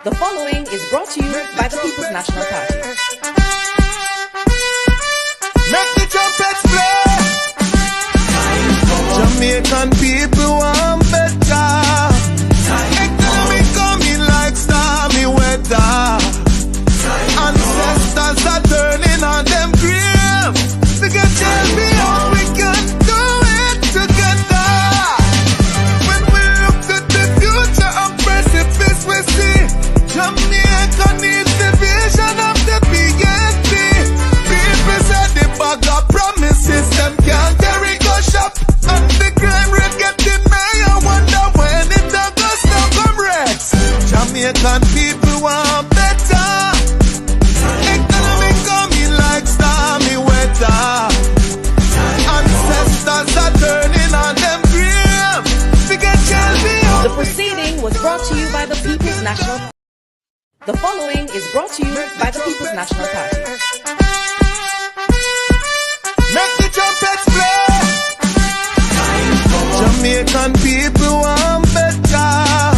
The following is brought to you by the People's National Party. Make the trumpets play. Jamaican people want better. Economy coming like stormy weather. Ancestors are turning on them grave. To get champion, we can do it together. When we look to the future of precipice, we see Jamaica needs the vision of the PNP. People said the bag of promises, them can't carry go shop. And the crime rate getting higher, wonder when it does stop comrades. Jamaican people want better. Economy coming like stormy weather. Ancestors are turning on them grave. To get champion. The proceeding was brought to you by the People's National Party. The following is brought to you by the People's National Party. Make the trumpets play. Jamaican people want better.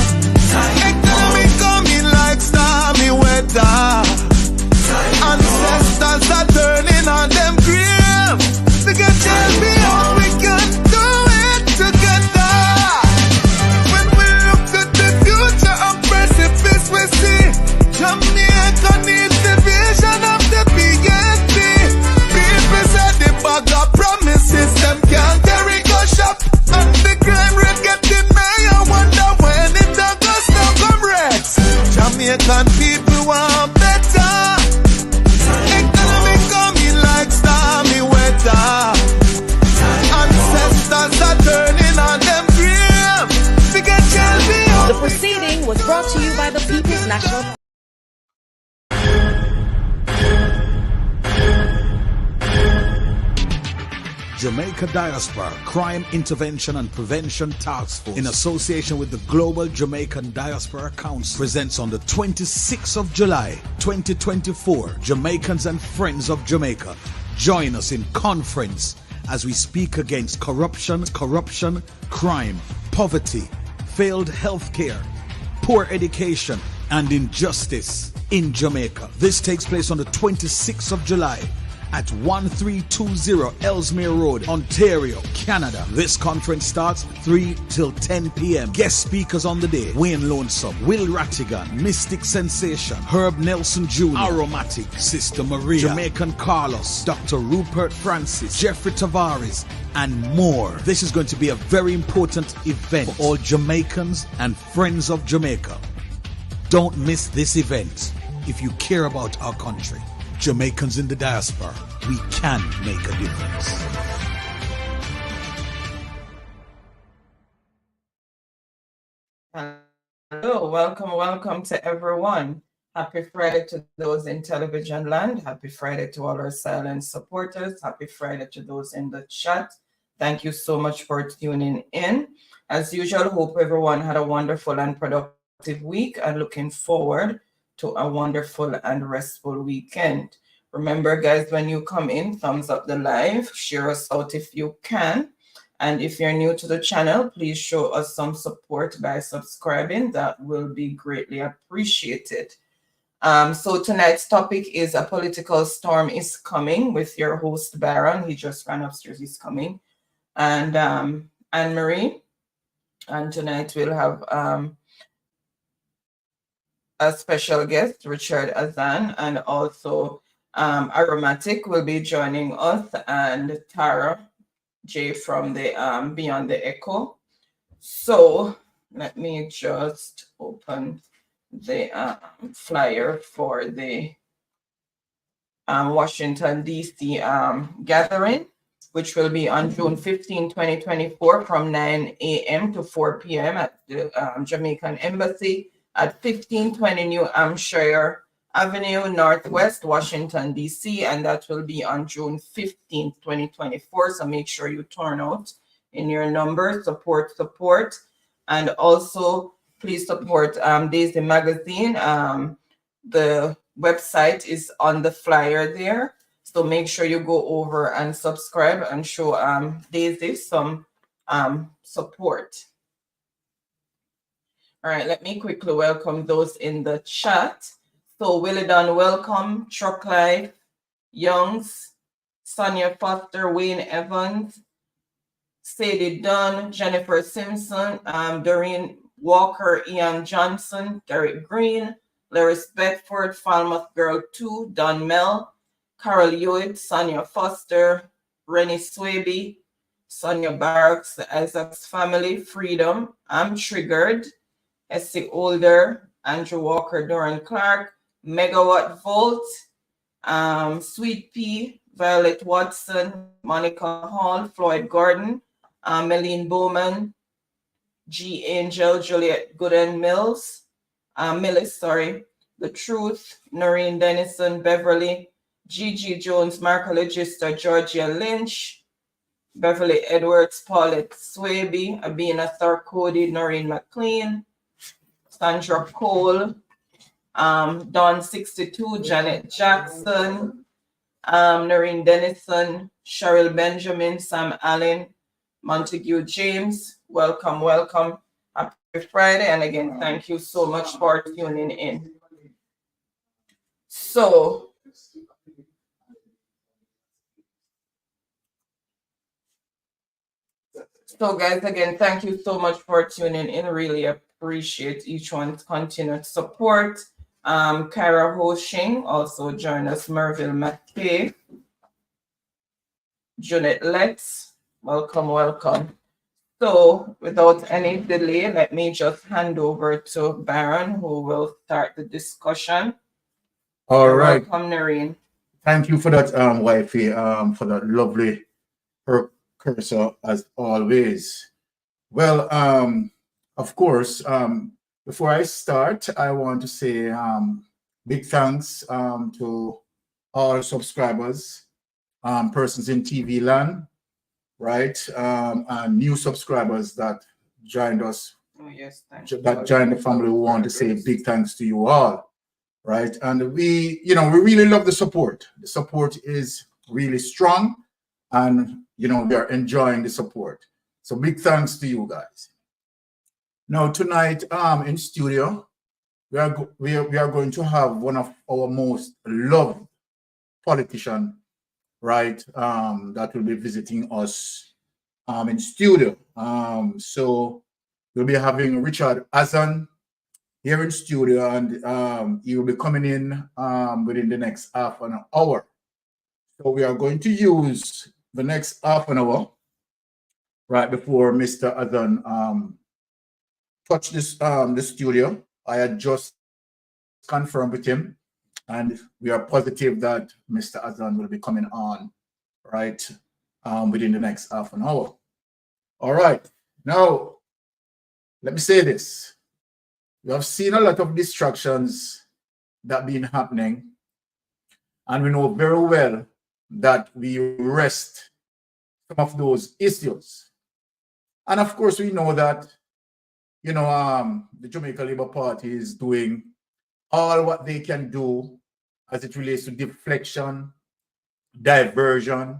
Economy coming like stormy weather. Ancestors are turning on them grave. To get champion, we can do it together. When we look to the future of precipice, we see Jamaica needs the vision of the PNP. People said the bag of promises, them can't carry go shop. And the crime rate getting higher, wonder when it does stop comrades. Jamaican people want better. Economy coming like stormy weather. Ancestors are turning on them grave. To get champion. The proceeding was brought to you by the People's National Party. Jamaica Diaspora Crime Intervention and Prevention Task Force, in association with the Global Jamaican Diaspora Council, presents on the 26th of July 2024 Jamaicans and Friends of Jamaica. Join us in conference as we speak against corruption, crime, poverty, failed healthcare, poor education, and injustice in Jamaica. This takes place on the 26th of July at 1320 Ellesmere Road, Ontario, Canada. This conference starts 3 till 10 p.m. Guest speakers on the day: Wayne Lonesome, Will Rattigan, Mystic Sensation, Herb Nelson Jr., Aromatic, Sister Maria, Jamaican Carlos, Dr. Rupert Francis, Jeffrey Tavares, and more. This is going to be a very important event for all Jamaicans and friends of Jamaica. Don't miss this event if you care about our country. Jamaicans in the diaspora, we can make a difference. Hello, welcome to everyone. Happy Friday to those in television land. Happy Friday to all our silent supporters. Happy Friday to those in the chat. Thank you so much for tuning in. As usual, hope everyone had a wonderful and productive week, and looking forward to a wonderful and restful weekend. Remember, guys, when you come in, thumbs up the live, share us out if you can. And if you're new to the channel, please show us some support by subscribing. That will be greatly appreciated. So tonight's topic is A Political Storm is Coming with your host, Baron. He just ran upstairs, he's coming. And Anne-Marie. And tonight we'll have a special guest, Richard Azan, and also Aromatic will be joining us, and Tara J from the Beyond the Echo. So let me just open the flyer for the Washington, D.C. gathering, which will be on June 15, 2024 from 9 a.m. to 4 p.m. at the Jamaican Embassy at 1520 New Hampshire Avenue, Northwest, Washington, D.C., and that will be on June 15th, 2024. So make sure you turn out in your number, support, and also please support Daisy Magazine. The website is on the flyer there, so make sure you go over and subscribe and show Daisy some support. All right, let me quickly welcome those in the chat. So Willie Dunn, welcome. Truck Life, Youngs, Sonia Foster, Wayne Evans, Sadie Dunn, Jennifer Simpson, Doreen Walker, Ian Johnson, Derek Green, Laris Bedford, Falmouth Girl 2, Don Mel, Carol Hewitt, Sonia Foster, Rennie Swaby, Sonia Barracks, the Isaacs family, Freedom, I'm Triggered, Essie Older, Andrew Walker, Doran Clark, Megawatt Volt, Sweet Pea, Violet Watson, Monica Hall, Floyd Gordon, Meline Bowman, G. Angel, Juliet Gooden Mills, Millis, The Truth, Noreen Dennison, Beverly, Gigi Jones, Marco Legista, Georgia Lynch, Beverly Edwards, Paulette Swaby, Abina Tharkody, Noreen McLean, Sandra Cole, Dawn 62, Janet Jackson, Noreen Dennison, Cheryl Benjamin, Sam Allen, Montague James, welcome, welcome. Happy Friday, and again, thank you so much for tuning in. So, guys, again, thank you so much for tuning in. Really appreciate each one's continued support. Kyra Hoshing also joined us, Merville McKay, Janet Letts, welcome, welcome. So without any delay, let me just hand over to Baron, who will start the discussion. All right. Welcome, Noreen. Thank you for that, wifey, for that lovely precursor as always. Well, of course, before I start, I want to say big thanks to all subscribers, persons in TV land, right, and new subscribers that joined us. Oh, yes, that joined the family. We want to say big thanks to you all, right? And we really love the support. The support is really strong, and we are enjoying the support. So big thanks to you guys. Now tonight, in studio, we are going to have one of our most loved politicians, right? That will be visiting us in studio. So we'll be having Richard Azan here in studio, and he will be coming in within the next half an hour. So we are going to use the next half an hour right before Mr. Azan touch this the studio. I had just confirmed with him, and we are positive that Mr. Azan will be coming on right within the next half an hour. All right. Now, let me say this. We have seen a lot of distractions that have been happening, and we know very well that we rest some of those issues. And of course, we know that, the Jamaica Labour Party is doing all what they can do as it relates to deflection, diversion,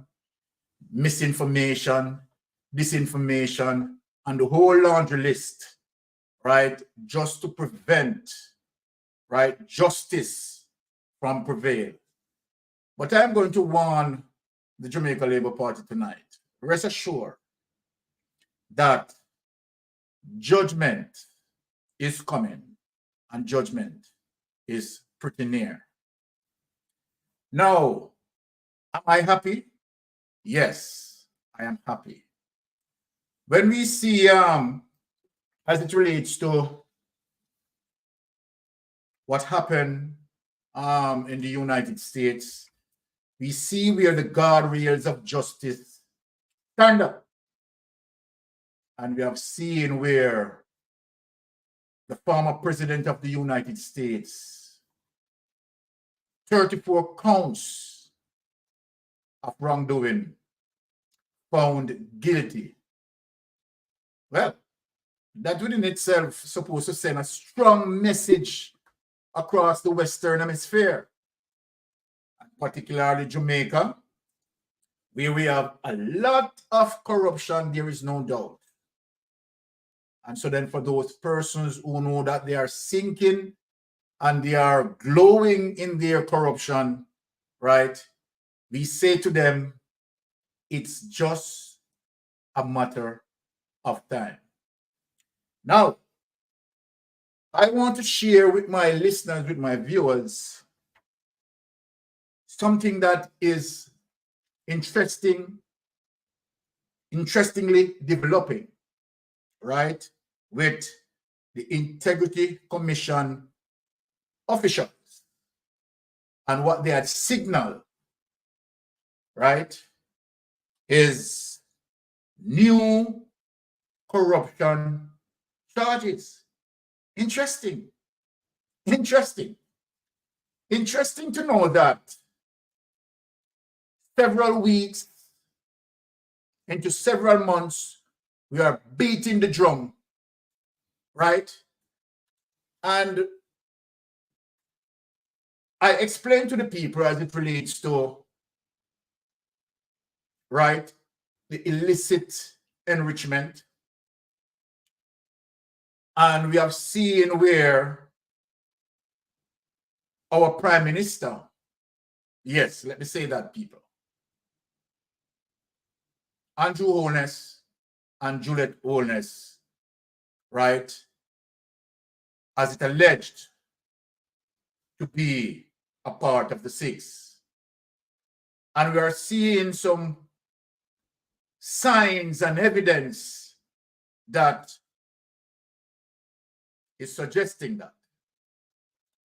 misinformation, disinformation, and the whole laundry list, right, just to prevent, right, justice from prevail. But I'm going to warn the Jamaica Labour Party tonight. Rest assured that judgment is coming, and judgment is pretty near. Now, am I happy? Yes, I am happy. When we see, as it relates to what happened in the United States, we see where the guardrails of justice stand up. And we have seen where the former president of the United States, 34 counts of wrongdoing, found guilty. Well, that within itself is supposed to send a strong message across the Western Hemisphere, particularly Jamaica, where we have a lot of corruption, there is no doubt. And so then for those persons who know that they are sinking and they are glowing in their corruption, right? We say to them, it's just a matter of time. Now, I want to share with my listeners, with my viewers, something that is interestingly developing, right, with the Integrity Commission officials and what they had signaled, right, is new corruption charges. Interesting to know that several weeks into several months, we are beating the drum, right? And I explained to the people as it relates to, right, the illicit enrichment. And we have seen where our Prime Minister, yes, let me say that, people, Andrew Holness and Juliet Holness, right, as it alleged to be a part of the six. And we are seeing some signs and evidence that is suggesting that.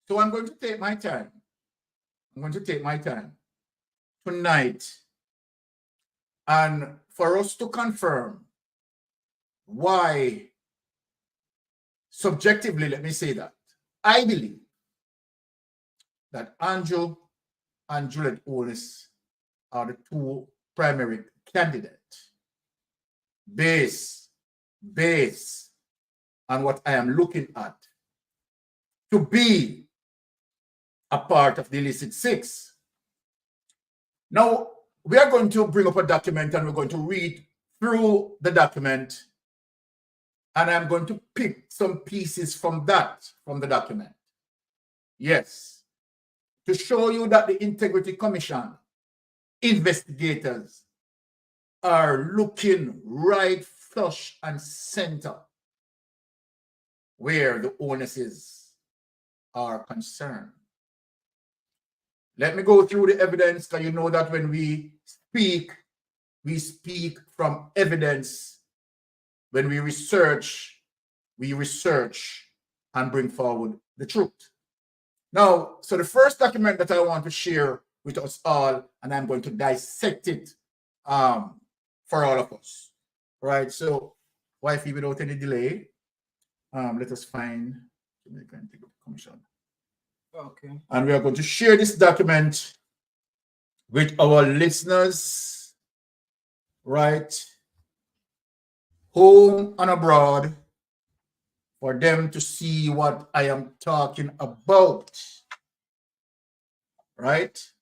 So I'm going to take my time. Tonight and for us to confirm why, subjectively, let me say that, I believe that Andrew and Juliet Holness are the two primary candidates based on what I am looking at to be a part of the illicit six. Now, we are going to bring up a document and we're going to read through the document, and I'm going to pick some pieces from the document. Yes, to show you that the Integrity Commission investigators are looking right flush and center where the onuses are concerned. Let me go through the evidence, because you know that when we speak from evidence. When we research and bring forward the truth. Now, so the first document that I want to share with us all, and I'm going to dissect it for all of us. Right, so wifey, without any delay, let us find Jamaican Integrity Commission. Okay. And we are going to share this document with our listeners, right, home and abroad, for them to see what I am talking about. Right?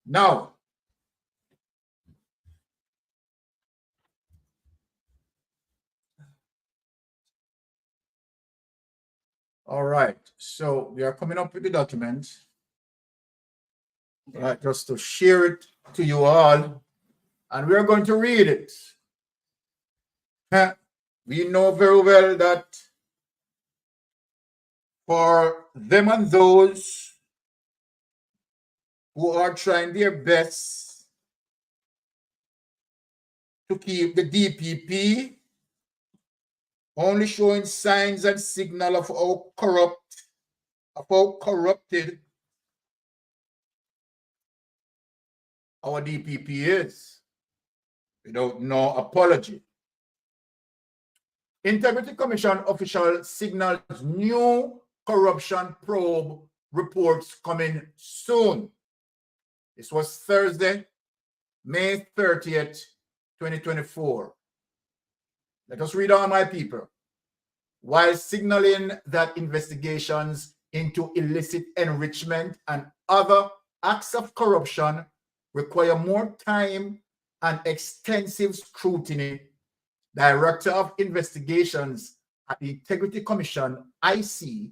Now, all right, so we are coming up with the document, right, just to share it to you all, and we are going to read it. We know very well that for them and those who are trying their best to keep the DPP only showing signs and signal of how corrupted our DPP is, without no apology. Integrity Commission official signals new corruption probe reports coming soon. This was Thursday, May 30th, 2024. Let us read on, my people. While signaling that investigations into illicit enrichment and other acts of corruption require more time and extensive scrutiny Director of Investigations at the Integrity Commission, IC,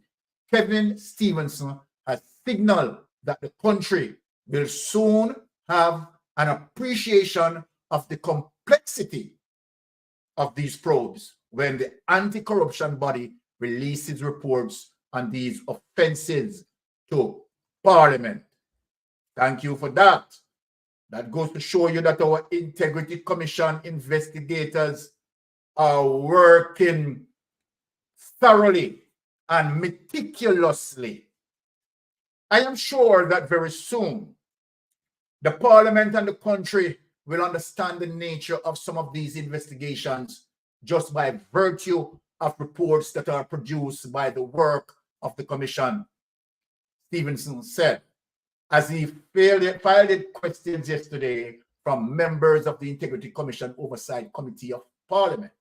Kevin Stevenson, has signaled that the country will soon have an appreciation of the complexity of these probes when the anti-corruption body releases reports on these offenses to Parliament. Thank you for that. That goes to show you that our Integrity Commission investigators are working thoroughly and meticulously. I am sure that very soon the Parliament and the country will understand the nature of some of these investigations just by virtue of reports that are produced by the work of the Commission, Stevenson said, as he filed questions yesterday from members of the Integrity Commission Oversight Committee of Parliament.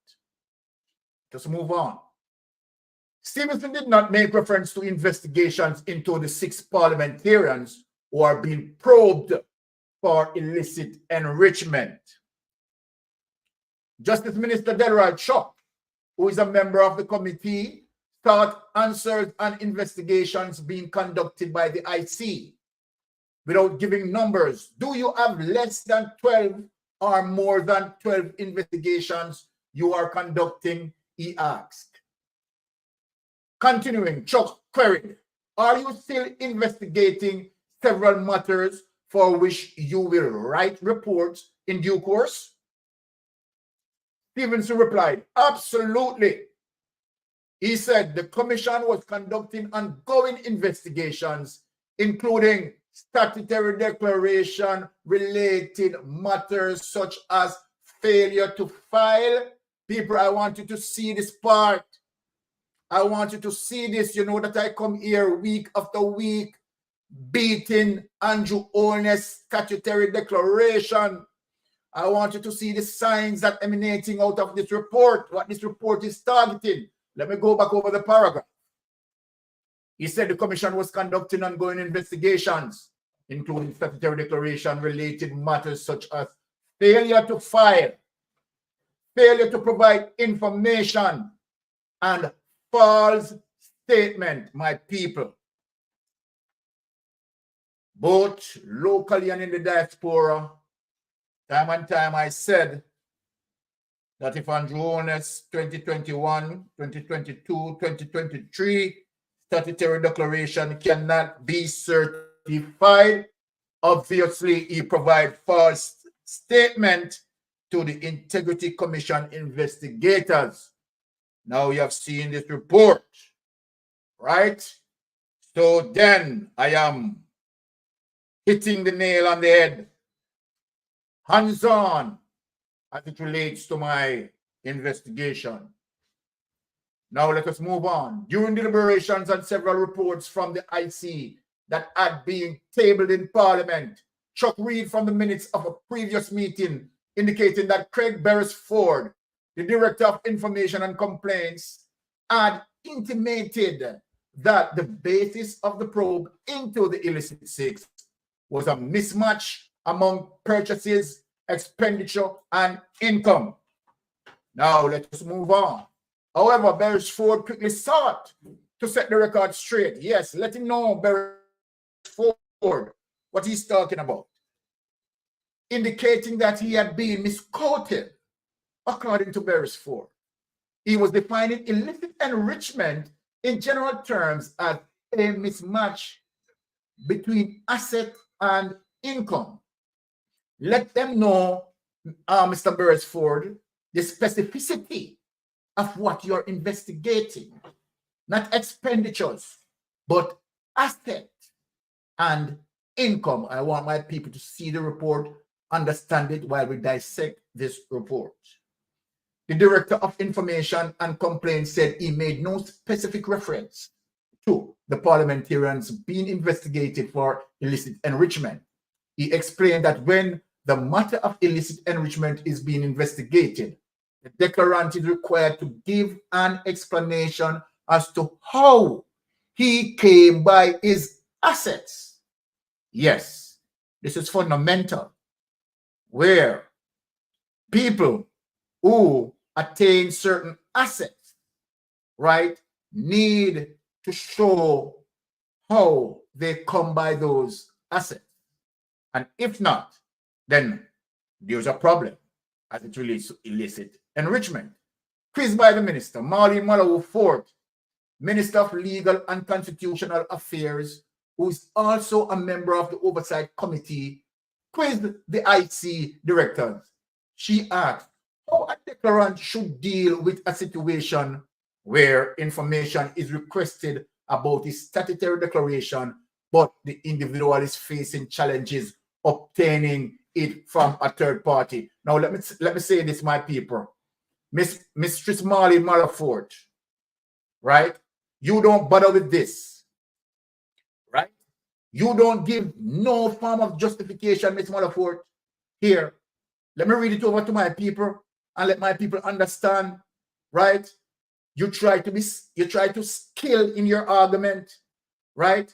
Just move on. Stevenson did not make reference to investigations into the 6 parliamentarians who are being probed for illicit enrichment. Justice Minister Delroy Chuck, who is a member of the committee, sought answers on investigations being conducted by the IC without giving numbers. Do you have less than 12 or more than 12 investigations you are conducting? He asked. Continuing, Chuck queried, are you still investigating several matters for which you will write reports in due course? Stevenson replied, absolutely. He said the commission was conducting ongoing investigations, including statutory declaration related matters such as failure to file. People, I want you to see this part. I want you to see this. You know that I come here week after week beating Andrew Holness statutory declaration. I want you to see the signs that emanating out of this report, what this report is targeting. Let me go back over the paragraph. He said the commission was conducting ongoing investigations, including statutory declaration related matters such as failure to file, failure to provide information, and false statement, my people. Both locally and in the diaspora, time and time I said that if Andrew Holness 2021, 2022, 2023 statutory declaration cannot be certified, obviously he provide false statement to the Integrity Commission investigators. Now you have seen this report, right? So then I am hitting the nail on the head, hands-on, as it relates to my investigation. Now let us move on. During deliberations on several reports from the IC that had been tabled in Parliament, Chuck read from the minutes of a previous meeting indicating that Craig Beresford, the Director of Information and Complaints, had intimated that the basis of the probe into the illicit 6 was a mismatch among purchases, expenditure, and income. Now let us move on. However, Beresford quickly sought to set the record straight. Yes, let him know, Beresford, what he's talking about, indicating that he had been misquoted. According to Beresford, he was defining illicit enrichment in general terms as a mismatch between asset and income. Let them know, Mr. Beresford, the specificity of what you're investigating, not expenditures, but asset and income. I want my people to see the report, understand it while we dissect this report. The Director of Information and Complaints said he made no specific reference to the parliamentarians being investigated for illicit enrichment. He explained that when the matter of illicit enrichment is being investigated, the declarant is required to give an explanation as to how he came by his assets. Yes, this is fundamental, where people who attain certain assets, right, need to show how they come by those assets. And if not, then there's a problem as it relates to illicit enrichment. Quiz by the minister, Marlene Malawu Fort, Minister of Legal and Constitutional Affairs, who is also a member of the Oversight Committee, quizzed the IC directors. She asked how a declarant should deal with a situation where information is requested about his statutory declaration, but the individual is facing challenges obtaining it from a third party. Now, let me say this, my people. Mistress Marlene Malafort, right? You don't bother with this, right? You don't give no form of justification, Miss Malafort. Here, let me read it over to my people and let my people understand, right? You try to skill in your argument, right?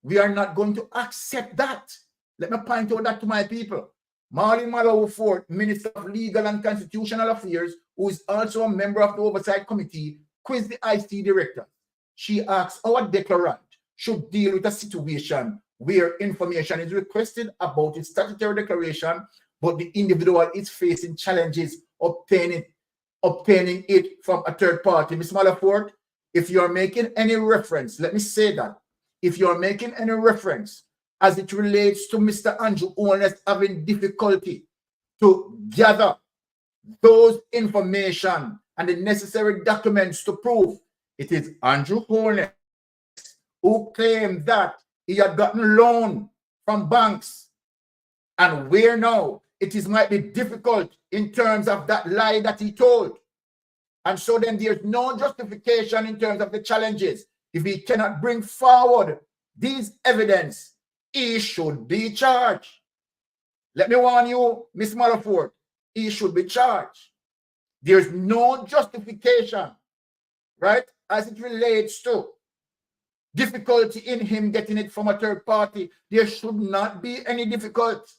We are not going to accept that. Let me point out that to my people. Marlene Malawu Fort, Minister of Legal and Constitutional Affairs, who is also a member of the Oversight Committee, quizzed the IC director. She asks how a declarant should deal with a situation where information is requested about its statutory declaration, but the individual is facing challenges obtaining it from a third party. Ms. Malafort, if you're making any reference, let me say that, if you're making any reference as it relates to Mr. Andrew Holness having difficulty to gather those information and the necessary documents to prove, it is Andrew Holness who claimed that he had gotten loan from banks, and where now it might be difficult in terms of that lie that he told. And so then there's no justification in terms of the challenges. If he cannot bring forward these evidence, he should be charged. Let me warn you, Miss Malafort, he should be charged. There's no justification, right, as it relates to difficulty in him getting it from a third party. There should not be any difficulty.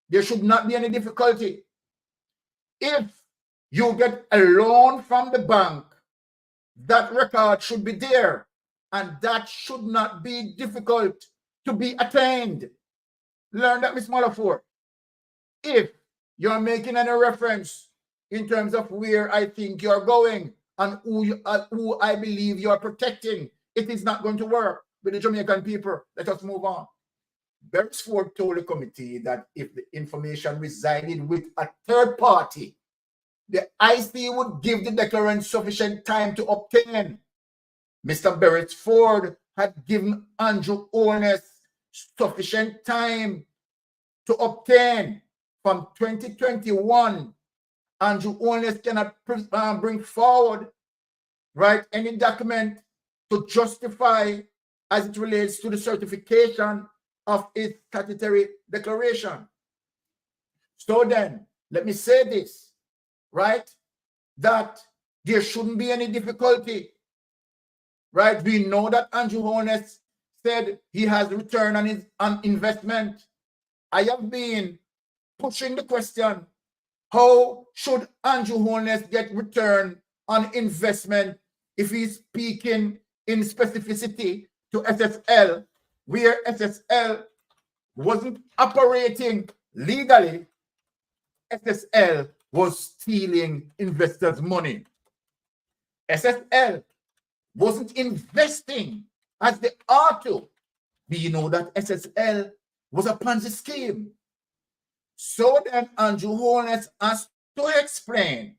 There should not be any difficulty. If you get a loan from the bank, that record should be there, and that should not be difficult to be attained. Learn that, Miss Malafort. If you're making any reference in terms of where I think you're going and who I believe you're protecting, it is not going to work with the Jamaican people. Let us move on. Beresford told the committee that if the information resided with a third party, the IC would give the declarant sufficient time to obtain. Mr. Beresford had given Andrew Holness sufficient time to obtain. From 2021, Andrew Holness cannot bring forward, right, any document to justify as it relates to the certification of his statutory declaration. So then, let me say this, right, that there shouldn't be any difficulty, right? We know that Andrew Holness said he has returned on his investment. I have been pushing the question, how should Andrew Holness get return on investment if he's speaking in specificity to SSL, where SSL wasn't operating legally? SSL was stealing investors' money. SSL wasn't investing as they ought to. Do you know that SSL was a Ponzi scheme? So then Andrew Holness has to explain,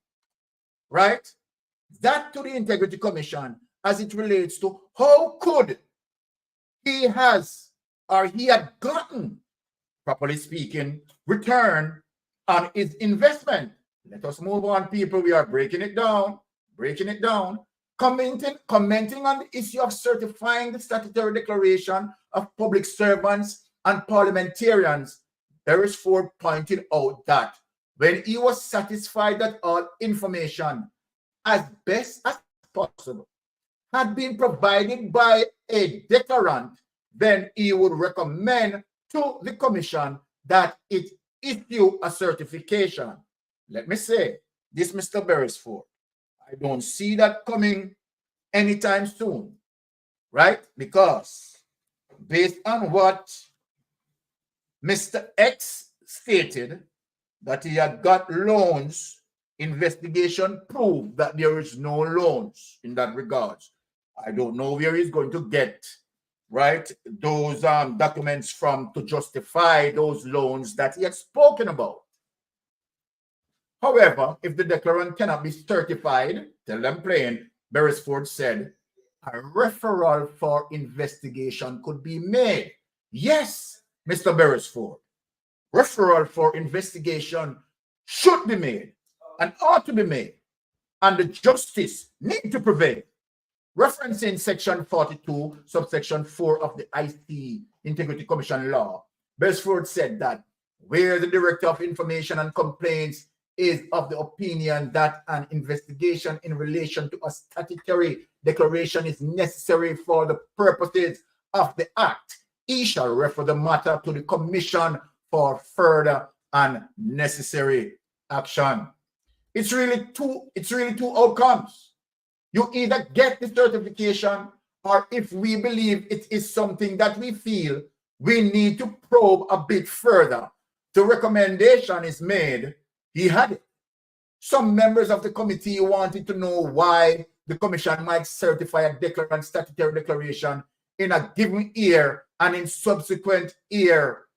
right, that to the Integrity Commission as it relates to how could he had gotten, properly speaking, return on his investment. Let us move on, people. We are breaking it down. Commenting on the issue of certifying the statutory declaration of public servants and parliamentarians, Beresford pointed out that when he was satisfied that all information, as best as possible, had been provided by a declarant, then he would recommend to the commission that it issue a certification. Let me say this, Mr. Beresford. I don't see that coming anytime soon, right? Because based on what Mr. X stated, that he had got loans, investigation proved that there is no loans in that regards. I don't know where he's going to get, right, those documents from to justify those loans that he had spoken about. However, if the declarant cannot be certified, tell them plain, Beresford said, a referral for investigation could be made. Yes, Mr. Beresford, referral for investigation should be made and ought to be made, and the justice need to prevail. Referencing section 42, subsection 4 of the IC Integrity Commission law, Beresford said that where the Director of Information and Complaints is of the opinion that an investigation in relation to a statutory declaration is necessary for the purposes of the Act, he shall refer the matter to the Commission for further and necessary action. It's really two outcomes. You either get the certification, or if we believe it is something that we feel we need to probe a bit further, the recommendation is made. He had it. Some members of the committee wanted to know why the commission might certify a declarant statutory declaration in a given year and in subsequent year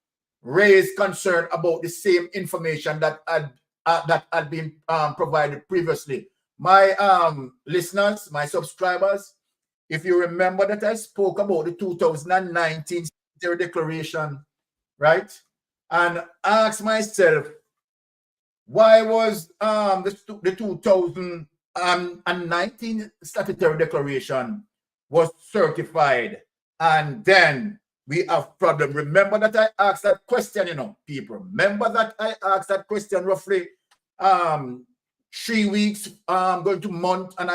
raise concern about the same information that had been provided previously. My listeners, my subscribers, if you remember that I spoke about the 2019 statutory declaration, right? And asked myself, why was the 2019 statutory declaration was certified and then we have problem? Remember that I asked that question, people. Remember that I asked that question roughly 3 weeks, going to month, and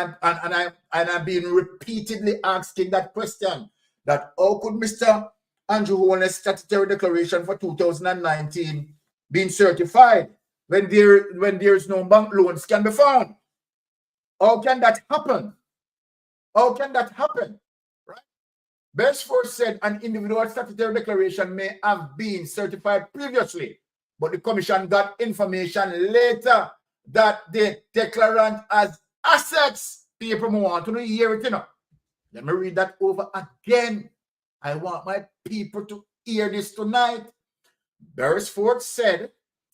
I've been repeatedly asking that question. That how could Mr. Andrew Holness statutory declaration for 2019 being certified when there is no bank loans can be found? How can that happen? How can that happen? Right? Beresford said an individual statutory declaration may have been certified previously, but the commission got information later that the declarant has assets. People want to hear it, Let me read that over again. I want my people to hear this tonight. Beresford said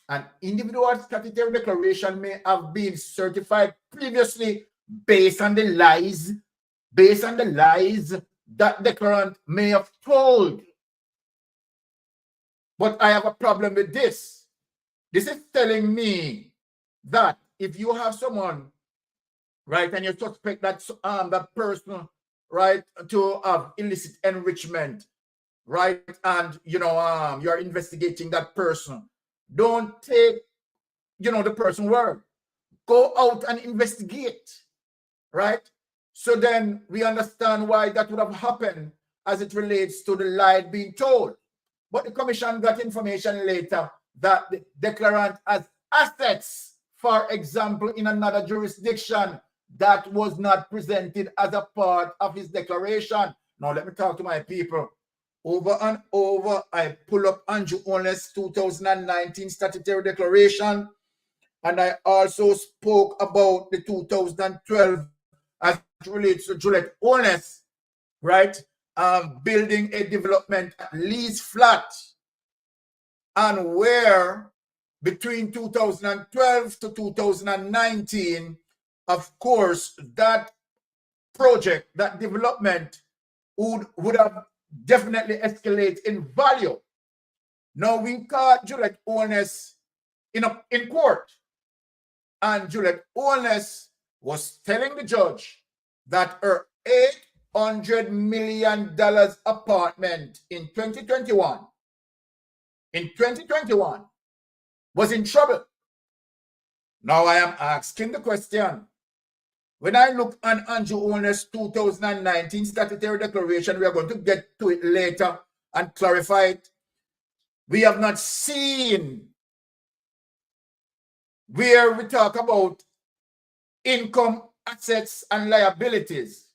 an individual statutory declaration may have been certified previously based on the lies that declarant may have told. But I have a problem with this. This is telling me that if you have someone, right, and you suspect that that person, right, to have illicit enrichment, right, and you're investigating that person, don't take the person's word. Go out and investigate, right? So then we understand why that would have happened as it relates to the lie being told. But the commission got information later that the declarant has assets, for example, in another jurisdiction that was not presented as a part of his declaration. Now let me talk to my people. Over and over, I pull up Andrew Holness' 2019 statutory declaration, and I also spoke about the 2012 as it relates to Juliet Holness, right? Building a development at Lee's Flat, and where between 2012 to 2019, of course, that project, that development would have definitely escalate in value. Now we caught Juliet Holness in court, and Juliet Holness was telling the judge that her $800 million apartment in 2021 was in trouble. Now I am asking the question. When I look at Andrew Holness' 2019 statutory declaration, we are going to get to it later and clarify it. We have not seen where we talk about income assets and liabilities.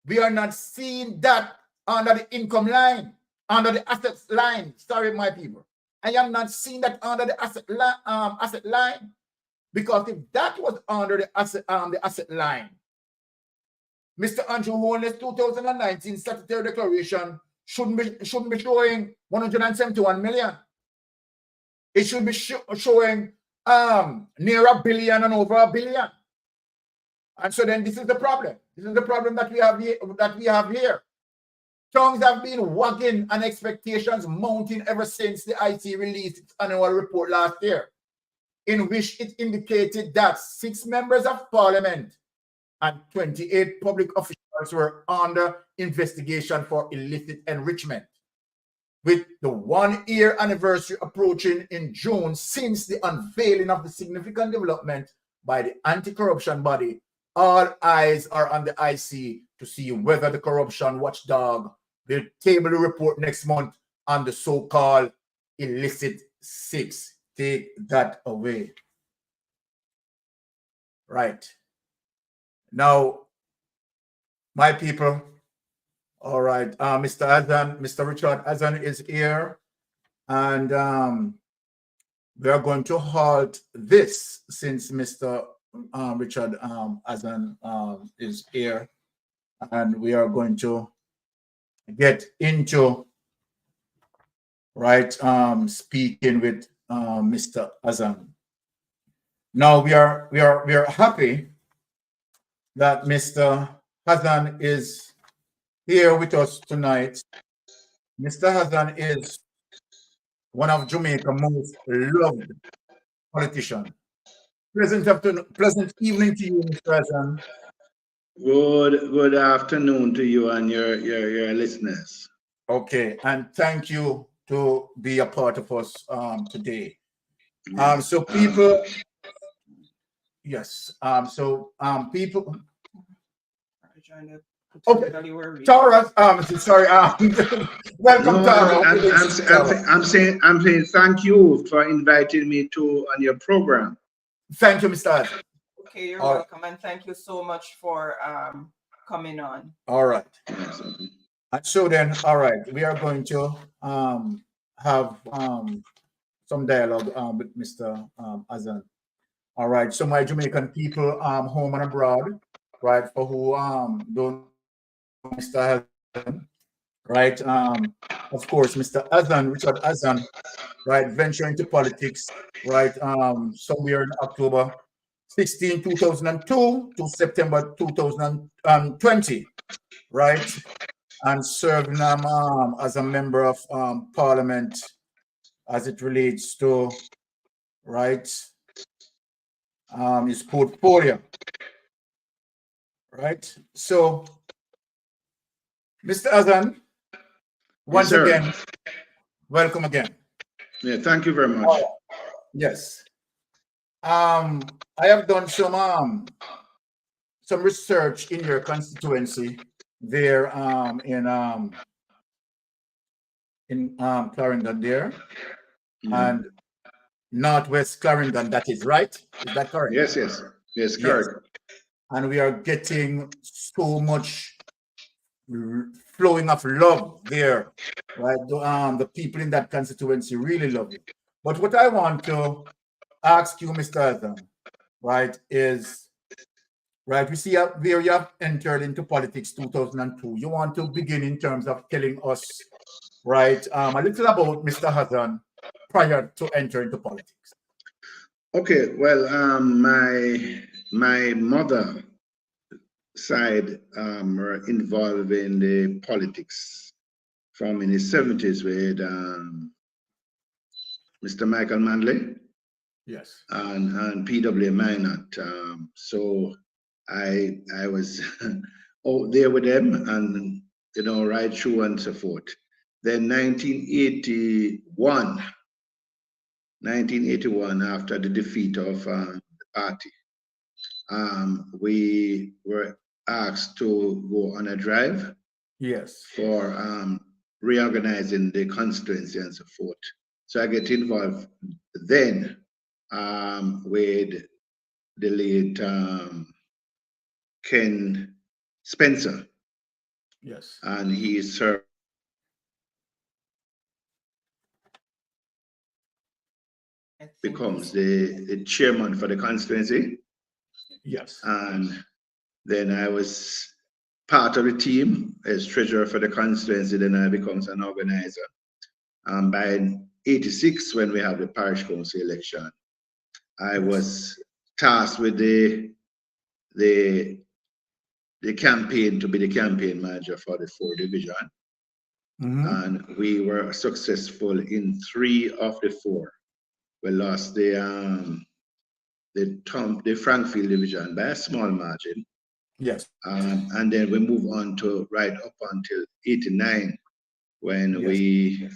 We are not seeing that under the income line, under the assets line. Sorry, my people. I am not seeing that under the asset line, because if that was under the asset line, Mr. Andrew Holness 2019 statutory declaration shouldn't be showing 171 million. It should be showing near $1 billion and over $1 billion. And so then this is the problem. This is the problem that we have here. Tongues have been wagging and expectations mounting ever since the IT released its annual report last year, in which it indicated that 6 members of parliament and 28 public officials were under investigation for illicit enrichment. With the 1-year anniversary approaching in June since the unveiling of the significant development by the anti-corruption body, all eyes are on the IC to see whether the corruption watchdog will table a report next month on the so-called illicit 6. Take that away. Right. Now, my people, all right, Mr. Azan, Mr. Richard Azan is here, and we are going to halt this since Mr. Richard Azan is here, and we are going to get into speaking with Mr. Azan. Now we are happy that Mr. Azan is here with us tonight. Mr. Azan is one of Jamaica's most loved politicians. Pleasant evening to you, Mr. Azan. Good afternoon to you and your listeners. Okay, and thank you to be a part of us today. So people, yes. People. Okay, Tara. Sorry. Welcome, Tara. I'm saying thank you for inviting me on your program. Thank you, Mr. Azan. Okay, you're welcome, and thank you so much for coming on. All right. And so then, all right, we are going to have some dialogue with Mr. Azan. All right, so my Jamaican people home and abroad, right, for who don't know Mr. Azan, right, of course, Mr. Azan, Richard Azan, right, venture into politics, right, somewhere in October 16, 2002 to September 2020, right, and serving as a member of parliament as it relates to, right, his portfolio, right? So, Mr. Azan, once again, welcome again. Yeah, thank you very much. Yes. I have done some research in your constituency there in Clarendon there, and Northwest Clarendon, that is right? Is that correct? Yes, correct. And we are getting so much flowing of love there, right? The people in that constituency really love it. But what I want to ask you, Mr. Azan, right, is, right, we see where you have entered into politics 2002. You want to begin in terms of telling us, right, a little about Mr. Azan prior to entering into politics. Okay, well, my mother side were involved in the politics from in the 70s with Mr. Michael Manley. Yes. And P.W. Minot. So I was out there with them, and right through and so forth. Then 1981, after the defeat of the party, we were asked to go on a drive. Yes. For reorganizing the constituency and so forth. So I get involved then with the late Ken Spencer, Yes. and he served becomes the chairman for the constituency. Yes. And then I was part of the team as treasurer for the constituency. Then I becomes an organizer. And by 86, when we have the parish council election, I was tasked with the campaign to be the campaign manager for the 4th division. And we were successful in 3 of the 4. We lost the Frankfield division by a small margin. Yes. And then we move on to right up until 89, when we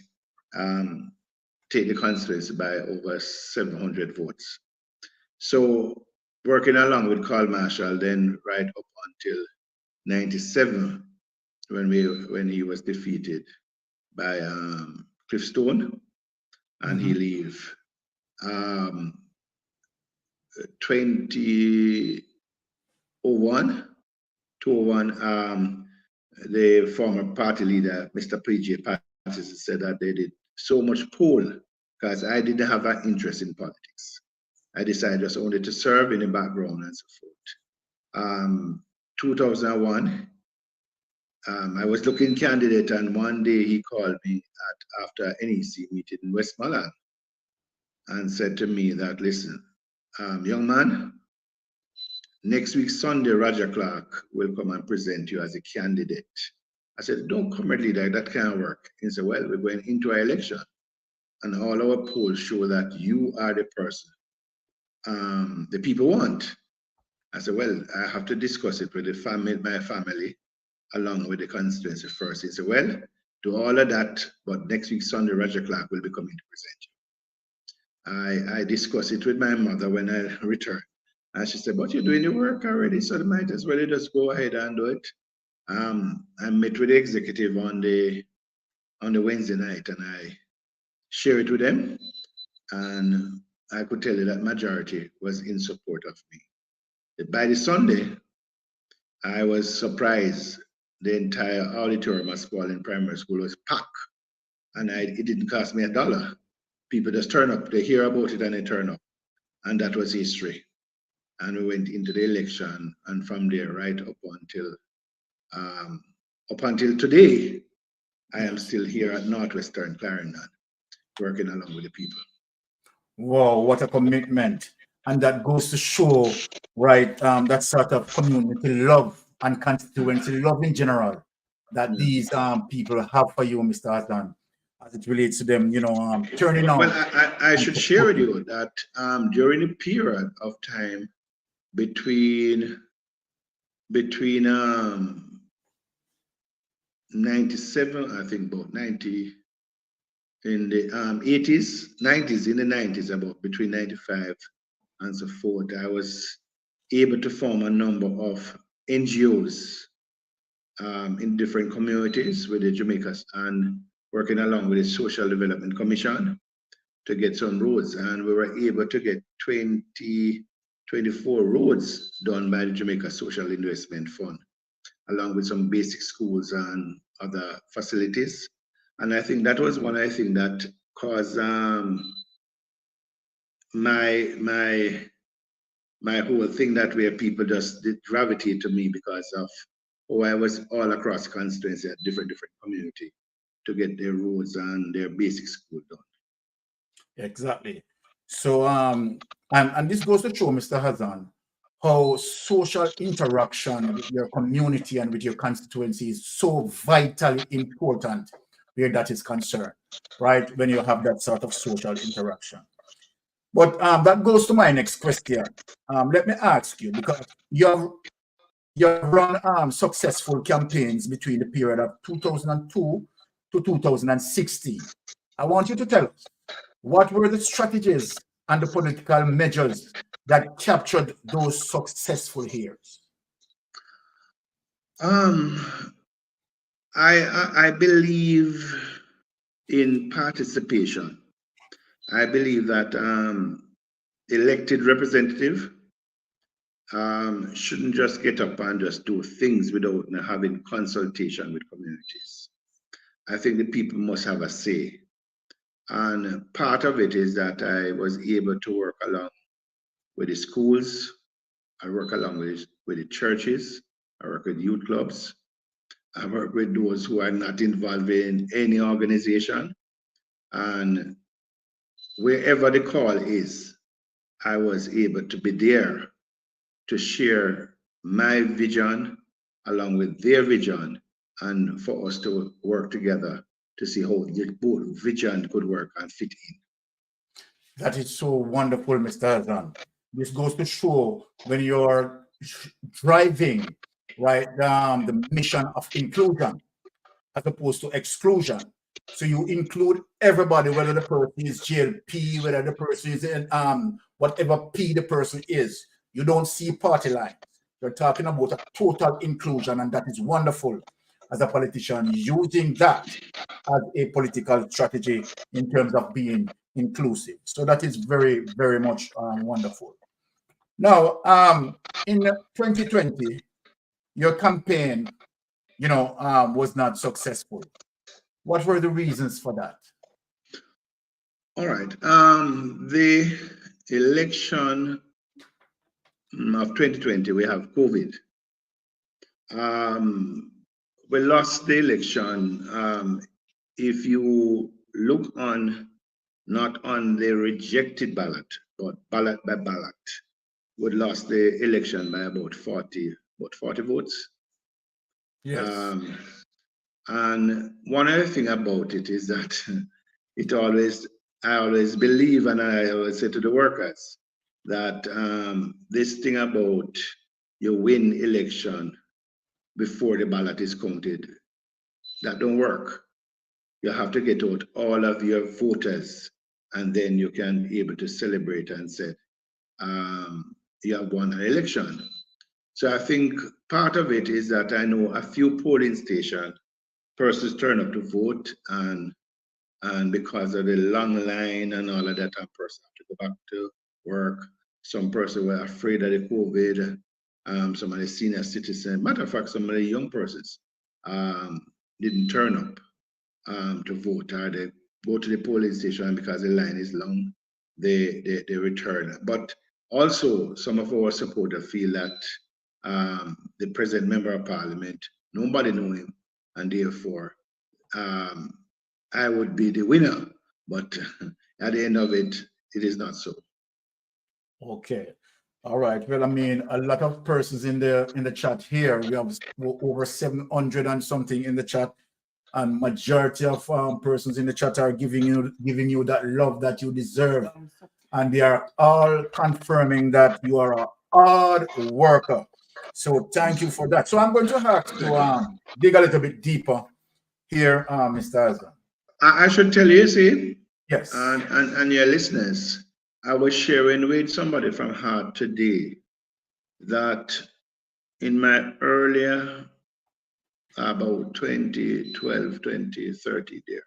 take the constituency by over 700 votes. So working along with Carl Marshall, then right up until 97, when he was defeated by Cliff Stone, and he leave. 2001, the former party leader, Mr. P.J. Patterson, said that they did so much poll because I didn't have an interest in politics. I decided just only to serve in the background and so forth. 2001, I was looking candidate, and one day he called me after an NEC meeting in Westmoreland and said to me that, listen, young man, next week Sunday, Roger Clark will come and present you as a candidate. I said, don't come early, that can't work. He said, well, we're going into an election, and all our polls show that you are the person the people want. I said, well, I have to discuss it with my family, along with the constituency first. He said, well, do all of that, but next week Sunday, Roger Clark will be coming to present you. I discussed it with my mother when I returned. And she said, but you're doing your work already, so you might as well just go ahead and do it. I met with the executive on the Wednesday night, and I shared it with them. And I could tell you that majority was in support of me. By the Sunday, I was surprised. The entire auditorium at Spalding Primary School was packed, and it didn't cost me $1. People just turn up, they hear about it and they turn up. And that was history. And we went into the election, and from there right up until today, I am still here at Northwestern Clarendon, working along with the people. Wow, what a commitment. And that goes to show, right, that sort of community love and constituency love in general that these people have for you, Mr. Azan, as it relates to them, turning out. Well, I should share with you that during a period of time between 97, I think about 90, in the 80s, 90s, in the 90s, about between 95 and so forth, I was able to form a number of NGOs in different communities with the Jamaicans, and working along with the Social Development Commission to get some roads. And we were able to get 24 roads done by the Jamaica Social Investment Fund, along with some basic schools and other facilities. And I think that was one, I think, that caused my whole thing, that where people just did gravitate to me because of I was all across the constituency at different community to get their roads and their basic school done. Exactly. So and this goes to show, Mr. Azan, how social interaction with your community and with your constituency is so vitally important where that is concerned, right? When you have that sort of social interaction. But that goes to my next question. Let me ask you, because you have run successful campaigns between the period of 2002 to 2016. I want you to tell us, what were the strategies and the political measures that captured those successful years? I believe in participation. I believe that elected representative shouldn't just get up and just do things without having consultation with communities. I think the people must have a say. And part of it is that I was able to work along with the schools, I work along with the churches, I work with youth clubs, I work with those who are not involved in any organization. And wherever the call is, I was able to be there to share my vision along with their vision, and for us to work together to see how both vision could work and fit in. That is so wonderful, Mr. Azan. This goes to show when you're driving, right, the mission of inclusion as opposed to exclusion. So you include everybody, whether the person is GLP, whether the person is in whatever P the person is. You don't see party lines. You're talking about a total inclusion, and that is wonderful as a politician, using that as a political strategy in terms of being inclusive. So that is very, very much wonderful. Now, in 2020, your campaign, was not successful. What were the reasons for that? All right. The election of 2020, we have COVID. We lost the election. If you look on, not on the rejected ballot, but ballot by ballot, we lost the election by about 40 votes. Yes. And one other thing about it is that I always believe, and I always say to the workers, that this thing about you win election before the ballot is counted, that don't work. You have to get out all of your voters, and then you can be able to celebrate and say you have won an election. So I think part of it is that I know a few polling stations, persons turn up to vote, and because of the long line and all of that, a person have to go back to work. Some person were afraid of the COVID. Some of the senior citizens, matter of fact, some of the young persons didn't turn up to vote, or they go to the polling station because the line is long, they return. But also, some of our supporters feel that the present member of parliament, nobody know him, and therefore I would be the winner. But at the end of it, it is not so. Okay. All right. Well, I mean, a lot of persons in the chat here. We have over 700 and something in the chat, and majority of persons in the chat are giving you that love that you deserve, and they are all confirming that you are a hard worker. So thank you for that. So I'm going to have to dig a little bit deeper here, Mr. Azan. I should tell you, see, yes, and your listeners, I was sharing with somebody from Heart today that in my earlier, about 2012, 2013 there,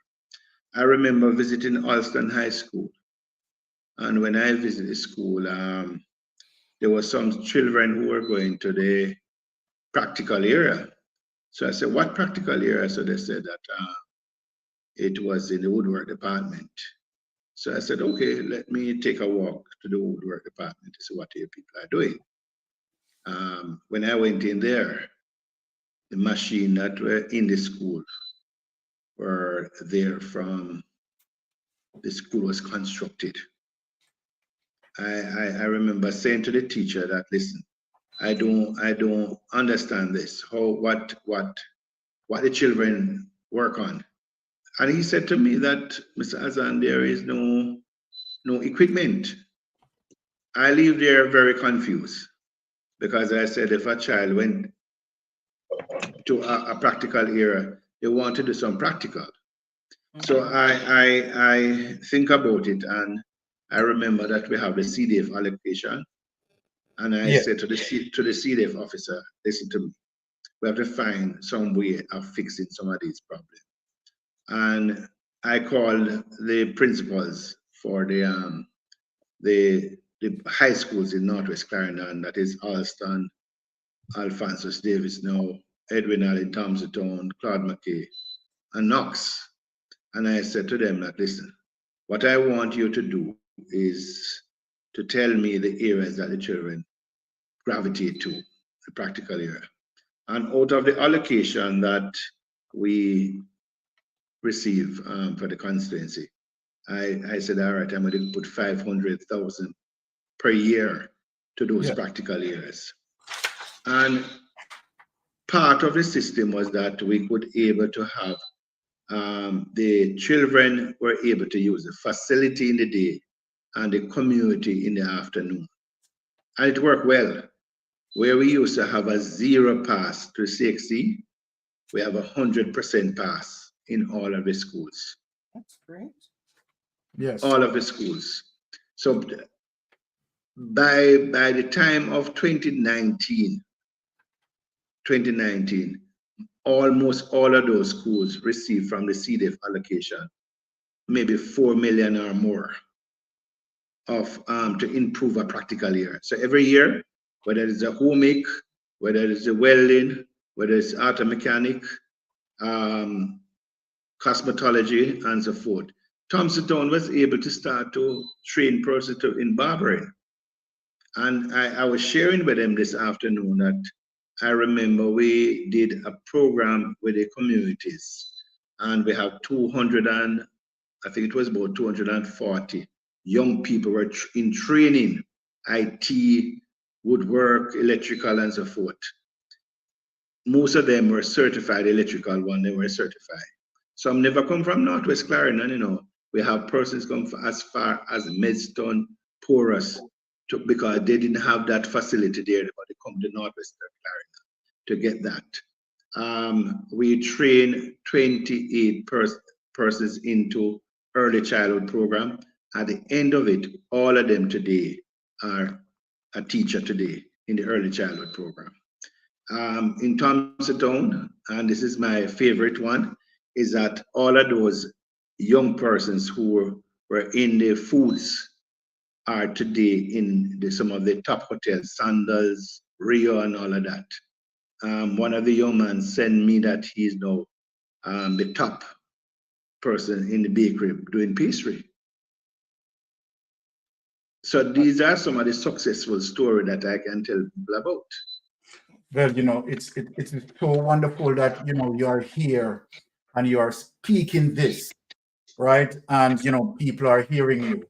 I remember visiting Alston High School. And when I visited the school, there were some children who were going to the practical area. So I said, what practical area? So they said that it was in the woodwork department. So I said, okay, let me take a walk to the woodwork department to see what your people are doing. When I went in there, the machine that were in the school were there from the school was constructed. I remember saying to the teacher that, listen, I don't understand this, what the children work on. And he said to me that, Mr. Azan, there is no equipment. I leave there very confused, because I said if a child went to a practical area, they want to do some practical. So I think about it, and I remember that we have the CDF allocation, and I said to the CDF officer, listen to me, we have to find some way of fixing some of these problems. And I called the principals for the the high schools in Northwest Clarendon, that is Alston, Alphonsus Davis now, Edwin Allen, Thompson, Claude McKay, and Knox. And I said to them that, listen, what I want you to do is to tell me the areas that the children gravitate to, the practical area. And out of the allocation that we receive for the constituency, I said, all right, I'm going to put 500,000 per year to those practical areas. And part of the system was that we could able to have the children were able to use the facility in the day and the community in the afternoon. And it worked well. Where we used to have a 0 pass to CXC, we have 100% pass in all of the schools. That's great. Yes. All of the schools. So by the time of 2019, almost all of those schools received from the CDF allocation maybe 4 million or more of to improve a practical area. So every year, whether it's a home ec, whether it's a welding, whether it's auto mechanic, cosmetology, and so forth, Thompson was able to start to train persons in barbering. And I was sharing with them this afternoon that I remember we did a program with the communities, and we have 200 and I think it was about 240 young people were in training, IT, woodwork, electrical, and so forth. Most of them were certified electrical when they were certified. Some never come from Northwest Clarendon, you know. We have persons come from as far as Medstone, Porus, because they didn't have that facility there, but they come to Northwest Clarendon to get that. We train 28 persons into early childhood program. At the end of it, all of them today are a teacher today in the early childhood program. In Thompson, and this is my favorite one, is that all of those young persons who were in the foods are today in some of the top hotels, Sandals, Rio, and all of that. One of the young men sent me that he's now the top person in the bakery doing pastry. So these are some of the successful stories that I can tell people about. Well, you know, it's so wonderful that, you know, you're here and you are speaking this, right? And, you know, people are hearing you,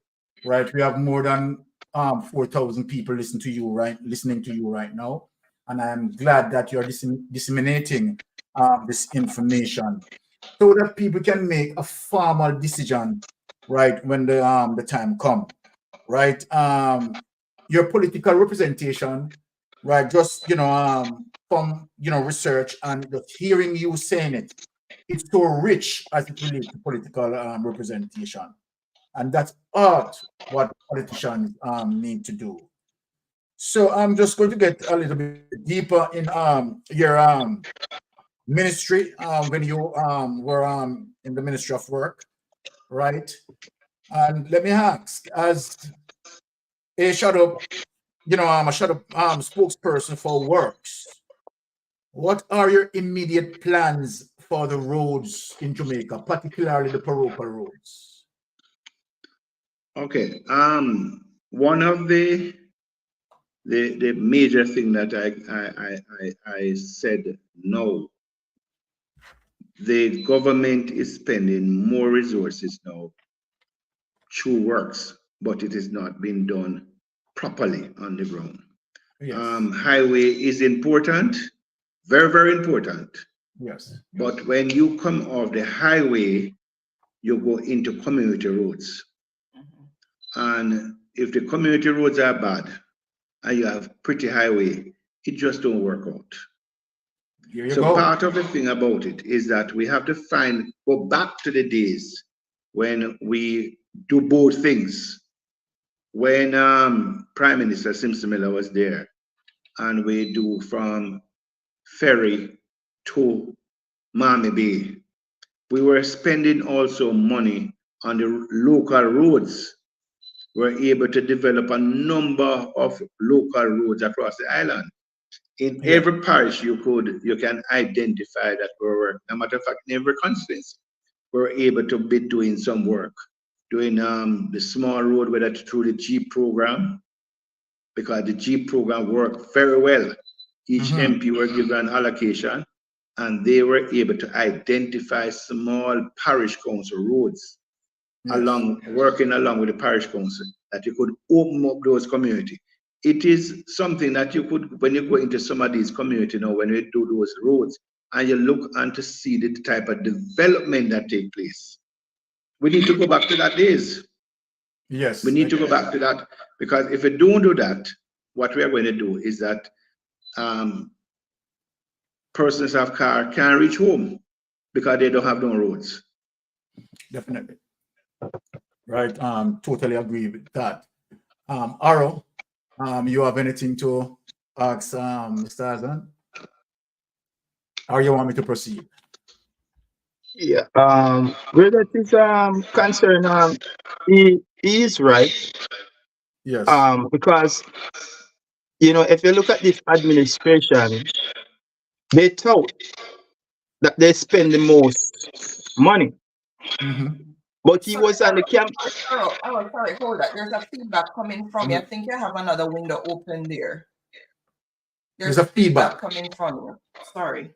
right? We have more than 4,000 people listening to you right now. And I'm glad that you're disseminating this information so that people can make a formal decision, right, when the time comes, right? Your political representation, right, just, you know, from, you know, research and just hearing you saying it, it's so rich as it relates to political representation. And that's what politicians need to do. So I'm just going to get a little bit deeper in your ministry when you were in the Ministry of Work, right? And let me ask, as a shadow, you know, I'm a shadow spokesperson for Works, what are your immediate plans for the roads in Jamaica, particularly the parochial roads? Okay, one of the major thing that I said no. The government is spending more resources now through Works, but it is not being done properly on the ground. Yes. Highway is important, very, very important. Yes. But when you come off the highway, you go into community roads. And if the community roads are bad and you have pretty highway, it just don't work out. So part of the thing about it is that we have to go back to the days when we do both things. When Prime Minister Simpson Miller was there, and we do from Ferry to Miami Bay, we were spending also money on the local roads. were able to develop a number of local roads across the island. In every parish, you can identify that we're working. As a matter of fact, in every constituency, we're able to be doing some work, doing the small road, whether through the G program, because the G program worked very well. Each MP were given an allocation, and they were able to identify small parish council roads, working along with the parish council, that you could open up those communities. It is something that you could, when you go into some of these communities now, when you do those roads, and you look and to see the type of development that take place. We need to go back to that days. Yes. We need to go back to that, because if we don't do that, what we are going to do is that persons have car can't reach home because they don't have no roads. Definitely. Right. Totally agree with that. Aro, you have anything to ask Mr. Azan? Or you want me to proceed? Yeah. Where that is concerned, he is right. Yes. Because you know, if you look at this administration, they thought that they spend the most money. But he was on the camp. Oh, sorry, hold that. There's a feedback coming from you. I think you have another window open there. There's a feedback coming from you. Sorry.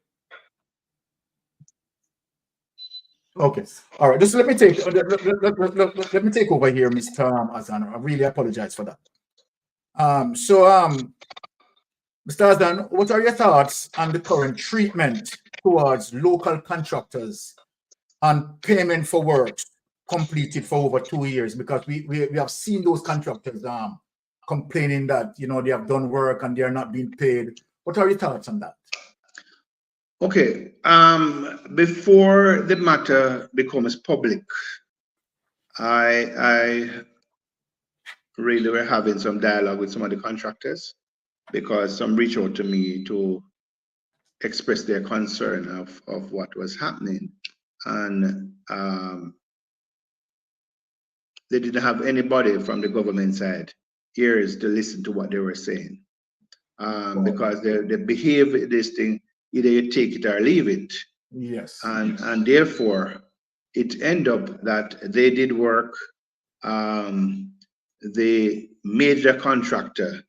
Okay. All right. Just let me take let me take over here, Mr. Azan. I really apologize for that. Mr. Azan, what are your thoughts on the current treatment towards local contractors on payment for work completed for over 2 years? Because we have seen those contractors complaining that, you know, they have done work and they are not being paid. What are your thoughts on that? Okay, before the matter becomes public, I really were having some dialogue with some of the contractors, because some reached out to me to express their concern of what was happening, and they didn't have anybody from the government side ears to listen to what they were saying, because they behave this thing. Either you take it or leave it. Yes. And therefore, it ended up that they did work. The major contractor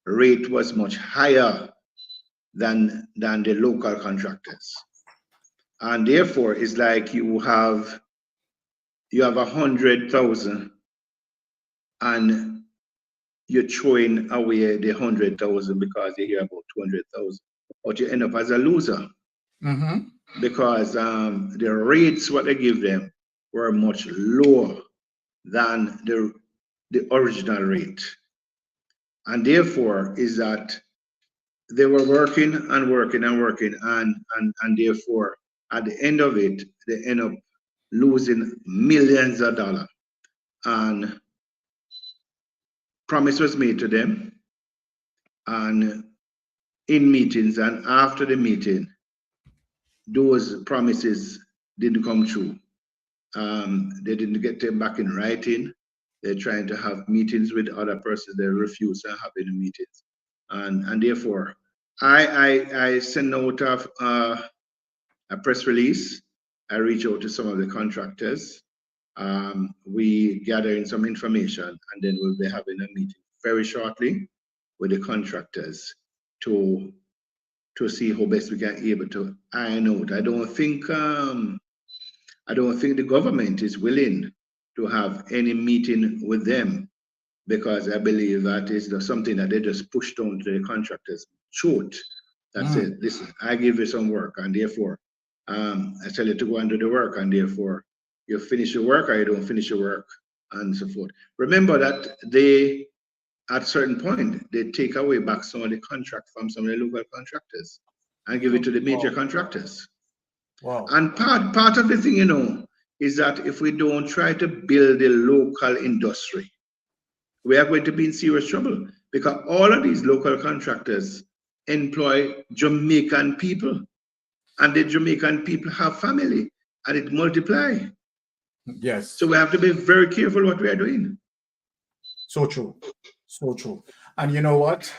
rate was much higher than the local contractors. And therefore, it's like you have 100,000 and you're throwing away the 100,000 because you hear about 200,000. But you end up as a loser, because the rates what they give them were much lower than the original rate, and therefore is that they were working and working and working, and therefore at the end of it they end up losing millions of dollars. And promise was made to them, and in meetings and after the meeting, those promises didn't come true. They didn't get them back in writing. They're trying to have meetings with other persons. They refuse to have any meetings, and therefore, I send out a press release. I reach out to some of the contractors. We gather in some information, and then we'll be having a meeting very shortly with the contractors to see how best we can able to iron out. I don't think the government is willing to have any meeting with them, because I believe that is something that they just push down to the contractors' throat. That said, listen, I give you some work, and therefore I tell you to go and do the work, and therefore you finish your work or you don't finish your work, and so forth. Remember that they, at a certain point, they take away back some of the contract from some of the local contractors and give it to the major contractors. Wow. And part of the thing, you know, is that if we don't try to build a local industry, we are going to be in serious trouble, because all of these local contractors employ Jamaican people, and the Jamaican people have family, and it multiply. Yes. So we have to be very careful what we are doing. So true. So true. And you know what?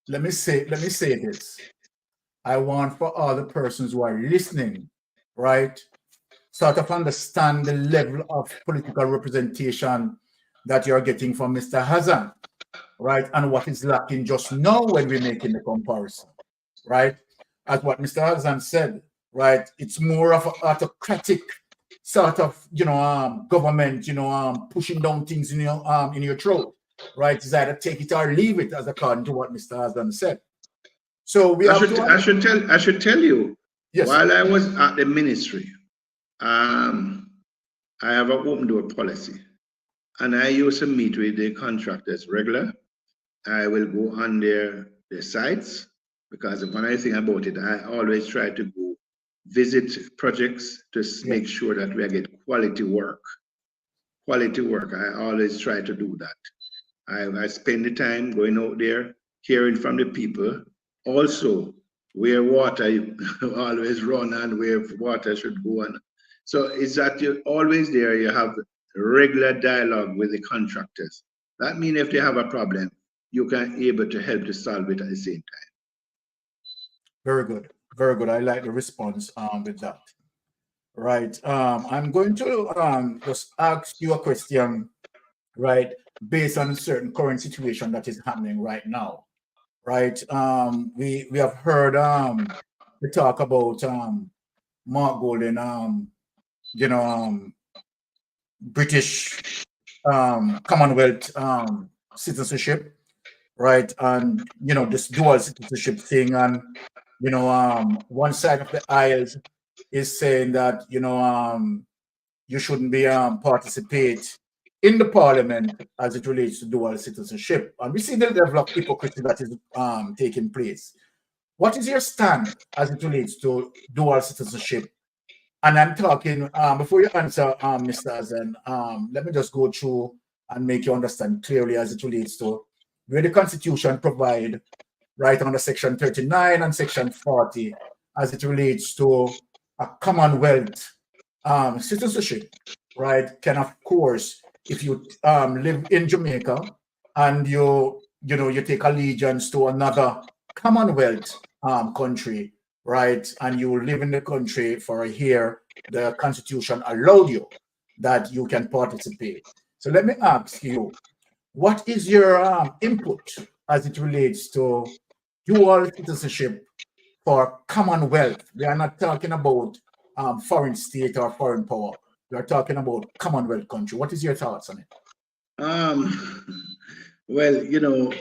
Let me say this. I want for all the persons who are listening, right, sort of understand the level of political representation that you're getting from Mr. Azan, right, and what is lacking just now when we're making the comparison, right? As what Mr. Azan said, right, it's more of an autocratic sort of, government, pushing down things in your throat, right? It's either take it or leave it, as according to what Mr. Azan said. So we I should tell you, yes, while I was at the ministry, I have an open door policy, and I used to meet with the contractors regular. I will go on their sites, because when I think about it, I always try to go visit projects to make sure that we get quality work. Quality work. I always try to do that. I spend the time going out there, hearing from the people. Also, where water always run and where water should go on. So it's that you're always there, you have regular dialogue with the contractors. That means if they have a problem, you can able to help to solve it at the same time. Very good. Very good. I like the response with that. Right. I'm going to just ask you a question, right, based on a certain current situation that is happening right now. Right. We have heard the talk about Mark Golden, British Commonwealth citizenship, right? And this dual citizenship thing, and one side of the aisle is saying that you shouldn't be participate in the parliament as it relates to dual citizenship, and we see the level of hypocrisy that is taking place. What is your stand as it relates to dual citizenship? And I'm talking, before you answer, Mr. Azan, let me just go through and make you understand clearly as it relates to where the Constitution provide, right, under Section 39 and Section 40, as it relates to a Commonwealth citizenship, right, can, of course, if you live in Jamaica and you take allegiance to another Commonwealth country, right, and you live in the country for a year, the Constitution allowed you that you can participate. So let me ask you, what is your input as it relates to dual citizenship for Commonwealth? We are not talking about foreign state or foreign power. We are talking about Commonwealth country. What is your thoughts on it? Well,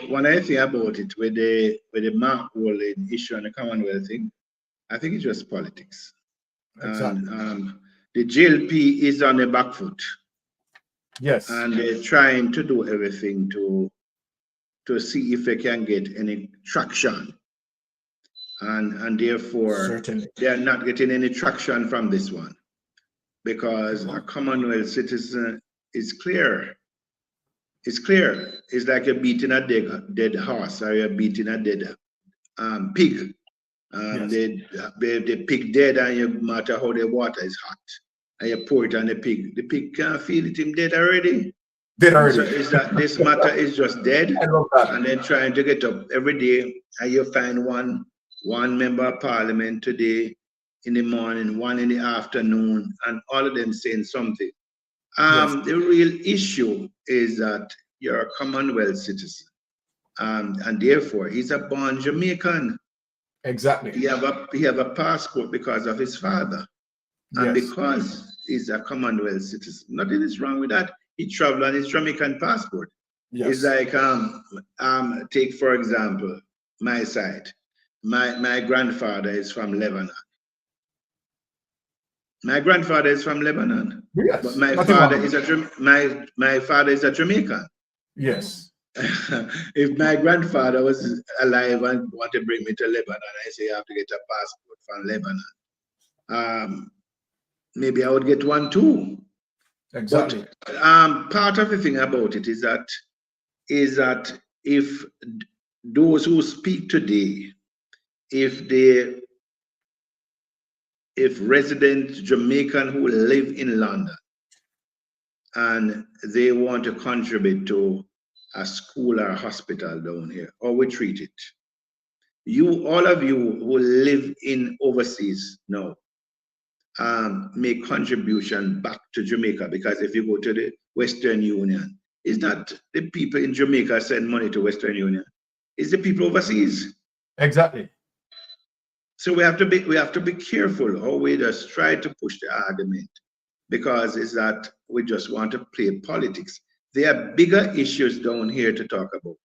when I think about it, with the Mark Golden issue and the Commonwealth thing, I think it's just politics. Exactly. And the JLP is on the back foot. Yes. And they're trying to do everything to see if they can get any traction. And therefore, certainly, they're not getting any traction from this one. Because a Commonwealth citizen is clear. It's clear. It's like you're beating a dead horse, or you're beating a dead pig. Yes. The pig dead, and no matter how the water is hot, and you pour it on the pig can't feel it, him dead already. Dead already. So is that this matter is just dead? I love that. And then trying to get up every day, and you find one member of parliament today in the morning, one in the afternoon, and all of them saying something. Yes. The real issue is that you're a Commonwealth citizen, and therefore he's a born Jamaican. Exactly. He have a passport because of his father, and yes, because he's a Commonwealth citizen. Nothing is wrong with that. He traveled on his Jamaican passport. Yes. It's like take for example my side. My grandfather is from Lebanon. My grandfather is from Lebanon. Yes. But my father is a Jamaican. Yes. If my grandfather was alive and want to bring me to Lebanon, I say you have to get a passport from Lebanon. Maybe I would get one too. Exactly. But part of the thing about it is that if those who speak today, if resident Jamaican who live in London and they want to contribute to a school or a hospital down here, how we treat it. You, all of you who live in overseas now, make contribution back to Jamaica, because if you go to the Western Union, it's not the people in Jamaica send money to Western Union, it's the people overseas. Exactly. So we have to be careful how we just try to push the argument, because it's that we just want to play politics. There are bigger issues down here to talk about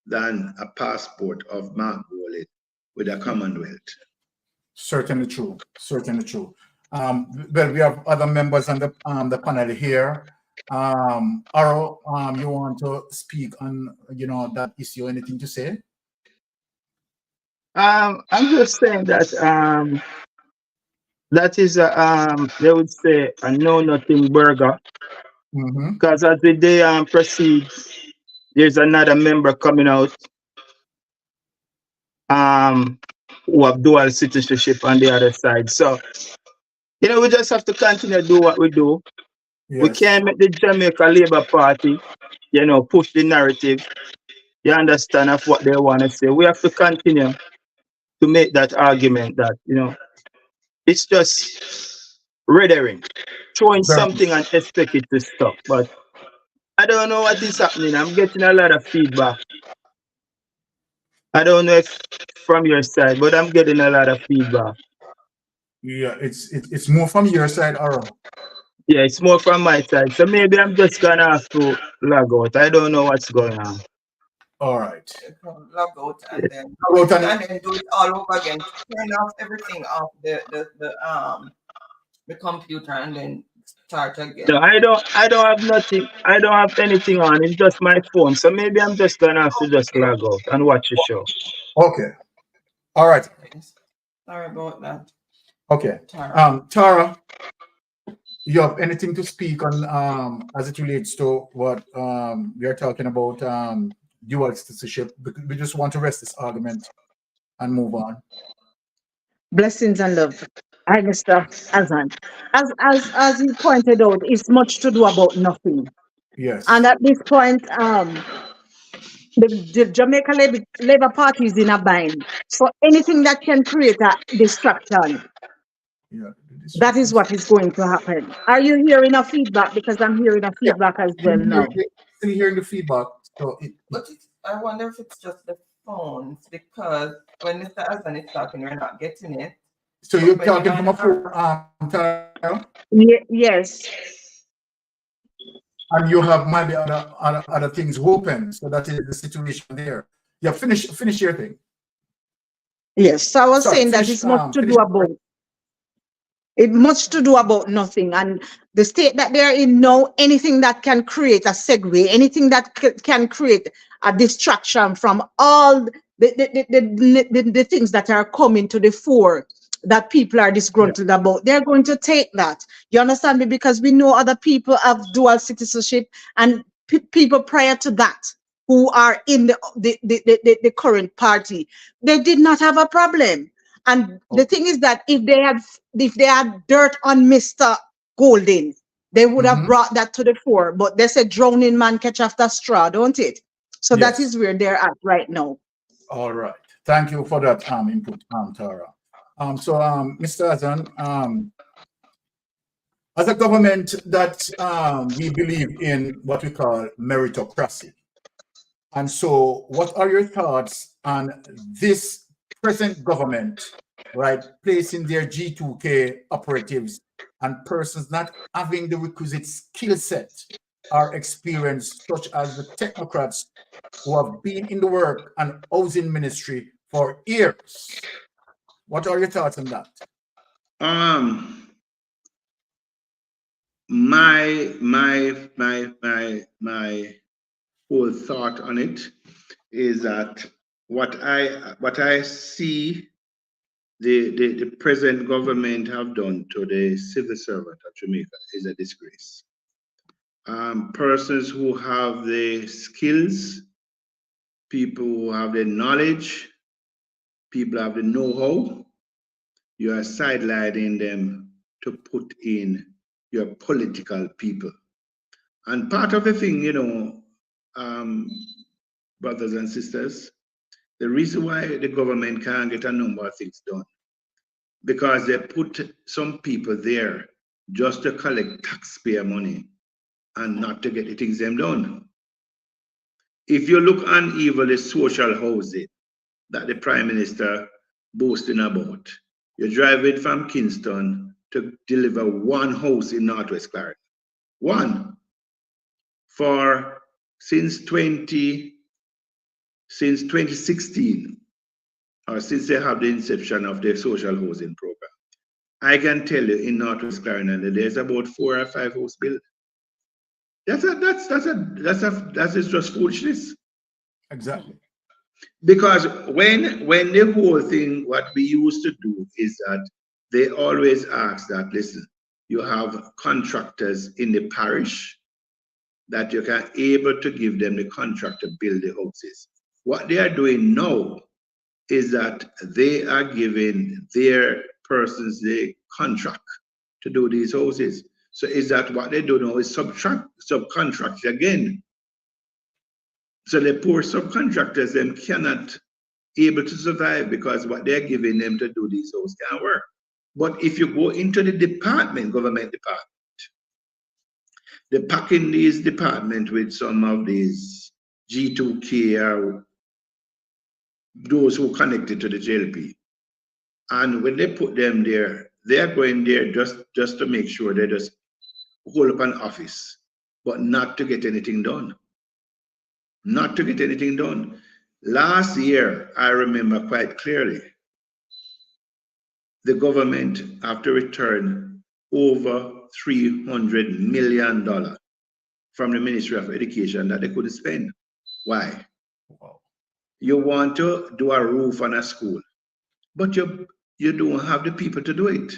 than a passport of Mark Wallet with a Commonwealth. Certainly true. Certainly true. Well, we have other members on the panel here. Aro, you want to speak on that issue? Anything to say? I'm just saying that that is they would say a know nothing burger, because as the day proceeds, there's another member coming out who have dual citizenship on the other side. So we just have to continue to do what we do. Yes. We can't make the Jamaica Labour Party, push the narrative, you understand, of what they want to say. We have to continue to make that argument that, it's just rhetoric, throwing something and expect it to stop. But I don't know what is happening. I'm getting a lot of feedback. I don't know if from your side, but I'm getting a lot of feedback. Yeah, it's more from your side, Aaron. Yeah, it's more from my side. So maybe I'm just gonna have to log out. I don't know what's going on. All right. Log out and then do it all over again. Turn off everything off the computer and then start again. No, I don't have nothing. I don't have anything on. It's just my phone. So maybe I'm just gonna have to just log out and watch the show. Okay. All right. Sorry about that. Okay. Tara, you have anything to speak on as it relates to what we are talking about, dual citizenship? We just want to rest this argument and move on. Blessings and love. Hi, Mr. Azan. As you pointed out, it's much to do about nothing. Yes. And at this point, the Jamaica Labour Party is in a bind. So anything that can create a distraction, that is what is going to happen. Are you hearing a feedback? Because I'm hearing a feedback as well now. Still hearing the feedback. So I wonder if it's just the phones, because when Mr. Azan is talking, we're not getting it. So you're talking from a phone, yes. And you have maybe other things open, so that is the situation there. Yeah, finish your thing. Yes, so I was saying that it's much to do about. It's much to do about nothing, and the state that they're in now, anything that can create a segue, anything that can create a distraction from all the things that are coming to the fore that people are disgruntled about, they're going to take that. You understand me? Because we know other people have dual citizenship, and people prior to that who are in the current party, they did not have a problem. And the thing is that if they had dirt on Mr. Golden, they would have brought that to the fore. But they said drowning man catch after straw, don't it? So that is where they're at right now. All right. Thank you for that input, Tara. So Mr. Azan, as a government that we believe in what we call meritocracy. And so what are your thoughts on this present government, right, placing their G2K operatives and persons not having the requisite skill set or experience, such as the technocrats who have been in the work and housing ministry for years? What are your thoughts on that? My whole thought on it is that what I see the present government have done to the civil servant of Jamaica is a disgrace. Persons who have the skills, people who have the knowledge, people have the know-how, you are sidelining them to put in your political people. And part of the thing, brothers and sisters, the reason why the government can't get a number of things done, because they put some people there just to collect taxpayer money and not to get the things them done. If you look on even the social housing that the Prime Minister boasting about, you drive it from Kingston to deliver one house in Northwest Clarendon. One. Since 2016, or since they have the inception of the social housing program, I can tell you in Northwest Clarendon that there's about 4 or 5 houses built. That's just foolishness. Exactly. Because when the whole thing, what we used to do is that they always ask that, listen, you have contractors in the parish that you can able to give them the contract to build the houses. What they are doing now is that they are giving their persons the contract to do these houses. So is that what they do now is subcontract again. So the poor subcontractors them cannot able to survive because what they're giving them to do these houses can't work. But if you go into the department, government department, they pack in these departments with some of these G2K or those who connected to the JLP. And when they put them there, they're going there just to make sure they just hold up an office, but not to get anything done. Not to get anything done. Last year, I remember quite clearly, the government have to return over $300 million from the Ministry of Education that they couldn't spend. Why? Wow. You want to do a roof on a school, but you don't have the people to do it.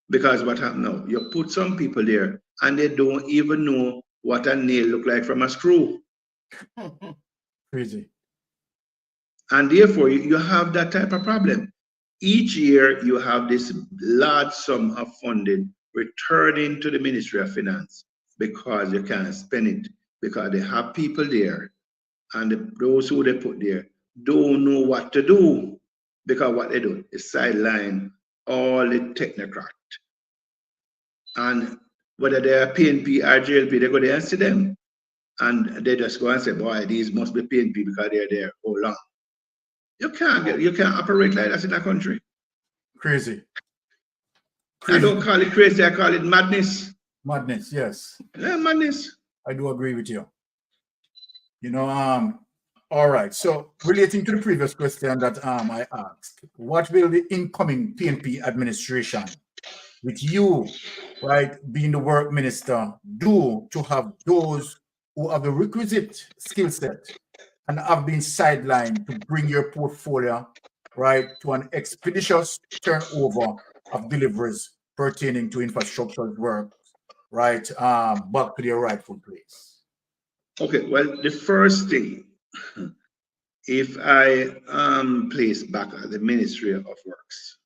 Because what happened now? You put some people there and they don't even know what a nail look like from a screw. Crazy. And therefore, you have that type of problem. Each year, you have this large sum of funding returning to the Ministry of Finance because you can't spend it, because they have people there, and those who they put there don't know what to do, because what they do is sideline all the technocrats. And whether they're PNP or JLP, they go there and see them. And they just go and say, boy, these must be PNP because they're there all long. You can't operate like that in a country. Crazy. I don't call it crazy, I call it madness. Madness, yes. Yeah, madness. I do agree with you. You know, all right. So relating to the previous question that I asked, what will the incoming PNP administration, with you, right, being the work minister, do to have those who have the requisite skill set and have been sidelined to bring your portfolio, right, to an expeditious turnover of deliveries pertaining to infrastructure work, right, back to their rightful place? Okay, well, the first thing, if I am placed back at the Ministry of Works,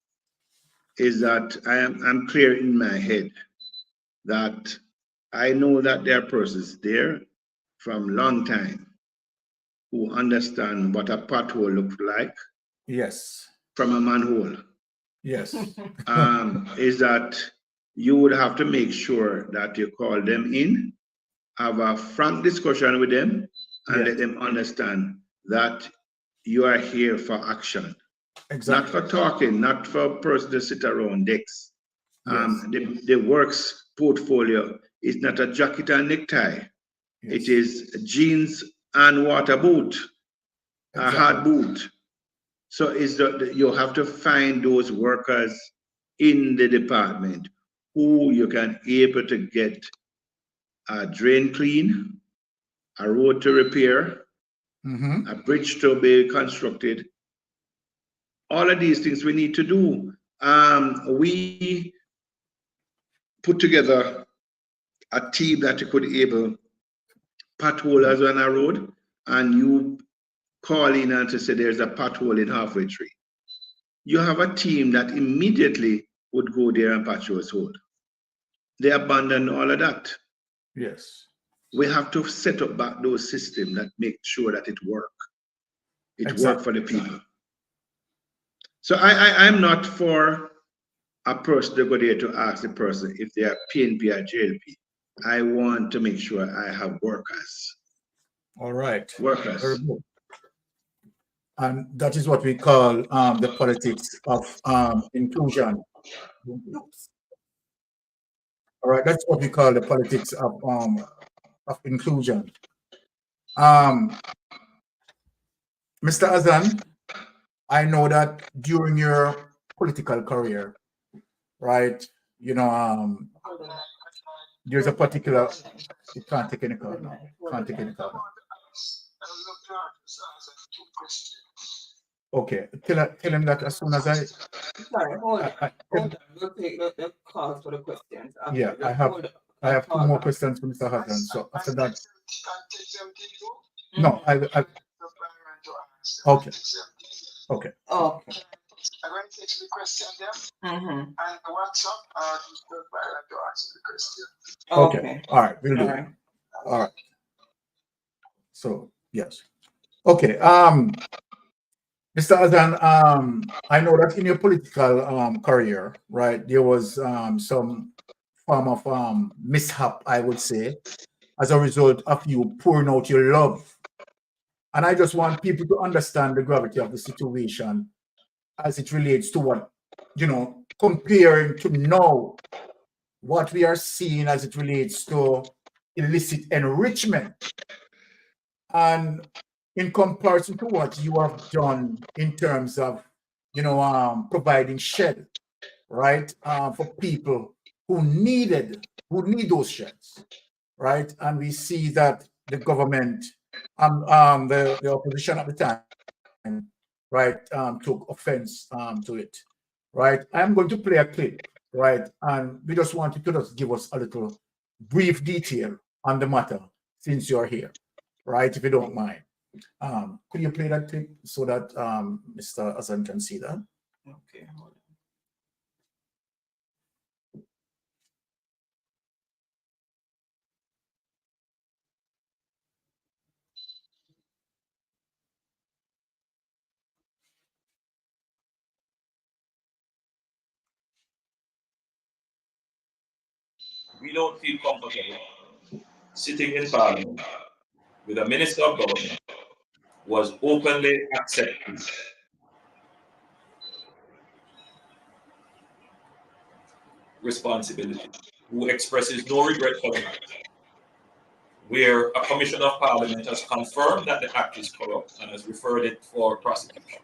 is that I'm clear in my head that I know that there are persons there from long time who understand what a pothole looks like. Yes. From a manhole. Yes. Is that you would have to make sure that you call them in, have a frank discussion with them, and let them understand that you are here for action. Exactly. Not for talking, not for a person to sit around decks. The works portfolio is not a jacket and necktie. Yes. It is jeans and water boot, a hard boot. So is that you have to find those workers in the department who you can able to get a drain clean, a road to repair, a bridge to be constructed. All of these things we need to do. We put together a team that you could able potholers on a road, and you call in and to say there's a pothole in Halfway Tree. You have a team that immediately would go there and patch those holes. They abandon all of that. Yes. we have to set up back those systems that make sure that it work. It Exactly. work for the people. So I'm not for a person to go there to ask the person if they are PNP or JLP. I want to make sure I have workers. All right. Workers. Very good. And that is what we call the politics of inclusion. All right, that's what we call the politics of inclusion. Mr. Azan, I know that during your political career, right, you know, there's a particular, you can't take any call now, can't take any call now. Okay, tell him that as soon as I... Sorry, hold on. We'll take the calls for the questions. Yeah, I have two more questions for Mr. Azan. So after that... No, I okay. Okay. Oh, okay. I'm going to take the question there. And the WhatsApp, to answer the question. Okay. All right. We'll do it. All right. So yes. Okay. Mr. Azan, I know that in your political career, right, there was some form of mishap, I would say, as a result of you pouring out your love. And I just want people to understand the gravity of the situation as it relates to what, you know, comparing to now what we are seeing as it relates to illicit enrichment. And in comparison to what you have done in terms of, you know, providing shed, right, for people who need those sheds, right? And we see that the government, the opposition at the time, right, took offense to it, right? I'm going to play a clip, right? And we just want you to just give us a little brief detail on the matter since you're here, right? If you don't mind. Could you play that clip so that Mr. Azan can see that? Okay, hold on. We don't feel comfortable sitting in Parliament with a Minister of Government who was openly accepting responsibility, who expresses no regret for the act, where a Commission of Parliament has confirmed that the act is corrupt and has referred it for prosecution,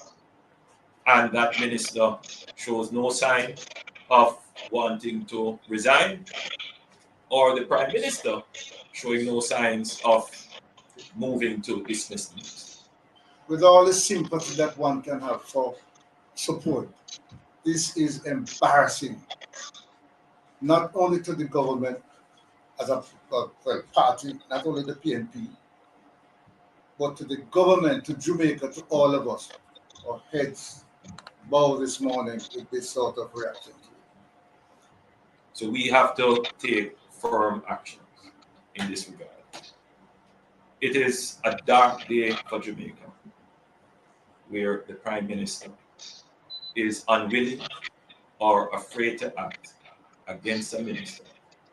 and that minister shows no sign of wanting to resign, or the Prime Minister showing no signs of moving to dismiss the minister. With all the sympathy that one can have for support, this is embarrassing, not only to the government as a party, not only the PNP, but to the government, to Jamaica, to all of us. Our heads bow this morning with this sort of reaction. So we have to take firm actions in this regard. It is a dark day for Jamaica, where the Prime Minister is unwilling or afraid to act against a minister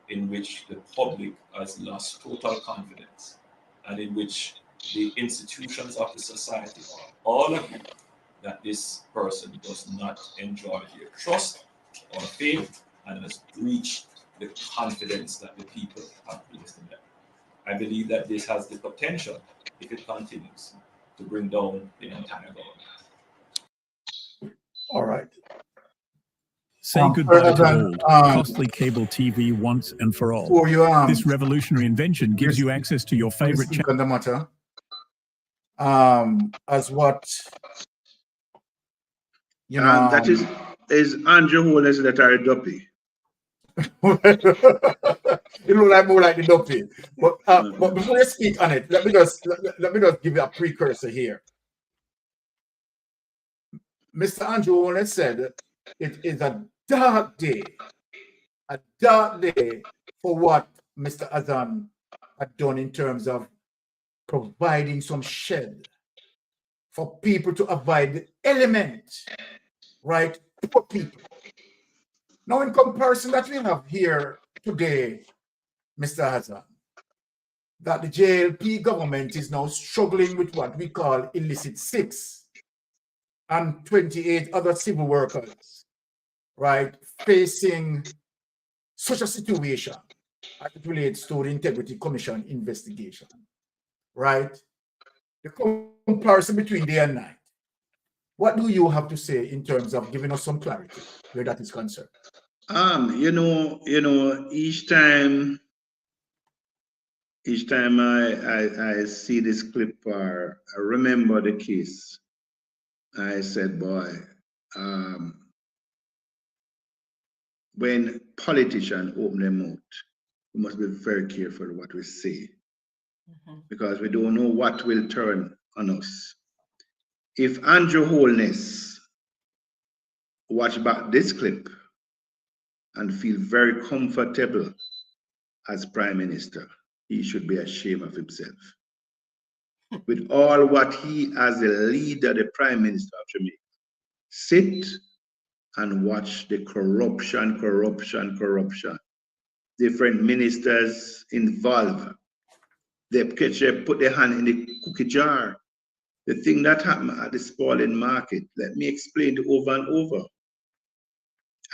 in which the public has lost total confidence and in which the institutions of the society all agree that this person does not enjoy their trust or faith and has breached the confidence that the people have placed in them. I believe that this has the potential, if it continues, to bring down the entire government. All right. Say goodbye to old, costly cable TV once and for all. This revolutionary invention gives you access to your favorite channel. On the matter, as what you know, that is Andrew Holness that are a duppy. You look like more like the duppy. But before you speak on it, let me just give you a precursor here. Mr. Andrew Holness said it is a dark day for what Mr. Azan had done in terms of providing some shed for people to avoid the element, right? Poor people. Now, in comparison that we have here today, Mr. Azan, that the JLP government is now struggling with what we call illicit 6 and 28 other civil workers, right, facing such a situation as it relates to the Integrity Commission investigation, right? The comparison between day and night. What do you have to say in terms of giving us some clarity where that is concerned? You know, each time I see this clip or I remember the case, I said, boy, when politicians open their mouth, we must be very careful what we say, because we don't know what will turn on us. If Andrew Holness watch back this clip and feel very comfortable as Prime Minister, he should be ashamed of himself. With all what he, as the leader, the Prime Minister of Jamaica, sit and watch the corruption. Different ministers involved. They put their hand in the cookie jar. The thing that happened at the Spalding Market, let me explain it over and over.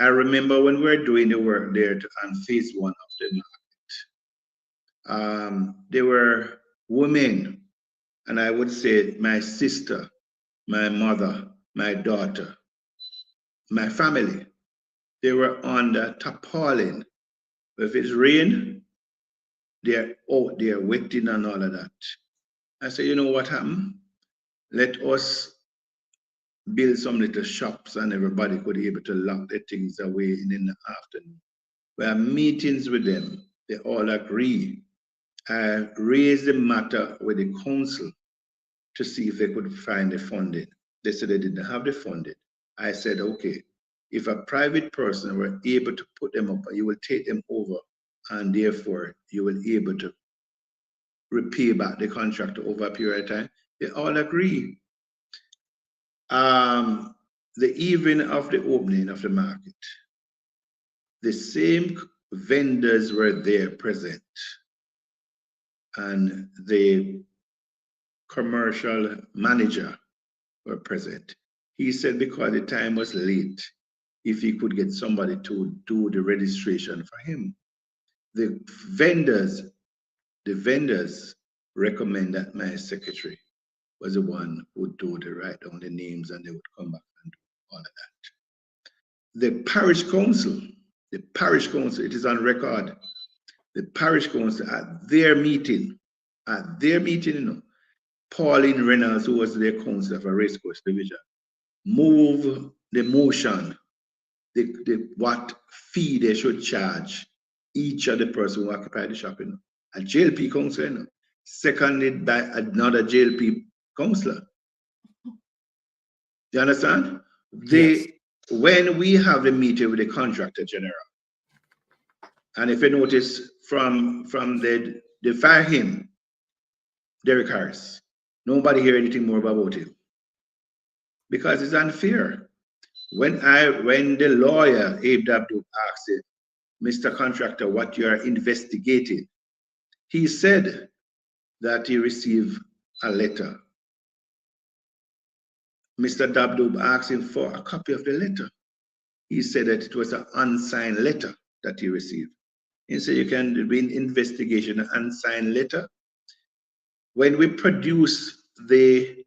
I remember when we were doing the work there on phase 1 of the market. There were women, and I would say my sister, my mother, my daughter, my family, they were on the tarpaulin. If it's rain, they're out there wetting and all of that. I said, you know what happened? Let us build some little shops and everybody could be able to lock their things away in the afternoon. We have meetings with them. They all agree. I raised the matter with the council to see if they could find the funding. They said they didn't have the funding. I said, okay, if a private person were able to put them up, you will take them over, and therefore you will be able to repay back the contractor over a period of time. They all agree. The evening of the opening of the market, the same vendors were there present, and the commercial manager were present. He said because the time was late, if he could get somebody to do the registration for him. The vendors recommend that my secretary was the one who would do the write down the names, and they would come back and do all of that. The parish council, it is on record. The parish council at their meeting, you know, Pauline Reynolds, who was their councillor for Racecourse Division, move the motion, what fee they should charge each of the person who occupied the shop, you know, a JLP councillor, you know, seconded by another JLP councillor. You understand? Yes. When we have the meeting with the contractor general, and if you notice from the fire him, Derek Harris, nobody hear anything more about him, because it's unfair. When the lawyer Abe Dabdub asked him, Mr. Contractor, what you are investigating, he said that he received a letter. Mr. Dabdub asked him for a copy of the letter. He said that it was an unsigned letter that he received. He said you can be in investigation, an unsigned letter. When we produce the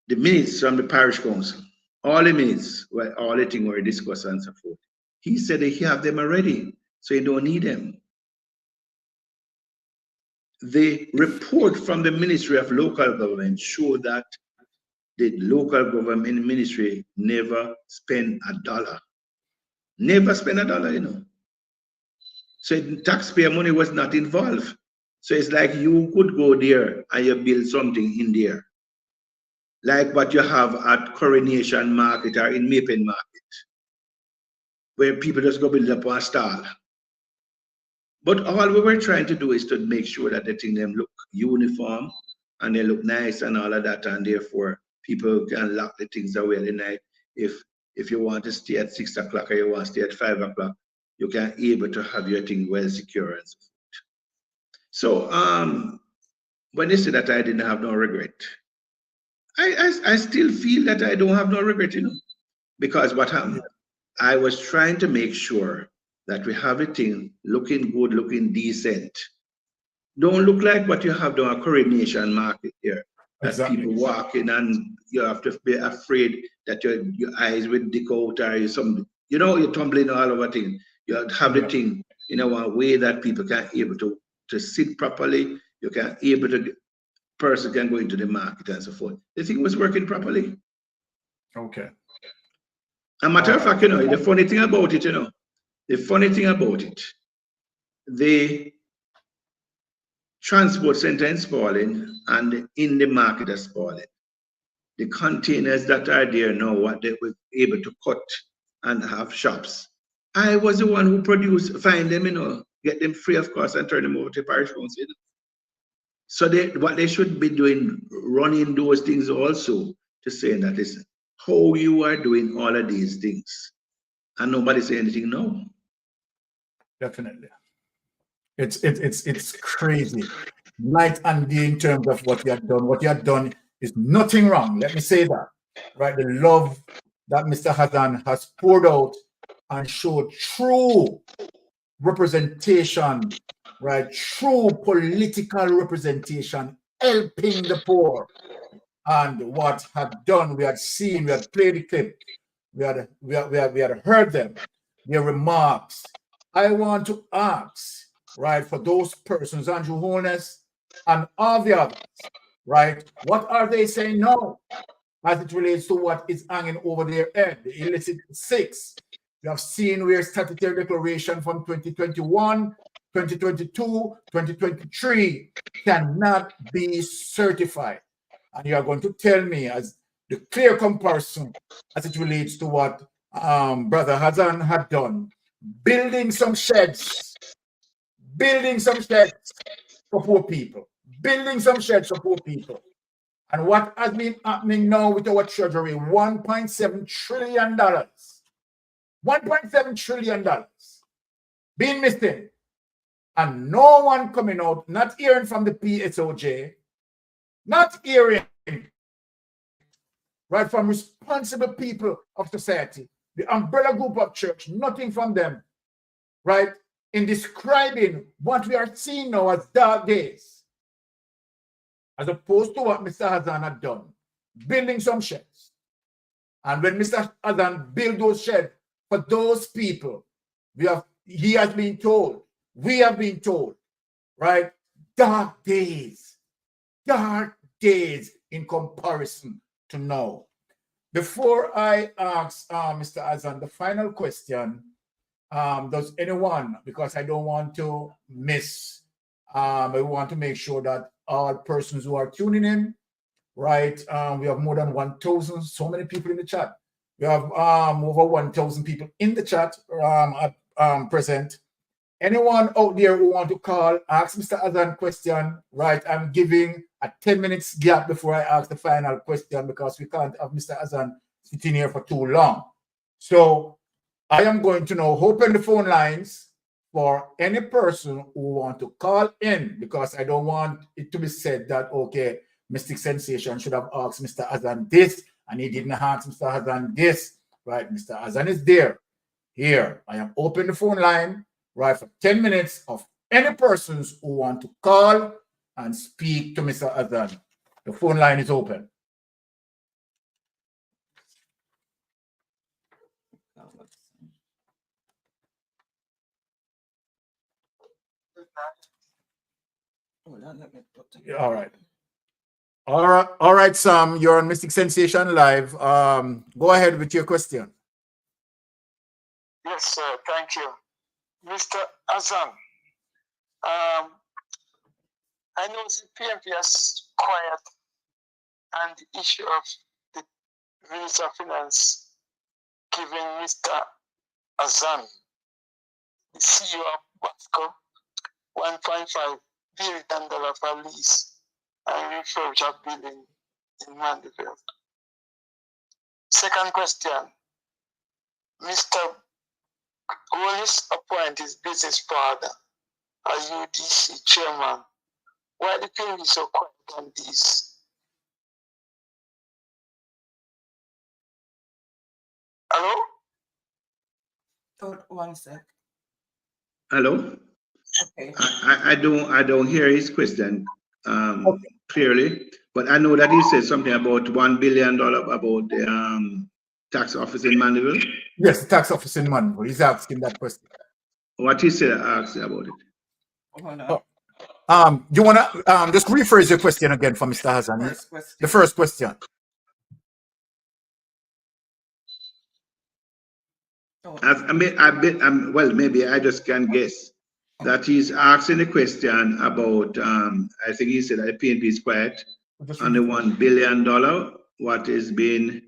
minutes from the parish council, all the minutes, all the things were discussed and so forth, he said that he have them already, so he don't need them. The report from the Ministry of Local Government showed that the local government ministry never spent $1. Never spent $1, you know. So taxpayer money was not involved. So it's like you could go there and you build something in there, like what you have at Coronation Market or in Mapen Market, where people just go build up a stall. But all we were trying to do is to make sure that the thing them look uniform and they look nice and all of that, and therefore people can lock the things away at the night. If you want to stay at 6 o'clock or you want to stay at 5 o'clock, you can able to have your thing well secure and so forth. So when they say that I didn't have no regret, I still feel that I don't have no regret, you know, because what happened, I was trying to make sure that we have a thing looking good, looking decent. Don't look like what you have down a Coronation Market here. That people walk in and you have to be afraid that your eyes will dick out or something. You know, you're tumbling all over things. You have the thing in a way that people can't able to sit properly. You can't able to, person can go into the market and so forth. The thing was working properly. Okay. A matter of fact, you know, the funny thing about it, you know, the transport center is falling and in the market is falling. The containers that are there now, what they were able to cut and have shops. I was the one who find them, you know, get them free of cost and turn them over to parish council. You know? So what they should be doing, running those things also to say that listen, how you are doing all of these things and nobody say anything now. Definitely. It's crazy. Night and day in terms of what you have done. What you have done is nothing wrong. Let me say that. Right? The love that Mr. Azan has poured out and showed true representation, right? True political representation, helping the poor. And what had done, we had seen, we had played the clip, we had heard them, their remarks. I want to ask, right, for those persons, Andrew Holness and all the others, right, what are they saying now as it relates to what is hanging over their head, the illicit 6? You have seen where statutory declaration from 2021, 2022, 2023 cannot be certified. And you are going to tell me as the clear comparison as it relates to what Brother Azan had done, building some sheds for poor people, And what has been happening now with our treasury, $1.7 trillion. $1.7 trillion being missing. And no one coming out, not hearing from the PSOJ, not hearing right from responsible people of society, the umbrella group of church, nothing from them, right, in describing what we are seeing now as dark days, as opposed to what Mr. Azan had done, building some sheds. And when Mr. Azan built those sheds for those people, we have been told, right, dark days in comparison to now. Before I ask Mr. Azan the final question, does anyone, because I don't want to miss, I want to make sure that all persons who are tuning in, right, we have more than 1,000, so many people in the chat. We have over 1,000 people in the chat present. Anyone out there who want to call, ask Mr. Azan question, right? I'm giving a 10 minutes gap before I ask the final question because we can't have Mr. Azan sitting here for too long. So I am going to now open the phone lines for any person who want to call in because I don't want it to be said that, okay, Mystic Sensation should have asked Mr. Azan this and he didn't ask Mr. Azan this, right? Mr. Azan is there. Here, I am open the phone line, right, for 10 minutes of any persons who want to call and speak to Mr. Azan. The phone line is open. All right. All right, Sam, you're on Mystic Sensation Live. Go ahead with your question. Yes, sir. Thank you. Mr. Azan, I know the PMP is quiet and the issue of the Minister of Finance giving Mr. Azan, the CEO of BASCO, $1.5 billion for lease and refurbish of building in Mandeville. Second question, Mr. Holness appointed his business partner as UDC chairman. Why the PNP is so quiet on this? Hello? Oh, 1 sec. Hello? Okay. I don't hear his question clearly, but I know that he said something about $1 billion about the tax office in Mandeville. Yes, the tax office in Mandeville. He's asking that question. What he said, I asked about it. Hold on. You wanna just rephrase your question again for Mr. Azan? The first question. Well, maybe I just can guess that he's asking the question about, I think he said that PNP is quiet on the $1 billion, what is being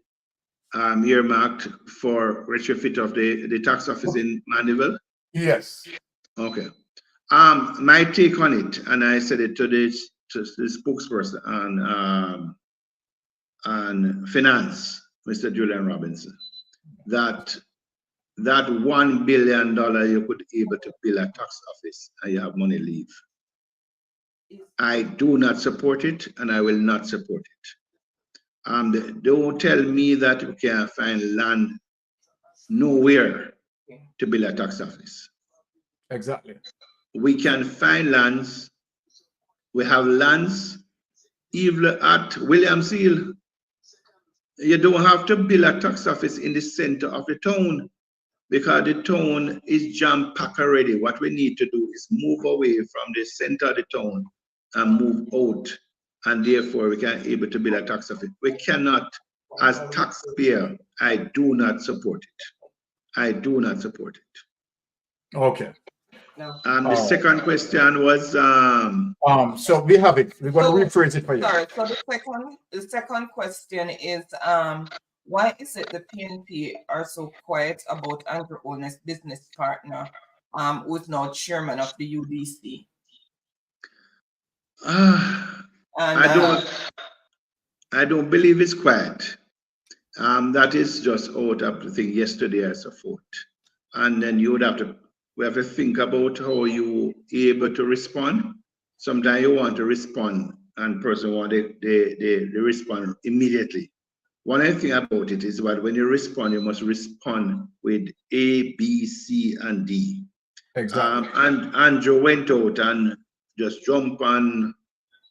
earmarked for retrofit of the tax office in Mandeville? Yes. Okay. My take on it, and I said it to the spokesperson on finance, Mr. Julian Robinson, that $1 billion you could be able to build a tax office and you have money leave. I do not support it, and I will not support it. Don't tell me that we can find land nowhere to build a tax office. Exactly. We can find lands. We have lands even at Williams Hill. You don't have to build a tax office in the center of the town, because the town is jam-packed already. What we need to do is move away from the center of the town and move out, and therefore we can able to build a tax office. We cannot, as taxpayer, I do not support it. I do not support it. Okay. The second question was so we have it. We're going to rephrase it for you. Sorry. So the second question is why is it the PNP are so quiet about Andrew Holness' business partner, who is now chairman of the UDC? I don't believe it's quiet. That is just out of the thing yesterday or so forth. And then we have to think about how you able to respond. Sometimes you want to respond and person want they respond immediately. One thing about it is that when you respond, you must respond with A, B, C, and D. Exactly. And Andrew went out and just jumped on,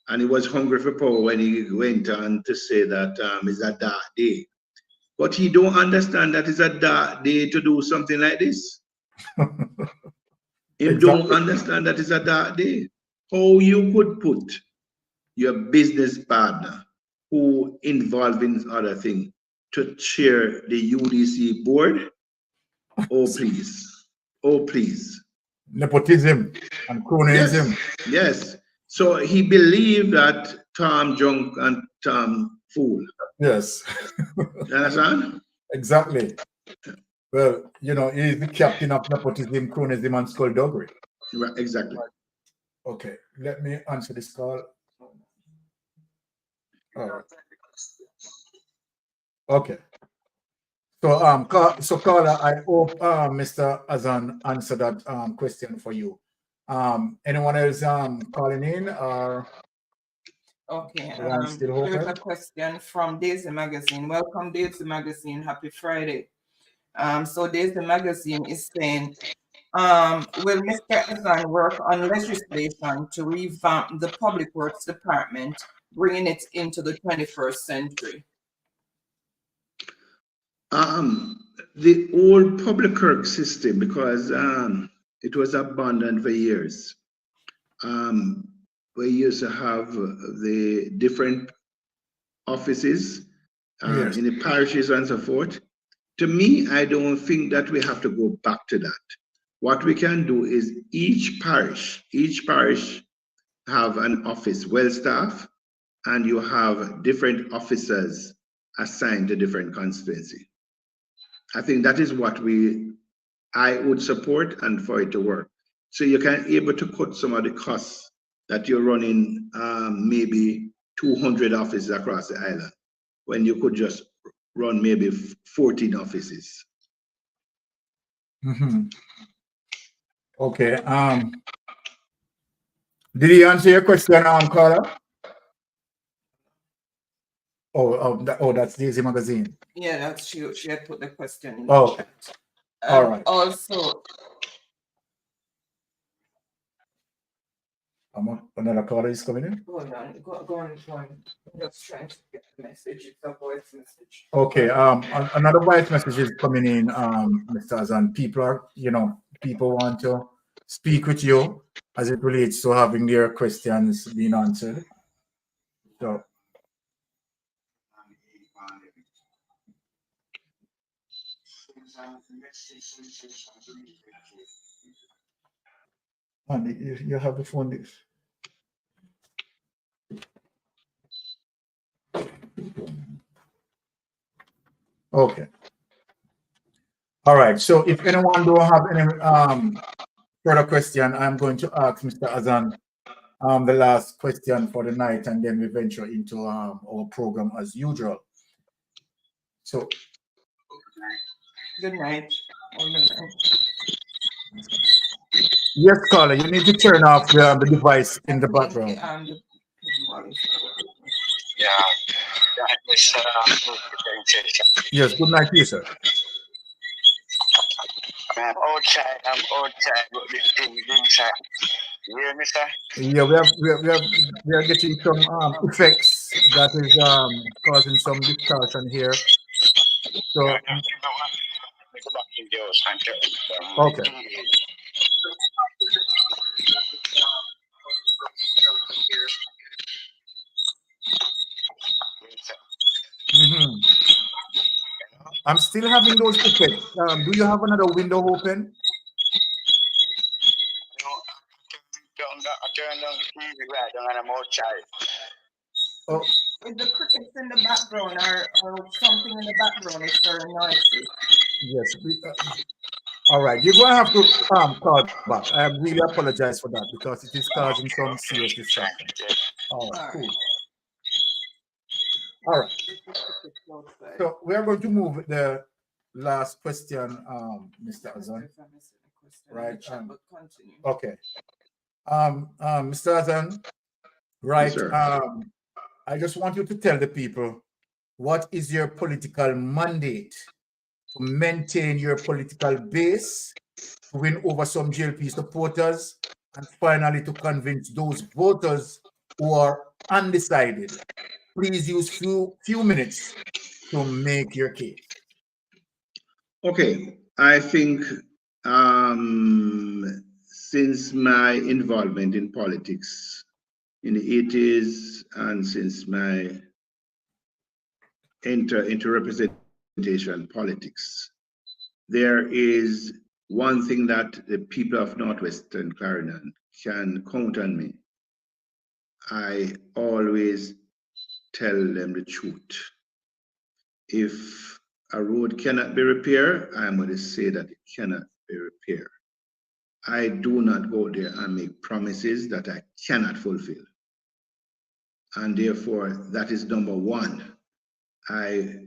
and he was hungry for power when he went on to say that it's a dark day. But he don't understand that it's a dark day to do something like this. He don't understand that it's a dark day. How you could put your business partner who involved in other things to chair the UDC board? Oh, please. Oh, please. Nepotism and cronyism. Yes. So he believed that Tom Junk and Tom Fool. Yes. You understand? Exactly. Well, you know, he's the captain of nepotism, cronyism, and skullduggery. Right, exactly. Okay, let me answer this call. All right. Okay. So caller, I hope Mr. Azan answered that question for you. Anyone else calling in or? Okay, there's a question from Daisy Magazine. Welcome, Daisy Magazine. Happy Friday. So Daisy Magazine is saying, will Mr. Azan work on legislation to revamp the Public Works Department, bringing it into the 21st century? The old public works system, because it was abandoned for years. We used to have the different offices in the parishes and so forth. To me, I don't think that we have to go back to that. What we can do is each parish have an office well staffed, and you have different officers assigned to different constituency. I think that is what I would support and for it to work. So you can able to cut some of the costs that you're running maybe 200 offices across the island when you could just run maybe 14 offices. Okay. Did he answer your question, Carla? Oh, that's Daisy Magazine. Yeah, that's she had put the question in the chat. All right. Also, another caller is coming in. Go on. I'm just trying to get the message. It's a voice message. Okay. Another voice message is coming in, Mr. Azan. People want to speak with you as it relates to having their questions being answered. So. And you have the phone this. Okay. All right. So if anyone don't have any further question, I'm going to ask Mr. Azan the last question for the night, and then we venture into our program as usual. So. Good night. Yes, caller, you need to turn off the device in the background. Yes, good night to you, sir. I'm outside, but the thing is inside. You hear me, sir? Yeah, we are getting some effects that is causing some distortion here. So okay. I'm still having those effects. Do you have another window open? I turned on the TV right now and I'm outside. Oh. Is the crickets in the background or something in the background is very noisy? Yes. All right. You're going to have to call back. I really apologize for that because it is causing some serious distraction. All right, cool. All right. So we are going to move with the last question, Mr. Azan. Right. Okay. Mr. Azan, right. Yes, I just want you to tell the people what is your political mandate to maintain your political base, to win over some GLP supporters, and finally to convince those voters who are undecided. Please use few minutes to make your case. Okay, I think since my involvement in politics in the 80s and since my enter into representation politics, there is one thing that the people of Northwestern Clarendon can count on me. I always tell them the truth. If a road cannot be repaired, I'm going to say that it cannot be repaired. I do not go there and make promises that I cannot fulfill. And therefore, that is number one. I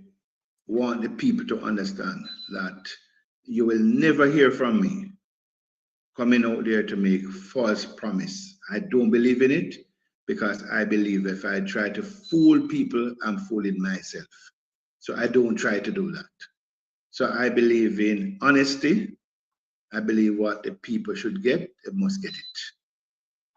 want the people to understand that you will never hear from me coming out there to make false promise. I don't believe in it because I believe if I try to fool people, I'm fooling myself. So I don't try to do that. So I believe in honesty. I believe what the people should get, they must get it.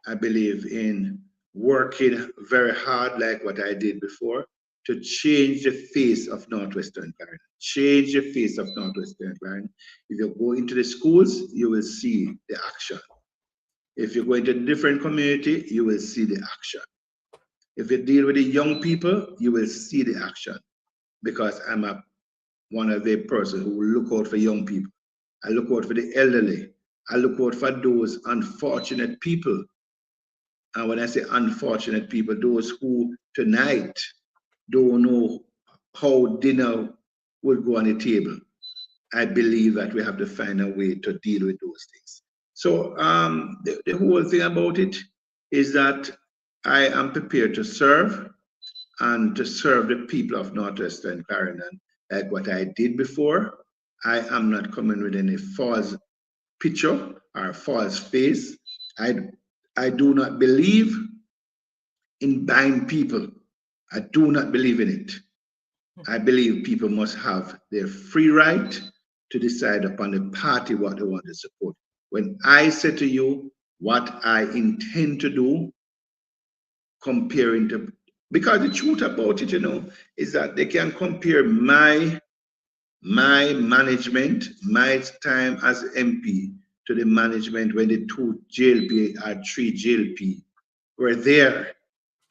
I believe in working very hard like what I did before to change the face of Northwestern Clarendon. Change the face of Northwestern Clarendon. If you go into the schools, you will see the action. If you go into a different community, you will see the action. If you deal with the young people, you will see the action. Because I'm one of the persons who will look out for young people. I look out for the elderly. I look out for those unfortunate people. And when I say unfortunate people, those who tonight don't know how dinner will go on the table. I believe that we have to find a way to deal with those things. So the whole thing about it is that I am prepared to serve and to serve the people of Northwestern Clarendon like what I did before. I am not coming with any false picture or false face. I do not believe in buying people. I do not believe in it. I believe people must have their free right to decide upon the party what they want to support. When I say to you what I intend to do, comparing to, because the truth about it, you know, is that they can compare my management, my time as MP to the management when the 2 JLP or 3 JLP were there,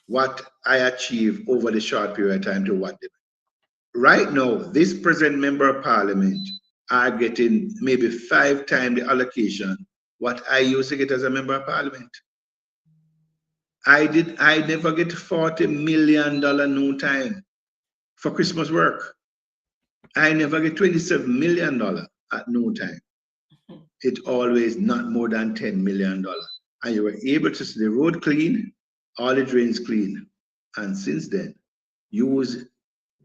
what I achieved over the short period of time to what they. Right now, this present member of parliament are getting maybe 5 times the allocation what I used to get as a member of parliament. I never get $40 million no time for Christmas work. I never get $27 million at no time. It always not more than $10 million. And you were able to see the road clean, all the drains clean. And since then, use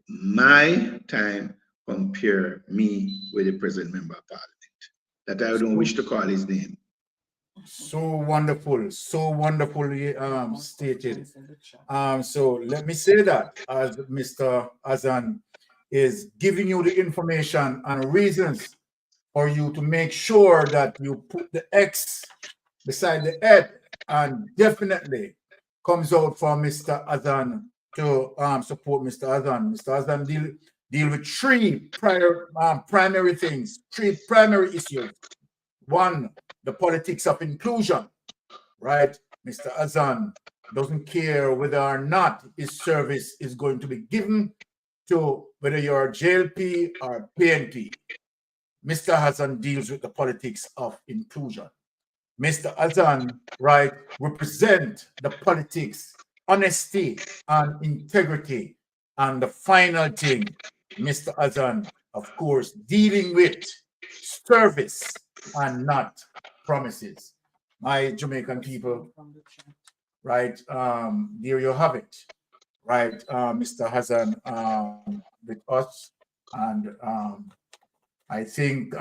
my time, compare me with the present member of parliament, that I don't wish to call his name. So wonderful, so wonderfully stated. So let me say that as Mr. Azan is giving you the information and reasons for you to make sure that you put the X beside the head, and definitely comes out for Mr. Azan to support Mr. Azan. Mr. Azan deal with 3 primary things, 3 primary issues. 1, the politics of inclusion, right? Mr. Azan doesn't care whether or not his service is going to be given to whether you're a JLP or PNP. Mr. Azan deals with the politics of inclusion. Mr. Azan, right, represent the politics, honesty and integrity. And the final thing, Mr. Azan, of course, dealing with service and not promises. My Jamaican people, right, there you have it, right, Mr. Azan with us. And I think,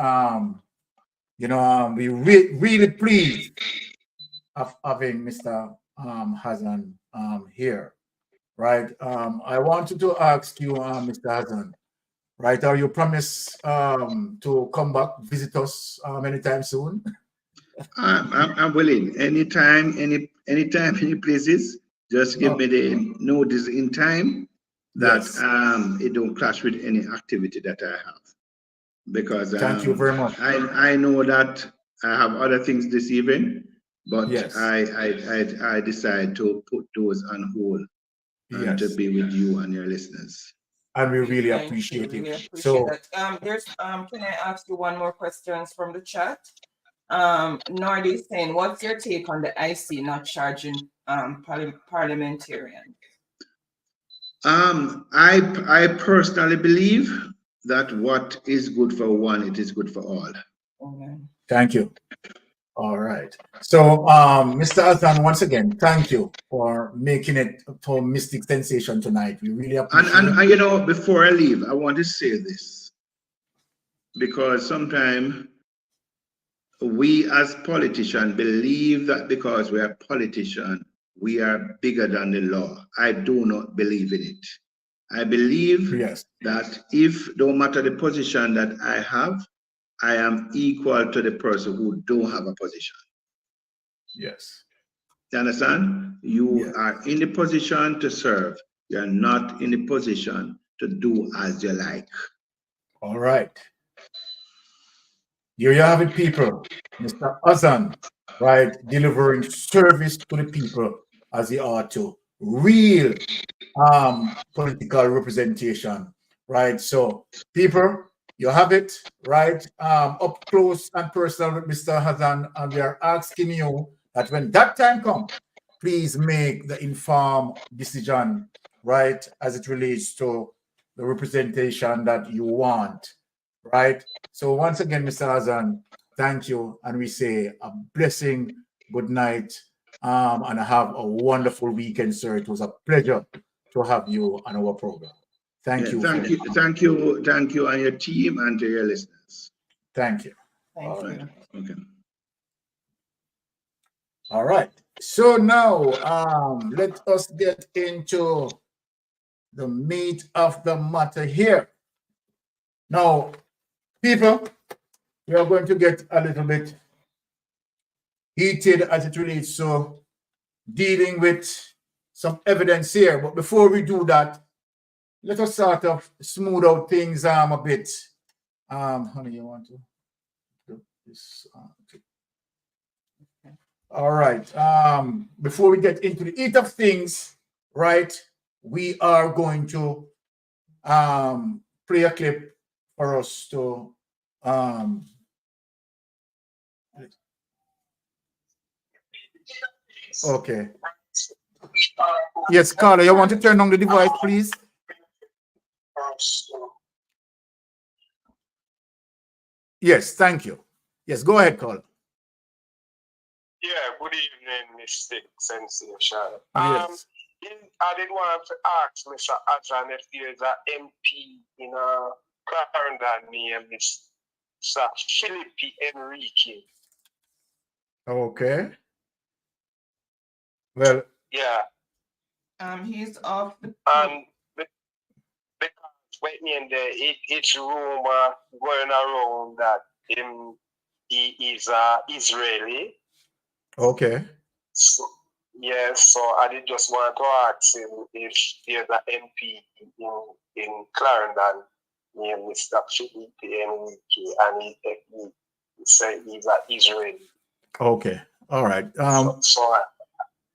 you know, we really pleased of having Mr. Azan here, right? I wanted to ask you, Mr. Azan, right? Are you promised to come back, visit us anytime soon? I'm willing. Anytime, anytime, any places. Just give me the notice in time that it don't clash with any activity that I have. Because thank you very much. I know that I have other things this evening, but I decide to put those on hold and to be with you and your listeners. And we really appreciate it. Really appreciate that. There's can I ask you one more questions from the chat? Nordy is saying, what's your take on the IC not charging parliamentarians? I personally believe that what is good for one, it is good for all. Thank you. All right. So, Mr. Azan, once again, thank you for making it for Mystic Sensation tonight. We really appreciate it. And you know, before I leave, I want to say this, because sometimes we as politicians believe that because we are politicians, we are bigger than the law. I do not believe in it. I believe that if, no matter the position that I have, I am equal to the person who don't have a position. Yes. You understand? You are in the position to serve. You are not in the position to do as you like. All right. Here you have it, people. Mr. Azan, right, delivering service to the people as he ought to. Real political representation, right? So, people, you have it, right? Up close and personal with Mr. Azan, and we are asking you that when that time comes, please make the informed decision, right, as it relates to the representation that you want, right? So once again, Mr. Azan, thank you, and we say a blessing, good night, and have a wonderful weekend, sir. It was a pleasure to have you on our program. Thank you. Thank you, and your team, and to your listeners. Thank you. Thank you. Okay. All right. So now, let us get into the meat of the matter here. Now, people, we are going to get a little bit heated as it relates to dealing with some evidence here. But before we do that, let us sort of smooth out things a bit. Honey, you want to do this? All right. Before we get into the heat of things, right, we are going to play a clip for us to okay. Yes, Carla, you want to turn on the device, please? Yes, thank you. Yes, go ahead, Carla. Yeah, good evening, Mr. Sensation. Yes. I did want to ask Mr. Azan if there's an MP in Clarendon named Mr. Philippi Enrique. Okay. Well. Yeah. He's off. And because when it's rumor going around that he is Israeli. Okay. So, yes, so I did just want to ask him if there's an MP in Clarendon named Mr. Philippi Enrique, and he said he's an Israeli. Okay. All right. So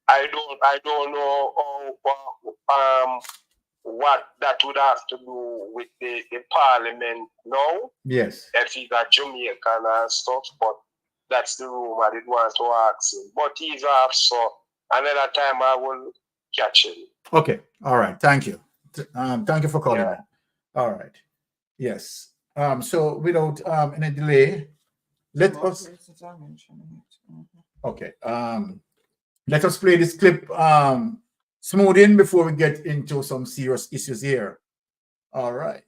I don't know what that would have to do with the parliament now. Yes. If he's a Jamaican and stuff, but that's the room I did want to ask him. But he's off, so another time I will catch him. Okay. All right. Thank you. Thank you for calling. Yeah. All right. Yes. So without any delay, let us. Okay. Let us play this clip smooth in before we get into some serious issues here. All right.